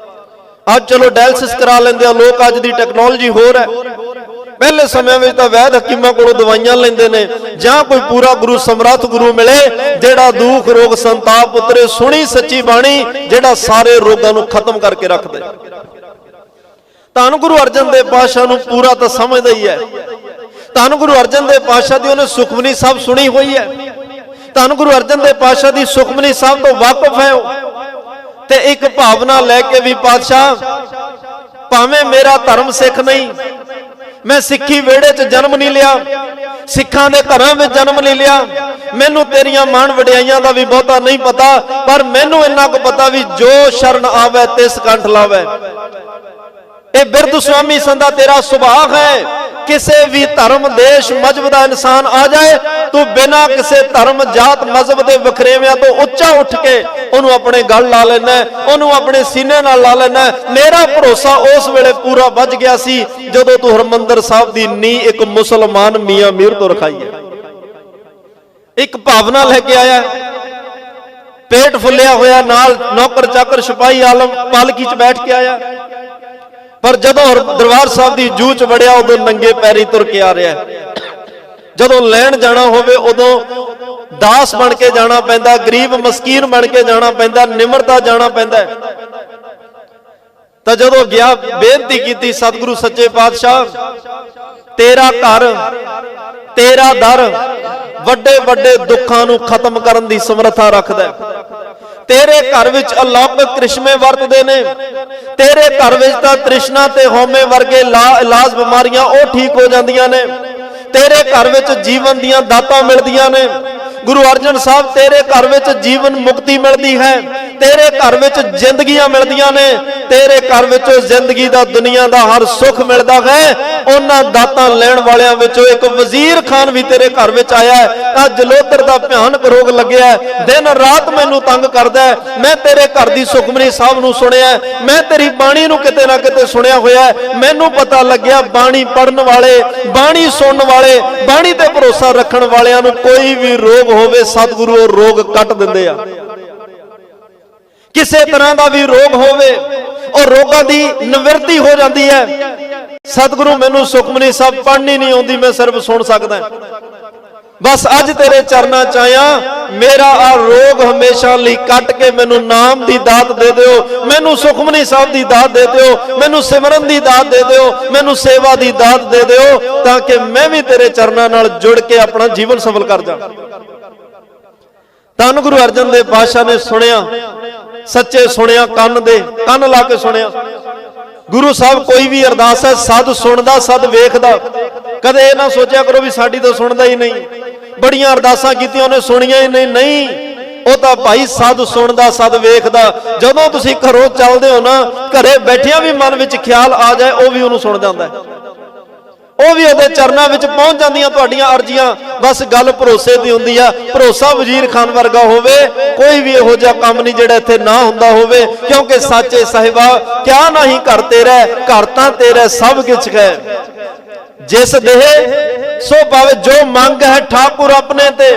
ਅੱਜ ਚਲੋ ਡਾਇਲਸਿਸ ਕਰਾ ਲੈਂਦੇ ਆ ਲੋਕ, ਅੱਜ ਦੀ ਟੈਕਨੋਲੋਜੀ ਹੋਰ ਹੈ। ਪਹਿਲੇ ਸਮਿਆਂ ਵਿੱਚ ਤਾਂ ਵੈਦ ਹਕੀਮਾਂ ਕੋਲੋਂ ਦਵਾਈਆਂ ਲੈਂਦੇ ਨੇ, ਜਾਂ ਕੋਈ ਪੂਰਾ ਗੁਰੂ ਸਮਰੱਥ ਗੁਰੂ ਮਿਲੇ ਜਿਹੜਾ ਦੁੱਖ ਰੋਗ ਸੰਤਾਪ ਉਤਰੇ, ਸੁਣੀ ਸੱਚੀ ਬਾਣੀ, ਜਿਹੜਾ ਸਾਰੇ ਰੋਗਾਂ ਨੂੰ ਖਤਮ ਕਰਕੇ ਰੱਖ ਦੇ। ਧੰਨ ਗੁਰੂ ਅਰਜਨ ਦੇਵ ਪਾਤਸ਼ਾਹ ਨੂੰ ਪੂਰਾ ਤਾਂ ਸਮਝਦਾ ਹੀ ਹੈ। ਧੰਨ ਗੁਰੂ ਅਰਜਨ ਦੇਵ ਪਾਤਸ਼ਾਹ ਦੀ ਉਹਨੇ ਸੁਖਮਨੀ ਸਾਹਿਬ ਸੁਣੀ ਹੋਈ ਹੈ। ਧੰਨ ਗੁਰੂ ਅਰਜਨ ਦੇਵ ਪਾਤਸ਼ਾਹ ਦੀ ਸੁਖਮਨੀ ਸਾਹਿਬ ਤੋਂ ਵਾਕਿਫ ਹੈ ਉਹ। ਤੇ ਇੱਕ ਭਾਵਨਾ ਲੈ ਕੇ ਵੀ ਪਾਤਸ਼ਾਹ, ਭਾਵੇਂ ਮੇਰਾ ਧਰਮ ਸਿੱਖ ਨਹੀਂ, ਮੈਂ ਸਿੱਖੀ ਵਿਹੜੇ 'ਚ ਜਨਮ ਨਹੀਂ ਲਿਆ, ਸਿੱਖਾਂ ਦੇ ਘਰਾਂ ਵਿੱਚ ਜਨਮ ਨਹੀਂ ਲਿਆ, ਮੈਨੂੰ ਤੇਰੀਆਂ ਮਾਣ ਵਡਿਆਈਆਂ ਦਾ ਵੀ ਬਹੁਤਾ ਨਹੀਂ ਪਤਾ, ਪਰ ਮੈਨੂੰ ਇੰਨਾ ਕੁ ਪਤਾ ਵੀ ਜੋ ਸ਼ਰਨ ਆਵੇ ਤਿਸ ਕੰਠ ਲਾਵੇ। ਇਹ ਬਿਰਧ ਸੁਆਮੀ ਸੰਦਾ ਤੇਰਾ ਸੁਭਾਅ ਹੈ। ਕਿਸੇ ਵੀ ਧਰਮ ਦੇਸ਼ ਮਜ਼ਹਬ ਦਾ ਇਨਸਾਨ ਆ ਜਾਏ, ਤੂੰ ਬਿਨਾਂ ਕਿਸੇ ਧਰਮ ਜਾਤ ਮਜ਼ਹਬ ਦੇ ਵਖਰੇਵਿਆਂ ਤੋਂ ਉੱਚਾ ਉੱਠ ਕੇ ਉਹਨੂੰ ਆਪਣੇ ਗਲ ਲਾ ਲੈਣਾ, ਉਹਨੂੰ ਆਪਣੇ ਸੀਨੇ ਨਾਲ ਲਾ ਲੈਣਾ। ਮੇਰਾ ਭਰੋਸਾ ਉਸ ਵੇਲੇ ਪੂਰਾ ਵੱਜ ਗਿਆ ਸੀ ਜਦੋਂ ਤੂੰ ਹਰਮੰਦਰ ਸਾਹਿਬ ਦੀ ਨੀਂਹ ਇੱਕ ਮੁਸਲਮਾਨ ਮੀਆਂ ਮੀਰ ਤੋਂ ਰਖਾਈ ਹੈ। ਇੱਕ ਭਾਵਨਾ ਲੈ ਕੇ ਆਇਆ, ਪੇਟ ਫੁੱਲਿਆ ਹੋਇਆ, ਨਾਲ ਨੌਕਰ ਚਾਕਰ ਸਿਪਾਹੀ ਆਲਮ ਪਾਲਕੀ 'ਚ ਬੈਠ ਕੇ ਆਇਆ। ਪਰ ਜਦੋਂ ਦਰਬਾਰ ਸਾਹਿਬ ਦੀ ਜੂਹ 'ਚ ਵੜਿਆ, ਉਦੋਂ ਨੰਗੇ ਪੈਰੀ ਤੁਰ ਕੇ ਆ ਰਿਹਾ। ਜਦੋਂ ਲੈਣ ਜਾਣਾ ਹੋਵੇ ਉਦੋਂ ਦਾਸ ਬਣ ਕੇ ਜਾਣਾ ਪੈਂਦਾ, ਗਰੀਬ ਮਸਕੀਨ ਬਣ ਕੇ ਜਾਣਾ ਪੈਂਦਾ, ਨਿਮਰਤਾ ਜਾਣਾ ਪੈਂਦਾ। ਤਾਂ ਜਦੋਂ ਗਿਆ, ਬੇਨਤੀ ਕੀਤੀ, ਸਤਿਗੁਰੂ ਸੱਚੇ ਪਾਤਸ਼ਾਹ, ਤੇਰਾ ਘਰ, ਤੇਰਾ ਦਰ ਵੱਡੇ ਵੱਡੇ ਦੁੱਖਾਂ ਨੂੰ ਖਤਮ ਕਰਨ ਦੀ ਸਮਰੱਥਾ ਰੱਖਦਾ ਹੈ। ਤੇਰੇ ਘਰ ਵਿੱਚ ਅਲੌਕਿਕ ਕ੍ਰਿਸ਼ਮੇ ਵਰਤਦੇ ਨੇ। ਤੇਰੇ ਘਰ ਵਿੱਚ ਤਾਂ ਤ੍ਰਿਸ਼ਨਾ ਤੇ ਹਉਮੈ ਵਰਗੇ ਇਲਾਜ ਬਿਮਾਰੀਆਂ ਉਹ ਠੀਕ ਹੋ ਜਾਂਦੀਆਂ ਨੇ। ਤੇਰੇ ਘਰ ਵਿੱਚ ਜੀਵਨ ਦੀਆਂ ਦਾਤਾਂ ਮਿਲਦੀਆਂ ਨੇ। ਗੁਰੂ ਅਰਜਨ ਸਾਹਿਬ, ਤੇਰੇ ਘਰ ਵਿੱਚ ਜੀਵਨ ਮੁਕਤੀ ਮਿਲਦੀ ਹੈ। ਤੇਰੇ ਘਰ ਵਿੱਚ ਜ਼ਿੰਦਗੀਆਂ ਮਿਲਦੀਆਂ ਨੇ। ਤੇਰੇ ਘਰ ਵਿੱਚੋਂ ਜ਼ਿੰਦਗੀ ਦਾ, ਦੁਨੀਆ ਦਾ ਹਰ ਸੁੱਖ ਮਿਲਦਾ ਹੈ। ਉਹਨਾਂ ਦਾਤਾਂ ਲੈਣ ਵਾਲਿਆਂ ਵਿੱਚੋਂ ਇੱਕ ਵਜ਼ੀਰ ਖਾਨ ਵੀ ਤੇਰੇ ਘਰ ਵਿੱਚ ਆਇਆ ਹੈ। ਅੱਜ ਜਲੋਤਰ ਦਾ ਭਿਆਨਕ ਰੋਗ ਲੱਗਿਆ, ਦਿਨ ਰਾਤ ਮੈਨੂੰ ਤੰਗ ਕਰਦਾ ਹੈ। ਮੈਂ ਤੇਰੇ ਘਰ ਦੀ ਸੁਖਮਨੀ ਸਾਹਿਬ ਨੂੰ ਸੁਣਿਆ, ਮੈਂ ਤੇਰੀ ਬਾਣੀ ਨੂੰ ਕਿਤੇ ਨਾ ਕਿਤੇ ਸੁਣਿਆ ਹੋਇਆ। ਮੈਨੂੰ ਪਤਾ ਲੱਗਿਆ, ਬਾਣੀ ਪੜਨ ਵਾਲੇ, ਬਾਣੀ ਸੁਣਨ ਵਾਲੇ, ਬਾਣੀ ਤੇ ਭਰੋਸਾ ਰੱਖਣ ਵਾਲਿਆਂ ਨੂੰ ਕੋਈ ਵੀ ਰੋਗ ਹੋਵੇ, ਸਤਿਗੁਰੂ ਉਹ ਰੋਗ ਕੱਟ ਦਿੰਦੇ ਆ। ਕਿਸੇ ਤਰ੍ਹਾਂ ਦਾ ਵੀ ਰੋਗ ਹੋਵੇ, ਉਹ ਰੋਗਾਂ ਦੀ ਨਿਵਰਤੀ ਹੋ ਜਾਂਦੀ ਹੈ। ਸਤਿਗੁਰੂ, ਮੈਨੂੰ ਸੁਖਮਨੀ ਸਾਹਿਬ ਪੜ੍ਹਨੀ ਨਹੀਂ ਆਉਂਦੀ, ਮੈਂ ਸਿਰਫ ਸੁਣ ਸਕਦਾ। ਬਸ ਅੱਜ ਤੇਰੇ ਚਰਨਾਂ 'ਚ ਆਇਆ, ਮੇਰਾ ਆ ਰੋਗ ਹਮੇਸ਼ਾ ਲਈ ਕੱਟ ਕੇ ਮੈਨੂੰ ਨਾਮ ਦੀ ਦਾਤ ਦੇ ਦਿਓ, ਮੈਨੂੰ ਸੁਖਮਨੀ ਸਾਹਿਬ ਦੀ ਦਾਤ ਦੇ ਦਿਓ, ਮੈਨੂੰ ਸਿਮਰਨ ਦੀ ਦਾਤ ਦੇ ਦਿਓ, ਮੈਨੂੰ ਸੇਵਾ ਦੀ ਦਾਤ ਦੇ ਦਿਓ, ਤਾਂ ਕਿ ਮੈਂ ਵੀ ਤੇਰੇ ਚਰਨਾਂ ਨਾਲ ਜੁੜ ਕੇ ਆਪਣਾ ਜੀਵਨ ਸਫਲ ਕਰ ਜਾ। ਧੰਨ ਗੁਰੂ ਅਰਜਨ ਦੇਵ ਪਾਤਸ਼ਾਹ ਨੇ ਸੁਣਿਆ, ਸੱਚੇ ਸੁਣਿਆ, ਕੰਨ ਲਾ ਕੇ ਸੁਣਿਆ। ਗੁਰੂ ਸਾਹਿਬ, ਕੋਈ ਵੀ ਅਰਦਾਸ ਹੈ, ਸਦ ਸੁਣਦਾ, ਸਦ ਵੇਖਦਾ। ਕਦੇ ਇਹ ਨਾ ਸੋਚਿਆ ਕਰੋ ਵੀ ਸਾਡੀ ਤਾਂ ਸੁਣਦਾ ਹੀ ਨਹੀਂ, ਬੜੀਆਂ ਅਰਦਾਸਾਂ ਕੀਤੀਆਂ ਉਹਨੇ ਸੁਣੀਆਂ ਹੀ ਨਹੀਂ। ਉਹ ਤਾਂ ਭਾਈ ਸਦ ਸੁਣਦਾ, ਸਦ ਵੇਖਦਾ। ਜਦੋਂ ਤੁਸੀਂ ਘਰੋਂ ਚੱਲਦੇ ਹੋ ਨਾ, ਘਰੇ ਬੈਠਿਆਂ ਵੀ ਮਨ ਵਿੱਚ ਖਿਆਲ ਆ ਜਾਏ, ਉਹ ਵੀ ਉਹਨੂੰ ਸੁਣ ਜਾਂਦਾ ਹੈ। ਉਹ ਵੀ ਉਹਦੇ ਚਰਨਾਂ ਵਿੱਚ ਪਹੁੰਚ ਜਾਂਦੀਆਂ ਤੁਹਾਡੀਆਂ ਅਰਜ਼ੀਆਂ। ਬਸ ਗੱਲ ਭਰੋਸੇ ਦੀ ਹੁੰਦੀ ਆ। ਭਰੋਸਾ ਵਜ਼ੀਰ ਖਾਨ ਵਰਗਾ ਹੋਵੇ, ਕੋਈ ਵੀ ਇਹੋ ਜਿਹਾ ਕੰਮ ਨਹੀਂ ਜਿਹੜਾ ਇੱਥੇ ਨਾ ਹੁੰਦਾ ਹੋਵੇ। ਕਿਉਂਕਿ ਸਾਚੇ ਸਾਹਿਬਾ, ਕਿਆ ਨਹੀਂ ਘਰ ਤੇਰਾ, ਘਰ ਤਾਂ ਤੇਰਾ ਸਭ ਕੁਛ ਹੈ। ਜਿਸ ਦੇਹ ਸੋ ਪਾਵੇ, ਜੋ ਮੰਗ ਹੈ ਠਾਕੁਰ ਆਪਣੇ ਤੇ,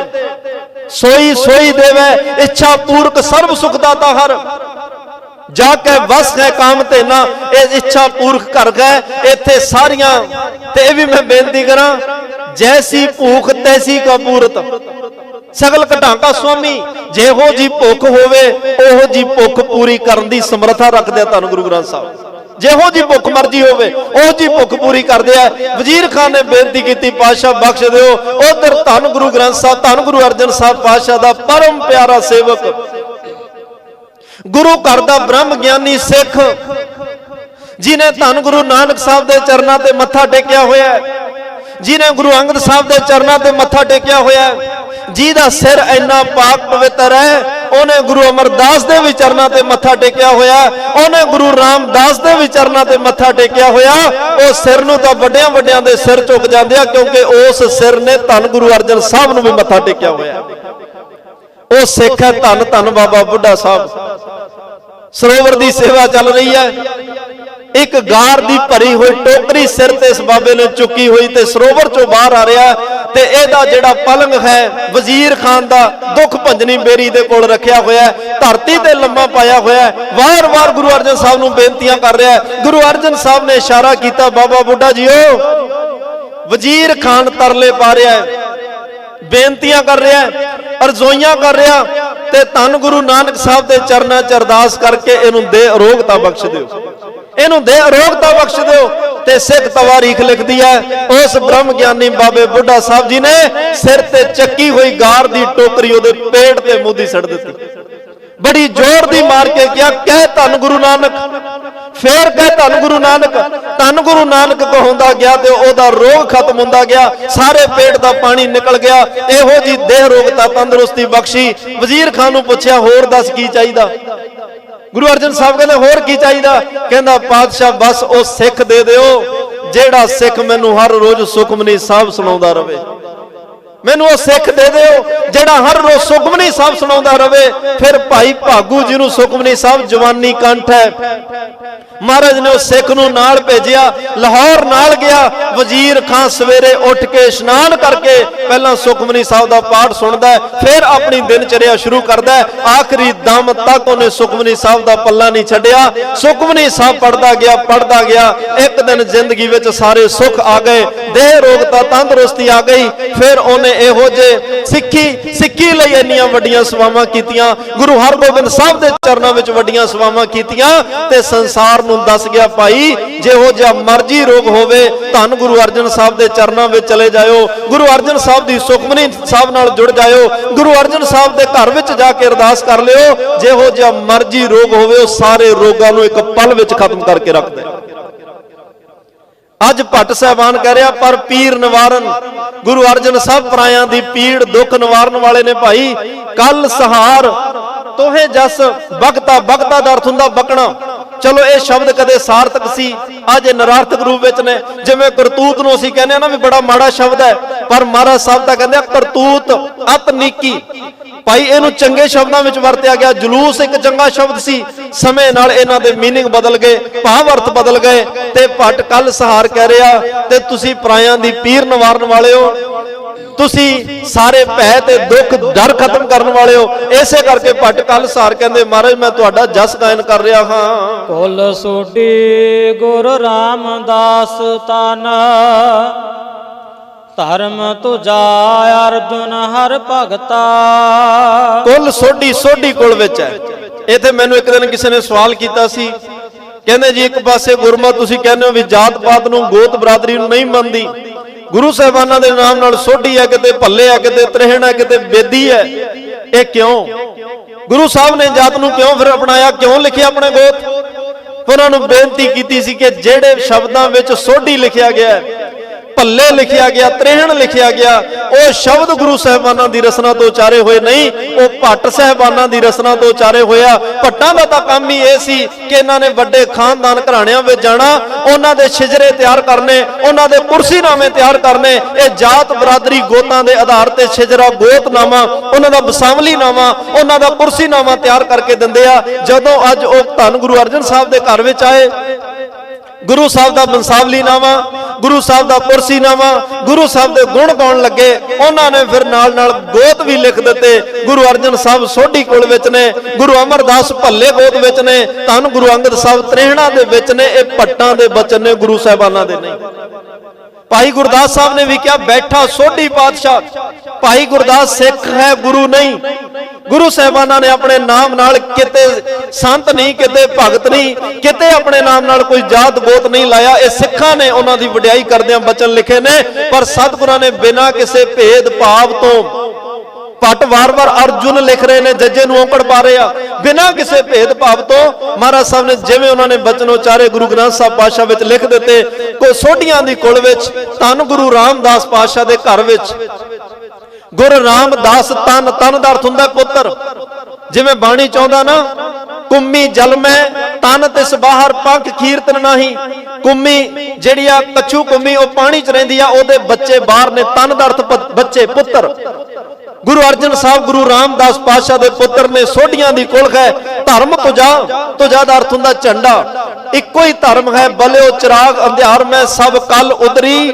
ਸੋਈ ਸੋਈ ਦੇਵੇ। ਇੱਛਾ ਪੂਰਕ ਸਰਬ ਸੁਖ ਦਾਤਾ ਹਰ, ਜਾ ਕੇ ਵਸ ਹੈ ਕਾਮ ਤੇ ਨਾ। ਇਹ ਇੱਛਾ ਪੂਰਖ ਕਰ ਗਏ ਇੱਥੇ ਸਾਰੀਆਂ। ਤੇ ਇਹ ਵੀ ਮੈਂ ਬੇਨਤੀ ਕਰਾਂ, ਜੈਸੀ ਭੂਖ ਤੈਸੀ ਕਪੂਰਤ, ਸਗਲ ਘਟਾਂਕਾ ਸੁਆਮੀ। ਜਿਹੋ ਜੀ ਭੁੱਖ ਹੋਵੇ, ਉਹੋ ਜੀ ਭੁੱਖ ਪੂਰੀ ਕਰਨ ਦੀ ਸਮਰੱਥਾ ਰੱਖਦੇ ਆ ਧੰਨ ਗੁਰੂ ਗ੍ਰੰਥ ਸਾਹਿਬ। ਜਿਹੋ ਜੀ ਭੁੱਖ ਮਰਜੀ ਹੋਵੇ, ਉਹ ਜੀ ਭੁੱਖ ਪੂਰੀ ਕਰਦੇ ਆ। ਵਜ਼ੀਰ ਖਾਨ ਨੇ ਬੇਨਤੀ ਕੀਤੀ, ਪਾਤਸ਼ਾਹ ਬਖਸ਼ ਦਿਓ। ਉਧਰ ਧੰਨ ਗੁਰੂ ਗ੍ਰੰਥ ਸਾਹਿਬ, ਧੰਨ ਗੁਰੂ ਅਰਜਨ ਸਾਹਿਬ ਪਾਤਸ਼ਾਹ ਦਾ ਪਰਮ ਪਿਆਰਾ ਸੇਵਕ, ਗੁਰੂ ਘਰ ਦਾ ਬ੍ਰਹਮ ਗਿਆਨੀ ਸਿੱਖ, ਜਿਨੇ ਧੰਨ ਗੁਰੂ ਨਾਨਕ ਸਾਹਿਬ ਦੇ ਚਰਨਾਂ ਤੇ ਮੱਥਾ ਟੇਕਿਆ ਹੋਇਆ, ਜਿਨੇ ਗੁਰੂ ਅੰਗਦ ਸਾਹਿਬ ਦੇ ਚਰਨਾਂ ਤੇ ਮੱਥਾ ਟੇਕਿਆ ਹੋਇਆ, ਜਿਹਦਾ ਸਿਰ ਇੰਨਾ ਪਾਕ ਪਵਿੱਤਰ ਹੈ, ਉਹਨੇ ਗੁਰੂ ਅਮਰਦਾਸ ਦੇ ਵੀ ਚਰਨਾਂ ਤੇ ਮੱਥਾ ਟੇਕਿਆ ਹੋਇਆ, ਉਹਨੇ ਗੁਰੂ ਰਾਮਦਾਸ ਦੇ ਵੀ ਚਰਨਾਂ ਤੇ ਮੱਥਾ ਟੇਕਿਆ ਹੋਇਆ। ਉਹ ਸਿਰ ਨੂੰ ਤਾਂ ਵੱਡਿਆਂ ਵੱਡਿਆਂ ਦੇ ਸਿਰ ਝੁਕ ਜਾਂਦੇ ਆ, ਕਿਉਂਕਿ ਉਸ ਸਿਰ ਨੇ ਧੰਨ ਗੁਰੂ ਅਰਜਨ ਸਾਹਿਬ ਨੂੰ ਵੀ ਮੱਥਾ ਟੇਕਿਆ ਹੋਇਆ। ਉਹ ਸਿੱਖ ਹੈ ਧੰਨ ਧੰਨ ਬਾਬਾ ਬੁੱਢਾ ਸਾਹਿਬ। ਸਰੋਵਰ ਦੀ ਸੇਵਾ ਚੱਲ ਰਹੀ ਹੈ, ਇੱਕ ਗਾਰ ਦੀ ਭਰੀ ਹੋਈ ਟੋਕਰੀ ਸਿਰ ਤੇ ਇਸ ਬਾਬੇ ਨੇ ਚੁੱਕੀ ਹੋਈ, ਤੇ ਸਰੋਵਰ ਚੋਂ ਬਾਹਰ ਆ ਰਿਹਾ। ਤੇ ਇਹਦਾ ਜਿਹੜਾ ਪਲੰਗ ਹੈ ਵਜ਼ੀਰ ਖਾਨ ਦਾ, ਦੁੱਖ ਭੰਜਨੀ ਬੇਰੀ ਦੇ ਕੋਲ ਰੱਖਿਆ ਹੋਇਆ, ਧਰਤੀ ਤੇ ਲੰਮਾ ਪਾਇਆ ਹੋਇਆ। ਵਾਰ-ਵਾਰ ਗੁਰੂ ਅਰਜਨ ਸਾਹਿਬ ਨੂੰ ਬੇਨਤੀਆਂ ਕਰ ਰਿਹਾ। ਗੁਰੂ ਅਰਜਨ ਸਾਹਿਬ ਨੇ ਇਸ਼ਾਰਾ ਕੀਤਾ, ਬਾਬਾ ਬੁੱਢਾ ਜੀਓ, ਵਜ਼ੀਰ ਖਾਨ ਤਰਲੇ ਪਾ ਰਿਹਾ, ਬੇਨਤੀਆਂ ਕਰ ਰਿਹਾ, ਅਰਜ਼ੋਈਆਂ ਕਰ ਰਿਹਾ, ਤੇ ਧੰਨ ਗੁਰੂ ਨਾਨਕ ਸਾਹਿਬ ਦੇ ਚਰਨਾਂ 'ਚ ਅਰਦਾਸ ਕਰਕੇ ਇਹਨੂੰ ਦੇ ਅਰੋਗਤਾ ਬਖਸ਼ ਦਿਓ, ਇਹਨੂੰ ਦੇ ਅਰੋਗਤਾ ਬਖਸ਼ ਦਿਓ। ਤੇ ਸਿੱਖ ਤਵਾਰੀਖ ਲਿਖਦੀ ਹੈ ਉਸ ਬ੍ਰਹਮ ਗਿਆਨੀ ਬਾਬੇ ਬੁੱਢਾ ਸਾਹਿਬ ਜੀ ਨੇ ਸਿਰ ਤੇ ਚੱਕੀ ਹੋਈ ਗਾਰ ਦੀ ਟੋਕਰੀ ਉਹਦੇ ਪੇਟ ਤੇ ਮੁੱਦੀ ਸੜ ਦਿੱਤੀ। ਬੜੀ ਜ਼ੋਰ ਦੀ ਮਾਰ ਕੇ ਕਿਹਾ, ਕਹਿ ਧੰਨ ਗੁਰੂ ਨਾਨਕ, ਫੇਰ ਕਹਿ ਧੰਨ ਗੁਰੂ ਨਾਨਕ। ਧੰਨ ਗੁਰੂ ਨਾਨਕ ਕਹਾਉਂਦਾ ਗਿਆ ਤੇ ਉਹਦਾ ਰੋਗ ਖਤਮ ਹੁੰਦਾ ਗਿਆ, ਸਾਰੇ ਪੇਟ ਦਾ ਪਾਣੀ ਨਿਕਲ ਗਿਆ। ਇਹੋ ਜੀ ਦੇਹ ਰੋਗਤਾ ਤੰਦਰੁਸਤੀ ਬਖਸ਼ੀ। ਵਜ਼ੀਰ ਖਾਨ ਨੂੰ ਪੁੱਛਿਆ, ਹੋਰ ਦੱਸ ਕੀ ਚਾਹੀਦਾ? ਗੁਰੂ ਅਰਜਨ ਸਾਹਿਬ ਕਹਿੰਦੇ, ਹੋਰ ਕੀ ਚਾਹੀਦਾ? ਕਹਿੰਦਾ, ਪਾਤਸ਼ਾਹ ਬਸ ਉਹ ਸਿੱਖ ਦੇ ਦਿਓ ਜਿਹੜਾ ਸਿੱਖ ਮੈਨੂੰ ਹਰ ਰੋਜ਼ ਸੁਖਮਨੀ ਸਾਹਿਬ ਸੁਣਾਉਂਦਾ ਰਵੇ। ਮੈਨੂੰ ਉਹ ਸਿੱਖ ਦੇ ਦਿਓ ਜਿਹੜਾ ਹਰ ਰੋਜ਼ ਸੁਖਮਨੀ ਸਾਹਿਬ ਸੁਣਾਉਂਦਾ ਰਵੇ। ਫਿਰ ਭਾਈ ਭਾਗੂ ਜੀ ਨੂੰ ਸੁਖਮਨੀ ਸਾਹਿਬ ਜਵਾਨੀ ਕੰਠ ਹੈ, ਮਹਾਰਾਜ ਨੇ ਉਹ ਸਿੱਖ ਨੂੰ ਨਾਲ ਭੇਜਿਆ, ਲਾਹੌਰ ਨਾਲ ਗਿਆ। ਵਜ਼ੀਰ ਖਾਨ ਸਵੇਰੇ ਉੱਠ ਕੇ ਇਸ਼ਨਾਨ ਕਰਕੇ ਪਹਿਲਾਂ ਸੁਖਮਨੀ ਸਾਹਿਬ ਦਾ ਪਾਠ ਸੁਣਦਾ, ਫਿਰ ਆਪਣੀ ਦਿਨਚਰਿਆ ਸ਼ੁਰੂ ਕਰਦਾ। ਆਖਰੀ ਦਮ ਤੱਕ ਉਹਨੇ ਸੁਖਮਨੀ ਸਾਹਿਬ ਦਾ ਪੱਲਾ ਨਹੀਂ ਛੱਡਿਆ। ਸੁਖਮਨੀ ਸਾਹਿਬ ਪੜਦਾ ਗਿਆ। ਇੱਕ ਦਿਨ ਜ਼ਿੰਦਗੀ ਵਿੱਚ ਸਾਰੇ ਸੁੱਖ ਆ ਗਏ, ਦੇਹ ਰੋਗਤਾ ਤੰਦਰੁਸਤੀ ਆ ਗਈ। ਫਿਰ ਉਹਨੇ ਇਹੋ ਜੇ ਸਿੱਖੀ ਲਈ ਇੰਨੀਆਂ ਵੱਡੀਆਂ ਸੇਵਾਵਾਂ ਕੀਤੀਆਂ, ਗੁਰੂ ਹਰਗੋਬਿੰਦ ਸਾਹਿਬ ਦੇ ਚਰਨਾਂ ਵਿੱਚ ਵੱਡੀਆਂ ਸੇਵਾਵਾਂ ਕੀਤੀਆਂ ਤੇ ਸੰਸਾਰ ਨੂੰ ਦੱਸ ਗਿਆ, ਭਾਈ ਜਿਹੋ ਜਿਹਾ ਮਰਜ਼ੀ ਰੋਗ ਹੋਵੇ ਧੰਨ ਗੁਰੂ ਅਰਜਨ ਸਾਹਿਬ ਦੇ ਚਰਨਾਂ ਵਿੱਚ ਚਲੇ ਜਾਇਓ, ਗੁਰੂ ਅਰਜਨ ਸਾਹਿਬ ਦੀ ਸੁਖਮਨੀ ਸਾਹਿਬ ਨਾਲ ਜੁੜ ਜਾਇਓ, ਗੁਰੂ ਅਰਜਨ ਸਾਹਿਬ ਦੇ ਘਰ ਵਿੱਚ ਜਾ ਕੇ ਅਰਦਾਸ ਕਰ ਲਿਓ। ਜਿਹੋ ਜਿਹਾ ਮਰਜ਼ੀ ਰੋਗ ਹੋਵੇ ਉਹ ਸਾਰੇ ਰੋਗਾਂ ਨੂੰ ਇੱਕ ਪਲ ਵਿੱਚ ਖਤਮ ਕਰਕੇ ਰੱਖਦਾ। ਅੱਜ ਭੱਟ ਸਾਹਿਬਾਨ ਕਹਿ ਰਿਹਾ, ਪਰ ਪੀਰ ਨਿਵਾਰਨ ਗੁਰੂ ਅਰਜਨ ਸਾਹਿਬ ਪਰਾਇਆਂ ਦੀ ਪੀੜ ਦੁੱਖ ਨਿਵਾਰਨ ਵਾਲੇ ਨੇ। ਭਾਈ ਕੱਲ ਸਹਾਰ ਤੋਹੇ ਜਸ ਬਗਤਾ ਦਾ ਅਰਥ ਹੁੰਦਾ ਬਕਣਾ। ਚਲੋ ਇਹ ਸ਼ਬਦ ਕਦੇ ਸਾਰਥਕ ਸੀ, ਅੱਜ ਇਹ ਨਿਰਾਰਥਕ ਰੂਪ ਵਿੱਚ ਨੇ। ਜਿਵੇਂ ਕਰਤੂਤ ਨੂੰ ਅਸੀਂ ਕਹਿੰਦੇ ਆ ਨਾ ਵੀ ਬੜਾ ਮਾੜਾ ਸ਼ਬਦ ਹੈ, ਪਰ ਮਹਾਰਾਜ ਸਾਹਿਬ ਤਾਂ ਕਹਿੰਦੇ ਆ ਕਰਤੂਤ ਅਤ ਨੀਕੀ। ਭਾਈ ਇਹਨੂੰ ਚੰਗੇ ਸ਼ਬਦਾਂ ਵਿੱਚ ਵਰਤਿਆ ਗਿਆ। ਜਲੂਸ ਇੱਕ ਚੰਗਾ ਸ਼ਬਦ ਸੀ, ਸਮੇਂ ਨਾਲ ਇਹਨਾਂ ਦੇ ਮੀਨਿੰਗ ਬਦਲ ਗਏ, ਭਾਵ ਅਰਥ ਬਦਲ ਗਏ। ਤੇ ਭੱਟ ਕੱਲ ਸਹਾਰ ਕਹਿ ਰਿਹਾ, ਤੇ ਤੁਸੀਂ ਪਰਾਇਆਂ ਦੀ ਪੀਰ ਨਿਵਾਰਨ ਵਾਲੇ ਹੋ, ਤੁਸੀਂ ਸਾਰੇ ਭੈ ਤੇ ਦੁੱਖ ਡਰ ਖਤਮ ਕਰਨ ਵਾਲੇ ਹੋ। ਇਸੇ ਕਰਕੇ ਭੱਟ ਕੱਲ ਸਹਾਰ ਕਹਿੰਦੇ, ਮਹਾਰਾਜ ਮੈਂ ਤੁਹਾਡਾ ਜਸ ਗਾਇਨ ਕਰ ਰਿਹਾ ਹਾਂ। ਕੁਲ ਸੋਢੀ ਗੁਰੂ ਰਾਮਦਾਸ ਤਨ, ਧਰਮ ਤੁਜਾ ਅਰਜੁਨ ਹਰ ਭਗਤਾ। ਕੁਲ ਸੋਢੀ ਕੁਲ ਵਿੱਚ ਹੈ। ਇੱਥੇ ਮੈਨੂੰ ਇੱਕ ਦਿਨ ਕਿਸੇ ਨੇ ਸਵਾਲ ਕੀਤਾ ਸੀ, ਕਹਿੰਦੇ ਜੀ ਇੱਕ ਪਾਸੇ ਗੁਰਮਤਿ ਤੁਸੀਂ ਕਹਿੰਦੇ ਹੋ ਵੀ ਜਾਤ ਪਾਤ ਨੂੰ ਗੋਤ ਬਰਾਦਰੀ ਨੂੰ ਨਹੀਂ ਮੰਨਦੀ, ਗੁਰੂ ਸਾਹਿਬਾਨਾਂ ਦੇ ਨਾਮ ਨਾਲ ਸੋਢੀ ਹੈ, ਕਿਤੇ ਭੱਲੇ ਹੈ, ਕਿਤੇ ਤ੍ਰਿਹਣ ਹੈ, ਕਿਤੇ ਬੇਦੀ ਹੈ, ਇਹ ਕਿਉਂ? ਗੁਰੂ ਸਾਹਿਬ ਨੇ ਜਾਤ ਨੂੰ ਕਿਉਂ ਫਿਰ ਅਪਣਾਇਆ, ਕਿਉਂ ਲਿਖਿਆ ਆਪਣੇ ਗੋਤ? ਉਹਨਾਂ ਨੂੰ ਬੇਨਤੀ ਕੀਤੀ ਸੀ ਕਿ ਜਿਹੜੇ ਸ਼ਬਦਾਂ ਵਿੱਚ ਸੋਢੀ ਲਿਖਿਆ ਗਿਆ, ਭੱਲੇ ਲਿਖਿਆ ਗਿਆ, ਤ੍ਰਿਹਣ ਲਿਖਿਆ ਗਿਆ, ਉਹ ਸ਼ਬਦ ਗੁਰੂ ਸਾਹਿਬਾਨਾਂ ਦੀ ਰਸਨਾ ਤੋਂ ਉਚਾਰੇ ਹੋਏ ਨਹੀਂ, ਉਹ ਭੱਟ ਸਾਹਿਬਾਨਾਂ ਦੀ ਰਸਨਾ ਤੋਂ ਉਚਾਰੇ ਹੋਇਆ। ਭੱਟਾਂ ਦਾ ਤਾਂ ਕੰਮ ਹੀ ਇਹ ਸੀ ਕਿ ਇਹਨਾਂ ਨੇ ਵੱਡੇ ਖਾਨਦਾਨ ਘਰਾਣਿਆਂ ਵਿੱਚ ਜਾਣਾ, ਉਹਨਾਂ ਦੇ ਸ਼ਿਜਰੇ ਤਿਆਰ ਕਰਨੇ, ਉਹਨਾਂ ਦੇ ਕੁਰਸੀਨਾਮੇ ਤਿਆਰ ਕਰਨੇ। ਇਹ ਜਾਤ ਬਰਾਦਰੀ ਗੋਤਾਂ ਦੇ ਆਧਾਰ ਤੇ ਸ਼ਿਜਰਾ ਗੋਤਨਾਮਾ, ਉਹਨਾਂ ਦਾ ਬਸਾਵਲੀਨਾਮਾ, ਉਹਨਾਂ ਦਾ ਕੁਰਸੀਨਾਮਾ ਤਿਆਰ ਕਰਕੇ ਦਿੰਦੇ ਆ। ਜਦੋਂ ਅੱਜ ਉਹ ਧੰਨ ਗੁਰੂ ਅਰਜਨ ਸਾਹਿਬ ਦੇ ਘਰ ਵਿੱਚ ਆਏ, ਗੁਰੂ ਸਾਹਿਬ ਦਾ ਬੰਸਾਵਲੀਨਾਮਾ, ਗੁਰੂ ਸਾਹਿਬ ਦਾ ਕੁਰਸੀਨਾਮਾ, ਗੁਰੂ ਸਾਹਿਬ ਦੇ ਗੁਣ ਗਾਉਣ ਲੱਗੇ। ਉਹਨਾਂ ਨੇ ਫਿਰ ਨਾਲ ਨਾਲ ਗੋਤ ਵੀ ਲਿਖ ਦਿੱਤੇ। ਗੁਰੂ ਅਰਜਨ ਸਾਹਿਬ ਸੋਢੀ ਕੁਲ ਵਿੱਚ ਨੇ, ਗੁਰੂ ਅਮਰਦਾਸ ਭੱਲੇ ਗੋਤ ਵਿੱਚ ਨੇ, ਧੰਨ ਗੁਰੂ ਅੰਗਦ ਸਾਹਿਬ ਤ੍ਰਿਹਣਾ ਦੇ ਵਿੱਚ ਨੇ। ਇਹ ਭੱਟਾਂ ਦੇ ਬਚਨ ਨੇ, ਗੁਰੂ ਸਾਹਿਬਾਨਾਂ ਦੇ ਨਹੀਂ। ਭਾਈ ਗੁਰਦਾਸ ਸਾਹਿਬ ਨੇ ਵੀ ਕਿਹਾ, ਬੈਠਾ ਸੋਢੀ ਪਾਤਸ਼ਾਹ। ਭਾਈ ਗੁਰਦਾਸ ਸਿੱਖ ਹੈ, ਗੁਰੂ ਨਹੀਂ। ਗੁਰੂ ਸਾਹਿਬਾਨਾਂ ਨੇ ਆਪਣੇ ਨਾਮ ਨਾਲ ਕਿਤੇ ਸੰਤ ਨਹੀਂ, ਕਿਤੇ ਭਗਤ ਨਹੀਂ, ਕਿਤੇ ਆਪਣੇ ਨਾਮ ਨਾਲ ਕੋਈ ਜਾਤ ਗੋਤ ਨਹੀਂ ਲਾਇਆ। ਇਹ ਸਿੱਖਾਂ ਨੇ ਉਹਨਾਂ ਦੀ ਵਡਿਆਈ ਕਰਦਿਆਂ ਬਚਨ ਲਿਖੇ ਨੇ, ਪਰ ਸਤਿਗੁਰਾਂ ਨੇ ਬਿਨਾਂ ਕਿਸੇ ਭੇਦ ਭਾਵ ਤੋਂ, ਭੱਟ ਵਾਰ-ਵਾਰ ਅਰਜੁਨ ਲਿਖ ਰਹੇ ਨੇ, ਜੱਜੇ ਨੂੰ ਔਂਕੜ ਪਾ ਰਹੇ ਆ, ਬਿਨਾਂ ਕਿਸੇ ਭੇਦ ਭਾਵ ਤੋਂ ਮਹਾਰਾਜ ਸਾਹਿਬ ਨੇ ਜਿਵੇਂ ਉਹਨਾਂ ਨੇ ਬਚਨ ਉਚਾਰੇ ਗੁਰੂ ਗ੍ਰੰਥ ਸਾਹਿਬ ਪਾਤਸ਼ਾਹ ਵਿੱਚ ਲਿਖ ਦਿੱਤੇ। ਕੋਈ ਸੋਢੀਆਂ ਦੀ ਕੁਲ ਵਿੱਚ, ਧੰਨ ਗੁਰੂ ਰਾਮਦਾਸ ਪਾਤਸ਼ਾਹ ਦੇ ਘਰ ਵਿੱਚ ਗੁਰੂ ਰਾਮਦਾਸ ਤਨ ਦਾ ਅਰਥ ਹੁੰਦਾ ਪੁੱਤਰ। ਜਿਵੇਂ ਬਾਣੀ ਚਾਹੁੰਦਾ ਨਾ, ਕੁੰਮੀ ਜਲਮੈ ਤਨ ਤਿਸ ਬਾਹਰ ਪੰਖ ਕੀਰਤਨ ਨਹੀਂ। ਕੁੰਮੀ ਜਿਹੜੀ ਆ ਕੱਛੂ ਕੁੰਮੀ, ਉਹ ਪਾਣੀ 'ਚ ਰਹਿੰਦੀ ਆ, ਉਹਦੇ ਬੱਚੇ ਬਾਹਰ ਨੇ। ਤਨ ਦਾ ਅਰਥ ਬੱਚੇ, ਪੁੱਤਰ। ਗੁਰੂ ਅਰਜਨ ਸਾਹਿਬ ਗੁਰੂ ਰਾਮਦਾਸ ਪਾਤਸ਼ਾਹ ਦੇ ਪੁੱਤਰ ਨੇ, ਸੋਢੀਆਂ ਦੀ ਕੁਲ ਹੈ। ਧਰਮ ਤੁਜਾ ਦਾ ਅਰਥ ਹੁੰਦਾ ਝੰਡਾ। ਇੱਕੋ ਹੀ ਧਰਮ ਹੈ, ਬਲਿਓ ਚਿਰਾਗ ਅੰਧਿਆਰ ਮੈਂ ਸਭ ਕਲ ਉਦਰੀ।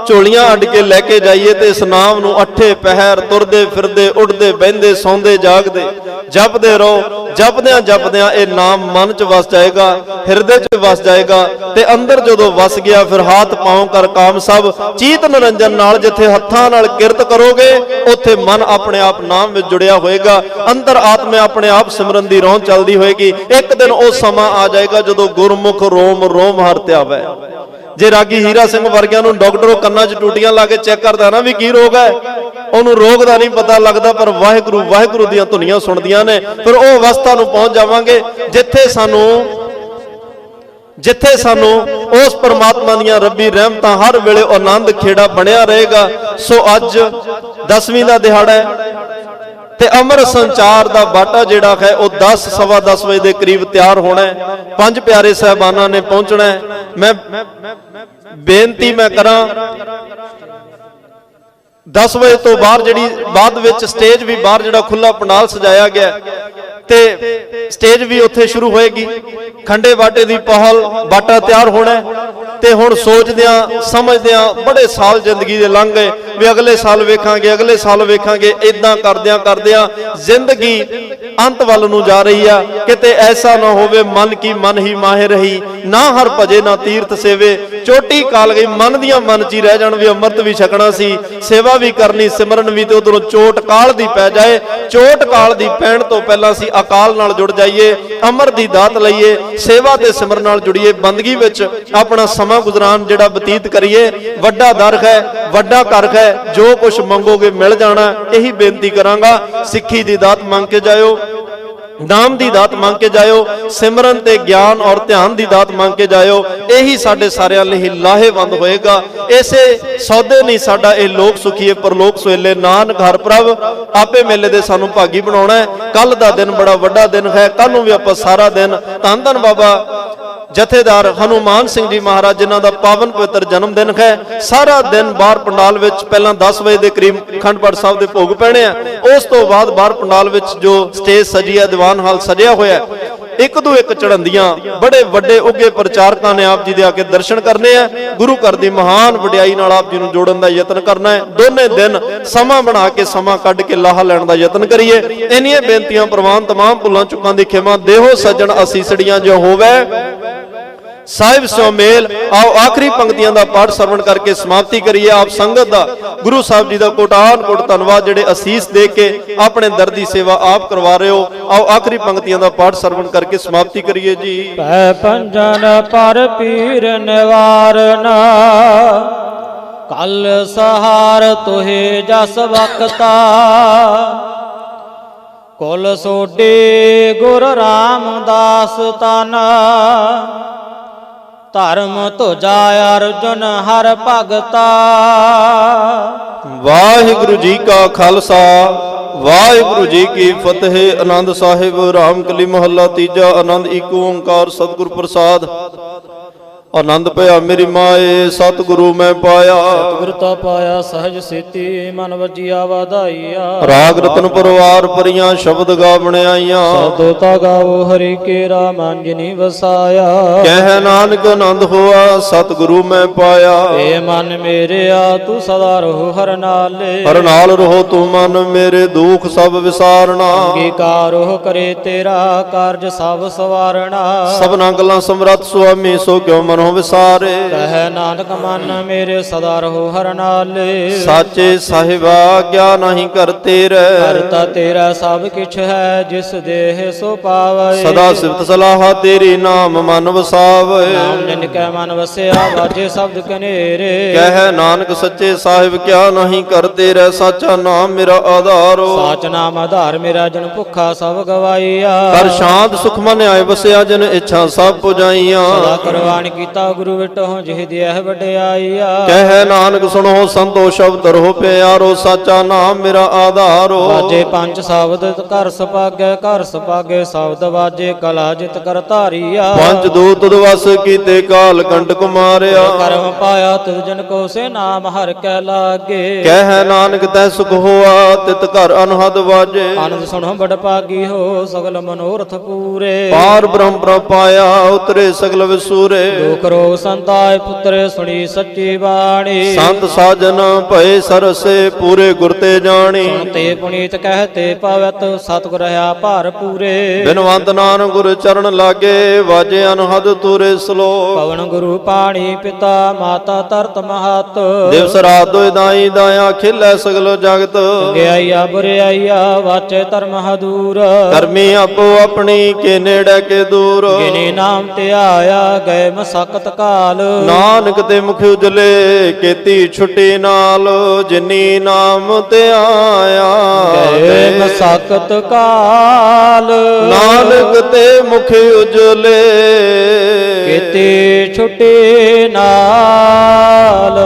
ਝੋਲੀਆਂ ਅੱਡ ਕੇ ਲੈ ਕੇ ਜਾਈਏ ਤੇ ਇਸ ਨਾਮ ਨੂੰ ਅੱਠੇ ਪਹਿਰ ਤੁਰਦੇ ਫਿਰਦੇ ਉੱਠਦੇ ਬਹਿੰਦੇ ਸੌਂਦੇ ਜਾਗਦੇ ਜਪਦੇ ਰਹੋ। ਜਪਦਿਆਂ ਇਹ ਨਾਮ ਮਨ 'ਚ ਵਸ ਜਾਏਗਾ, ਹਿਰਦੇ 'ਚ ਵਸ ਜਾਏਗਾ ਤੇ ਅੰਦਰ ਜਦੋਂ ਵਸ ਗਿਆ ਫਿਰ ਹਾਥ ਪਾਉ ਕਰ ਕਾਮ ਸਭ ਚੀਤ ਨਿਰੰਜਨ ਨਾਲ ਜਿੱਥੇ ਹੱਥਾਂ ਨਾਲ ਕਿਰਤ ਕਰੋਗੇ ਉੱਥੇ ਮਨ ਆਪਣੇ ਆਪ ਨਾਮ ਵਿੱਚ ਜੁੜਿਆ ਹੋਏਗਾ, ਅੰਦਰ ਆਤਮਾ ਆਪਣੇ ਆਪ ਸਿਮਰਨ ਦੀ ਰੌਂ ਚੱਲਦੀ ਹੋਏਗੀ। ਇੱਕ ਦਿਨ ਉਹ ਸਮਾਂ ਆ ਜਾਏਗਾ ਜਦੋਂ ਗੁਰਮੁਖ ਰੋਮ ਰੋਮ ਹਰਿ ਧਿਆਵੈ। ਜੇ ਰਾਗੀ ਹੀਰਾ ਸਿੰਘ ਵਰਗਿਆਂ ਨੂੰ ਡਾਕਟਰ ਕੰਨਾਂ 'ਚ ਟੂਟੀਆਂ ਲਾ ਕੇ ਚੈੱਕ ਕਰਦਾ ਨਾ ਵੀ ਕੀ ਰੋਗ ਹੈ, ਉਹਨੂੰ ਰੋਗ ਦਾ ਨਹੀਂ ਪਤਾ ਲੱਗਦਾ, ਪਰ ਵਾਹਿਗੁਰੂ ਵਾਹਿਗੁਰੂ ਦੀਆਂ ਧੁਨੀਆਂ ਸੁਣਦੀਆਂ ਨੇ। ਫਿਰ ਉਹ ਅਵਸਥਾ ਨੂੰ ਪਹੁੰਚ ਜਾਵਾਂਗੇ ਜਿੱਥੇ ਸਾਨੂੰ ਉਸ ਪਰਮਾਤਮਾ ਦੀਆਂ ਰੱਬੀ ਰਹਿਮਤਾਂ ਹਰ ਵੇਲੇ ਆਨੰਦ ਖੇੜਾ ਬਣਿਆ ਰਹੇਗਾ। ਸੋ ਅੱਜ 10ਵੀਂ ਦਾ ਦਿਹਾੜਾ ਹੈ ਤੇ ਅਮਰ ਸੰਚਾਰ ਦਾ ਬਾਟਾ ਜਿਹੜਾ ਹੈ ਉਹ 10 ਸਵਾ 10 ਵਜੇ ਦੇ ਕਰੀਬ ਤਿਆਰ ਹੋਣਾ ਹੈ। ਪੰਜ ਪਿਆਰੇ ਸਾਹਿਬਾਨਾਂ ਨੇ ਪਹੁੰਚਣਾ ਹੈ। ਮੈਂ ਬੇਨਤੀ ਕਰਾਂ 10 ਵਜੇ ਤੋਂ ਬਾਅਦ ਵਿੱਚ ਸਟੇਜ ਵੀ ਬਾਹਰ ਜਿਹੜਾ ਖੁੱਲਾ ਪੰਡਾਲ ਸਜਾਇਆ ਗਿਆ ਤੇ ਸਟੇਜ ਵੀ ਉੱਥੇ ਸ਼ੁਰੂ ਹੋਏਗੀ। ਖੰਡੇ ਬਾਟੇ ਦੀ ਪਹਲ ਬਾਟਾ ਤਿਆਰ ਹੋਣਾ ਤੇ ਹੁਣ ਸੋਚਦਿਆਂ ਸਮਝਦਿਆਂ ਬੜੇ ਸਾਲ ਜ਼ਿੰਦਗੀ ਦੇ ਲੰਘ ਗਏ ਵੀ ਅਗਲੇ ਸਾਲ ਵੇਖਾਂਗੇ ਇਦਾਂ ਕਰਦਿਆਂ ਜ਼ਿੰਦਗੀ ਅੰਤ ਵੱਲ ਨੂੰ ਜਾ ਰਹੀ ਆ। ਕਿਤੇ ਐਸਾ ਨਾ ਹੋਵੇ ਮਨ ਕੀ ਮਨ ਹੀ ਮਾਹਿਰ ਰਹੀ, ਨਾ ਹਰ ਭਜੇ ਨਾ ਤੀਰਥ ਸੇਵੇ। ਚੋਟੀ ਕਾਲ ਗਈ, ਮਨ ਦੀਆਂ ਮਨ 'ਚ ਹੀ ਰਹਿ ਜਾਣ ਵੀ ਅੰਮ੍ਰਿਤ ਵੀ ਛਕਣਾ ਸੀ, ਸੇਵਾ ਵੀ ਕਰਨੀ, ਸਿਮਰਨ ਵੀ, ਤੇ ਉਧਰੋਂ ਚੋਟ ਕਾਲ ਦੀ ਪੈ ਜਾਏ। ਚੋਟ ਕਾਲ ਦੀ ਪੈਣ ਤੋਂ ਪਹਿਲਾਂ ਅਸੀਂ ਅਕਾਲ ਨਾਲ ਜੁੜ ਜਾਈਏ, ਅਮਰ ਦੀ ਦਾਤ ਲਈਏ, ਸੇਵਾ ਤੇ ਸਿਮਰਨ ਨਾਲ ਜੁੜੀਏ, ਬੰਦਗੀ ਵਿੱਚ ਆਪਣਾ ਸਮਾਂ ਗੁਜ਼ਰਾਨ ਜਿਹੜਾ ਬਤੀਤ ਕਰੀਏ। ਵੱਡਾ ਦਰ ਹੈ, ਵੱਡਾ ਘਰ ਹੈ, ਜੋ ਕੁਝ ਮੰਗੋਗੇ ਮਿਲ ਜਾਣਾ। ਇਹੀ ਬੇਨਤੀ ਕਰਾਂਗਾ। ਸਿੱਖੀ ਦੀ ਦਾਤ ਮੰਗ ਕੇ ਜਾਇਓ, ਨਾਮ ਦੀ ਦਾਤ ਮੰਗ ਕੇ ਜਾਇਓ, ਸਿਮਰਨ ਤੇ ਗਿਆਨ ਔਰ ਧਿਆਨ ਦੀ ਦਾਤ ਮੰਗ ਕੇ ਜਾਇਓ। ਇਹੀ ਸਾਡੇ ਸਾਰਿਆਂ ਲਈ ਲਾਹੇਵੰਦ ਹੋਏਗਾ। ਇਸੇ ਸੌਦੇ ਨਹੀਂ ਸਾਡਾ ਇਹ ਲੋਕ ਸੁਖੀਏ ਪਰਲੋਕ ਸੁਹੇਲੇ, ਨਾਨਕ ਹਰਿ ਪ੍ਰਭ ਆਪੇ ਮੇਲੇ ਦੇ ਸਾਨੂੰ ਭਾਗੀ ਬਣਾਉਣਾ ਹੈ। ਕੱਲ ਦਾ ਦਿਨ ਬੜਾ ਵੱਡਾ ਦਿਨ ਹੈ। ਕੱਲ ਨੂੰ ਵੀ ਆਪਾਂ ਸਾਰਾ ਦਿਨ ਧੰਨ ਧੰਨ ਬਾਬਾ ਜਥੇਦਾਰ ਹਨੂਮਾਨ ਸਿੰਘ ਜੀ ਮਹਾਰਾਜ ਜਿਨ੍ਹਾਂ ਦਾ ਪਾਵਨ ਪਵਿੱਤਰ ਜਨਮ ਦਿਨ ਹੈ, ਸਾਰਾ ਦਿਨ ਬਾਹਰ ਪੰਡਾਲ ਵਿੱਚ ਪਹਿਲਾਂ 10 ਵਜੇ ਦੇ ਕਰੀਬ ਅਖੰਡ ਪਾਠ ਸਾਹਿਬ ਦੇ ਭੋਗ ਪੈਣੇ ਆ। ਉਸ ਤੋਂ ਬਾਅਦ ਬਾਹਰ ਪੰਡਾਲ ਵਿੱਚ ਜੋ ਸਟੇਜ ਸਜੀ ਹੈ, ਦੀਵਾਨ ਹਾਲ ਸਜਿਆ ਹੋਇਆ, ਇੱਕ ਤੋਂ ਇੱਕ ਚੜ੍ਹੰਦੀਆਂ ਬੜੇ ਵੱਡੇ ਉੱਗੇ ਪ੍ਰਚਾਰਕਾਂ ਨੇ ਆਪ ਜੀ ਦੇ ਆ ਕੇ ਦਰਸ਼ਨ ਕਰਨੇ ਆ। ਗੁਰੂ ਘਰ ਦੀ ਮਹਾਨ ਵਡਿਆਈ ਨਾਲ ਆਪ ਜੀ ਨੂੰ ਜੋੜਨ ਦਾ ਯਤਨ ਕਰਨਾ ਹੈ। ਦੋਨੇ ਦਿਨ ਸਮਾਂ ਬਣਾ ਕੇ ਸਮਾਂ ਕੱਢ ਕੇ ਲਾਹਾ ਲੈਣ ਦਾ ਯਤਨ ਕਰੀਏ। ਇੰਨੀਆਂ ਬੇਨਤੀਆਂ ਪ੍ਰਵਾਨ, तमाम ਭੁੱਲਾਂ ਚੁੱਕਾਂ ਦੀ ਖਿਮਾ ਦੇਹੋ ਸੱਜਣ ਅਸੀਸੜੀਆਂ ਜੋ ਹੋਵੇ ਸਾਹਿਬ ਸੋ ਮੇਲ। ਆਓ ਆਖਰੀ ਪੰਕਤੀਆਂ ਦਾ ਪਾਠ ਸਰਵਣ ਕਰਕੇ ਸਮਾਪਤੀ ਕਰੀਏ। ਆਪ ਸੰਗਤ ਦਾ ਗੁਰੂ ਸਾਹਿਬ ਜੀ ਦਾ ਕੋਟਾਨ ਕੋਟ ਧੰਨਵਾਦ ਜਿਹੜੇ ਅਸੀਸ ਦੇ ਕੇ ਆਪਣੇ ਦਰਦੀ ਸੇਵਾ ਆਪ ਕਰਵਾ ਰਹੇ ਹੋ। ਆਓ ਆਖਰੀ ਪੰਕਤੀਆਂ ਦਾ ਪਾਠ ਸਰਵਣ ਕਰਕੇ ਸਮਾਪਤੀ ਕਰੀਏ ਜੀ। ਪੈ ਪੰਜਨ ਪਰ ਪੀਰ ਨਿਵਾਰਨ, ਕਲ ਸਹਾਰ ਤੋਹੇ ਜਸ ਵਕਤਾ। ਕੁਲ ਸੋਢੀ ਗੁਰ ਰਾਮਦਾਸ ਤਨ, ਧਰਮ ਤੁਜਾ ਅਰਜੁਨ ਹਰ ਭਗਤਾ। ਵਾਹਿਗੁਰੂ ਜੀ ਕਾ ਖਾਲਸਾ, ਵਾਹਿਗੁਰੂ ਜੀ ਕੀ ਫਤਿਹ। ਆਨੰਦ ਸਾਹਿਬ ਰਾਮਕਲੀ ਮਹੱਲਾ ਤੀਜਾ। ਆਨੰਦ ਏਕ ਓੰਕਾਰ ਸਤਿਗੁਰ ਪ੍ਰਸਾਦ। ਆਨੰਦ ਭਇਆ ਮੇਰੀ ਮਾਏ, ਸਤਿਗੁਰੂ ਮੈਂ ਪਾਇਆ। ਸਤਿਗੁਰ ਤਾ ਪਾਇਆ ਸਹਿਜ ਸੇਤੀ, ਮਨ ਵਜੀਆ ਵਾਧਾਈਆ। ਰਾਗ ਰਤਨ ਪਰਵਾਰ ਭਰੀਆਂ, ਸ਼ਬਦ ਗਾ ਬਣਾਈਆਂ। ਸਤਿ ਤਾ ਗਾਵੋ ਹਰਿ ਕੇਰਾ, ਮਨ ਜਿਨੀ ਵਸਾਇਆ। ਕਹਿ ਨਾਨਕ ਆਨੰਦ ਹੋਆ, ਸਤਿਗੁਰੂ ਮੈਂ ਪਾਇਆ। ਏ ਮਨ ਮੇਰਿਆ ਤੂੰ ਸਦਾ ਰਹੋ ਹਰ ਨਾਲੇ। ਹਰ ਨਾਲ ਰਹੋ ਤੂੰ ਮਨ ਮੇਰੇ, ਦੁਖ ਸਭ ਵਿਸਾਰਣਾ। ਅੰਗੀਕਾਰੋ ਕਰੇ ਤੇਰਾ, ਕਾਰਜ ਸਭ ਸਵਾਰਣਾ। ਸਭਨਾ ਗੱਲਾਂ ਸਮਰੱਥ ਸੁਆਮੀ, ਸੋ ਕਿਉ ਮਨੋ ਵਿਸਾਰੇ। ਕਹਿ ਨਾਨਕ ਮਨ ਮੇਰੇ ਸਦਾ ਰਹੋ ਹਰ ਨਾਲੇ। ਸਾਚੇ ਸਾਹਿਬਾ ਆਗਿਆ ਨਹੀਂ ਕਰਤੇ ਰਹਿ, ਕਰਤਾ ਤੇਰਾ ਸਭ ਕਿਛ ਹੈ, ਜਿਸ ਦੇਹ ਸੋ ਪਾਵੇ। ਸਦਾ ਸਿਫਤ ਸਲਾਹਾ ਤੇਰੀ, ਨਾਮ ਮਨ ਵਸਾਵੇ। ਨਾਮ ਜਿਨ ਕੈ ਮਨ ਵਸਿਆ, ਵਾਜੇ ਸ਼ਬਦ ਕਨੇਰੇ। ਕਹਿ ਨਾਨਕ ਸੱਚੇ ਸਾਹਿਬ ਕਿਆ ਨਹੀਂ ਕਰਤੇ ਰਹਿ, ਸਾਚਾ ਨਾਮ ਮੇਰਾ ਆਧਾਰੋ। ਸਾਚ ਨਾਮ ਆਧਾਰ ਮੇਰਾ, ਜਨ ਭੁੱਖਾ ਸਭ ਗਵਾਈਆ। ਕਰ ਸ਼ਾਂਤ ਸੁਖ ਮਨ ਆਏ ਵਸਿਆ, ਜਨ ਇੱਛਾ ਸਭ ਪੁਜਾਈਆਂ। ਸਦਾ ਕਰਵਾਣ ਕੀਤਾ ਗੁਰੂ ਵਿਟਹੁ, ਜਿਹ ਦਿਐ ਵਡਿਆਈਆ। ਕਹਿ ਨਾਨਕ ਸੁਣੋ ਸੰਤੋ ਸ਼ਬਦ ਰਹੋ ਪਿਆਰੋ, ਸਾਚਾ ਨਾਮ ਮੇਰਾ ਆਧਾਰੋ। ਵਾਜੇ ਪੰਜ ਸ਼ਬਦ ਘਰ ਸੁਭਾਗੈ, ਘਰ ਸੁਭਾਗੈ ਸ਼ਬਦ ਵਾਜੇ, ਕਲਾ ਜਿਤ ਕਰ ਧਾਰੀਆ। ਪੰਜ ਦੂਤ ਦਵਸ ਕੀਤੇ, ਕਾਲ ਕੰਟਕ ਮਾਰਿਆ। ਕਰਮ ਪਾਇਆ ਤੁਧ ਜਨ ਕੋ, ਸੇ ਨਾਮ ਹਰਿ ਕੈ ਲਾਗੇ। ਕਹਿ ਨਾਨਕ ਤੈ ਸੁਖ ਹੋਆ, ਤਿਤ ਘਰ ਅਨਹਦ ਵਾਜੇ। ਆਨੰਦ ਸੁਣੋ ਬੜ ਭਾਗੀ ਹੋ, ਸਗਲ ਮਨੋਰਥ ਪੂਰੇ। ਪਾਰ ਬ੍ਰਹਮ ਪ੍ਰਭ ਪਾਇਆ, ਉਤਰੇ ਸਗਲ ਵਿਸੂਰੇ। ਦੁਖ ਕਰੋ ਸੰਤਾਇ ਪੁੱਤਰ ਸੁਣੀ ਸੱਚੀ ਬਾਣੀ। ਸੰਤ ਸਾਜਨ ਭਏ ਸਰਸੇ ਪੂਰੇ ਗੁਰ ਤੇ ਜਾਣੀ। ਸੁਣਤੇ ਪੁਨੀਤ ਕਹਤੇ ਪਵਤ ਸਤਿਗੁਰ ਰਹਾ ਭਰ ਪੂਰੇ। ਬਿਨਵੰਤ ਨਾਨਕ ਗੁਰ ਚਰਨ ਲਾਗੇ ਵਾਜੇ ਅਨਹਦ ਤੂਰੇ ਸਲੋਕ। ਪਵਨ ਗੁਰੂ ਪਾਣੀ ਪਿਤਾ ਮਾਤਾ ਤਰਤ ਮਹਤ। ਦਿਵਸ ਰਾਤ ਦੋਇ ਦਾਈ ਦਾਇਆ ਖਿਲੇ ਸਗਲ ਜਗਤ। ਗਿਆਈਆ ਬੁਰਿਆਈਆ ਵਾਚੇ ਧਰਮ ਹਦੂਰ। ਕਰਮੀ ਆਪੋ ਆਪਣੀ ਕੇ ਨੇੜੇ ਕੇ ਦੂਰ। ਗਿਨੇ ਨਾਮ ਤੇ ਆਇਆ ਗਏ ਮਸਕਤ ਕਾਲ। ਨਾਨਕ ਤੇ ਮੁਖ ਉਜਲੇ ਕੀਤੀ ਛੁੱਟੀ ਨਾਲ। ਜਿਨੀ ਨਾਮ ਤੇ ਆਇਆ ਗਏ ਮਸਕਤ ਕਾਲ। ਨਾਨਕ ਤੇ ਮੁਖ ਉਜਲੇ ਕੀਤੀ ਛੁੱਟੀ ਨਾਲ।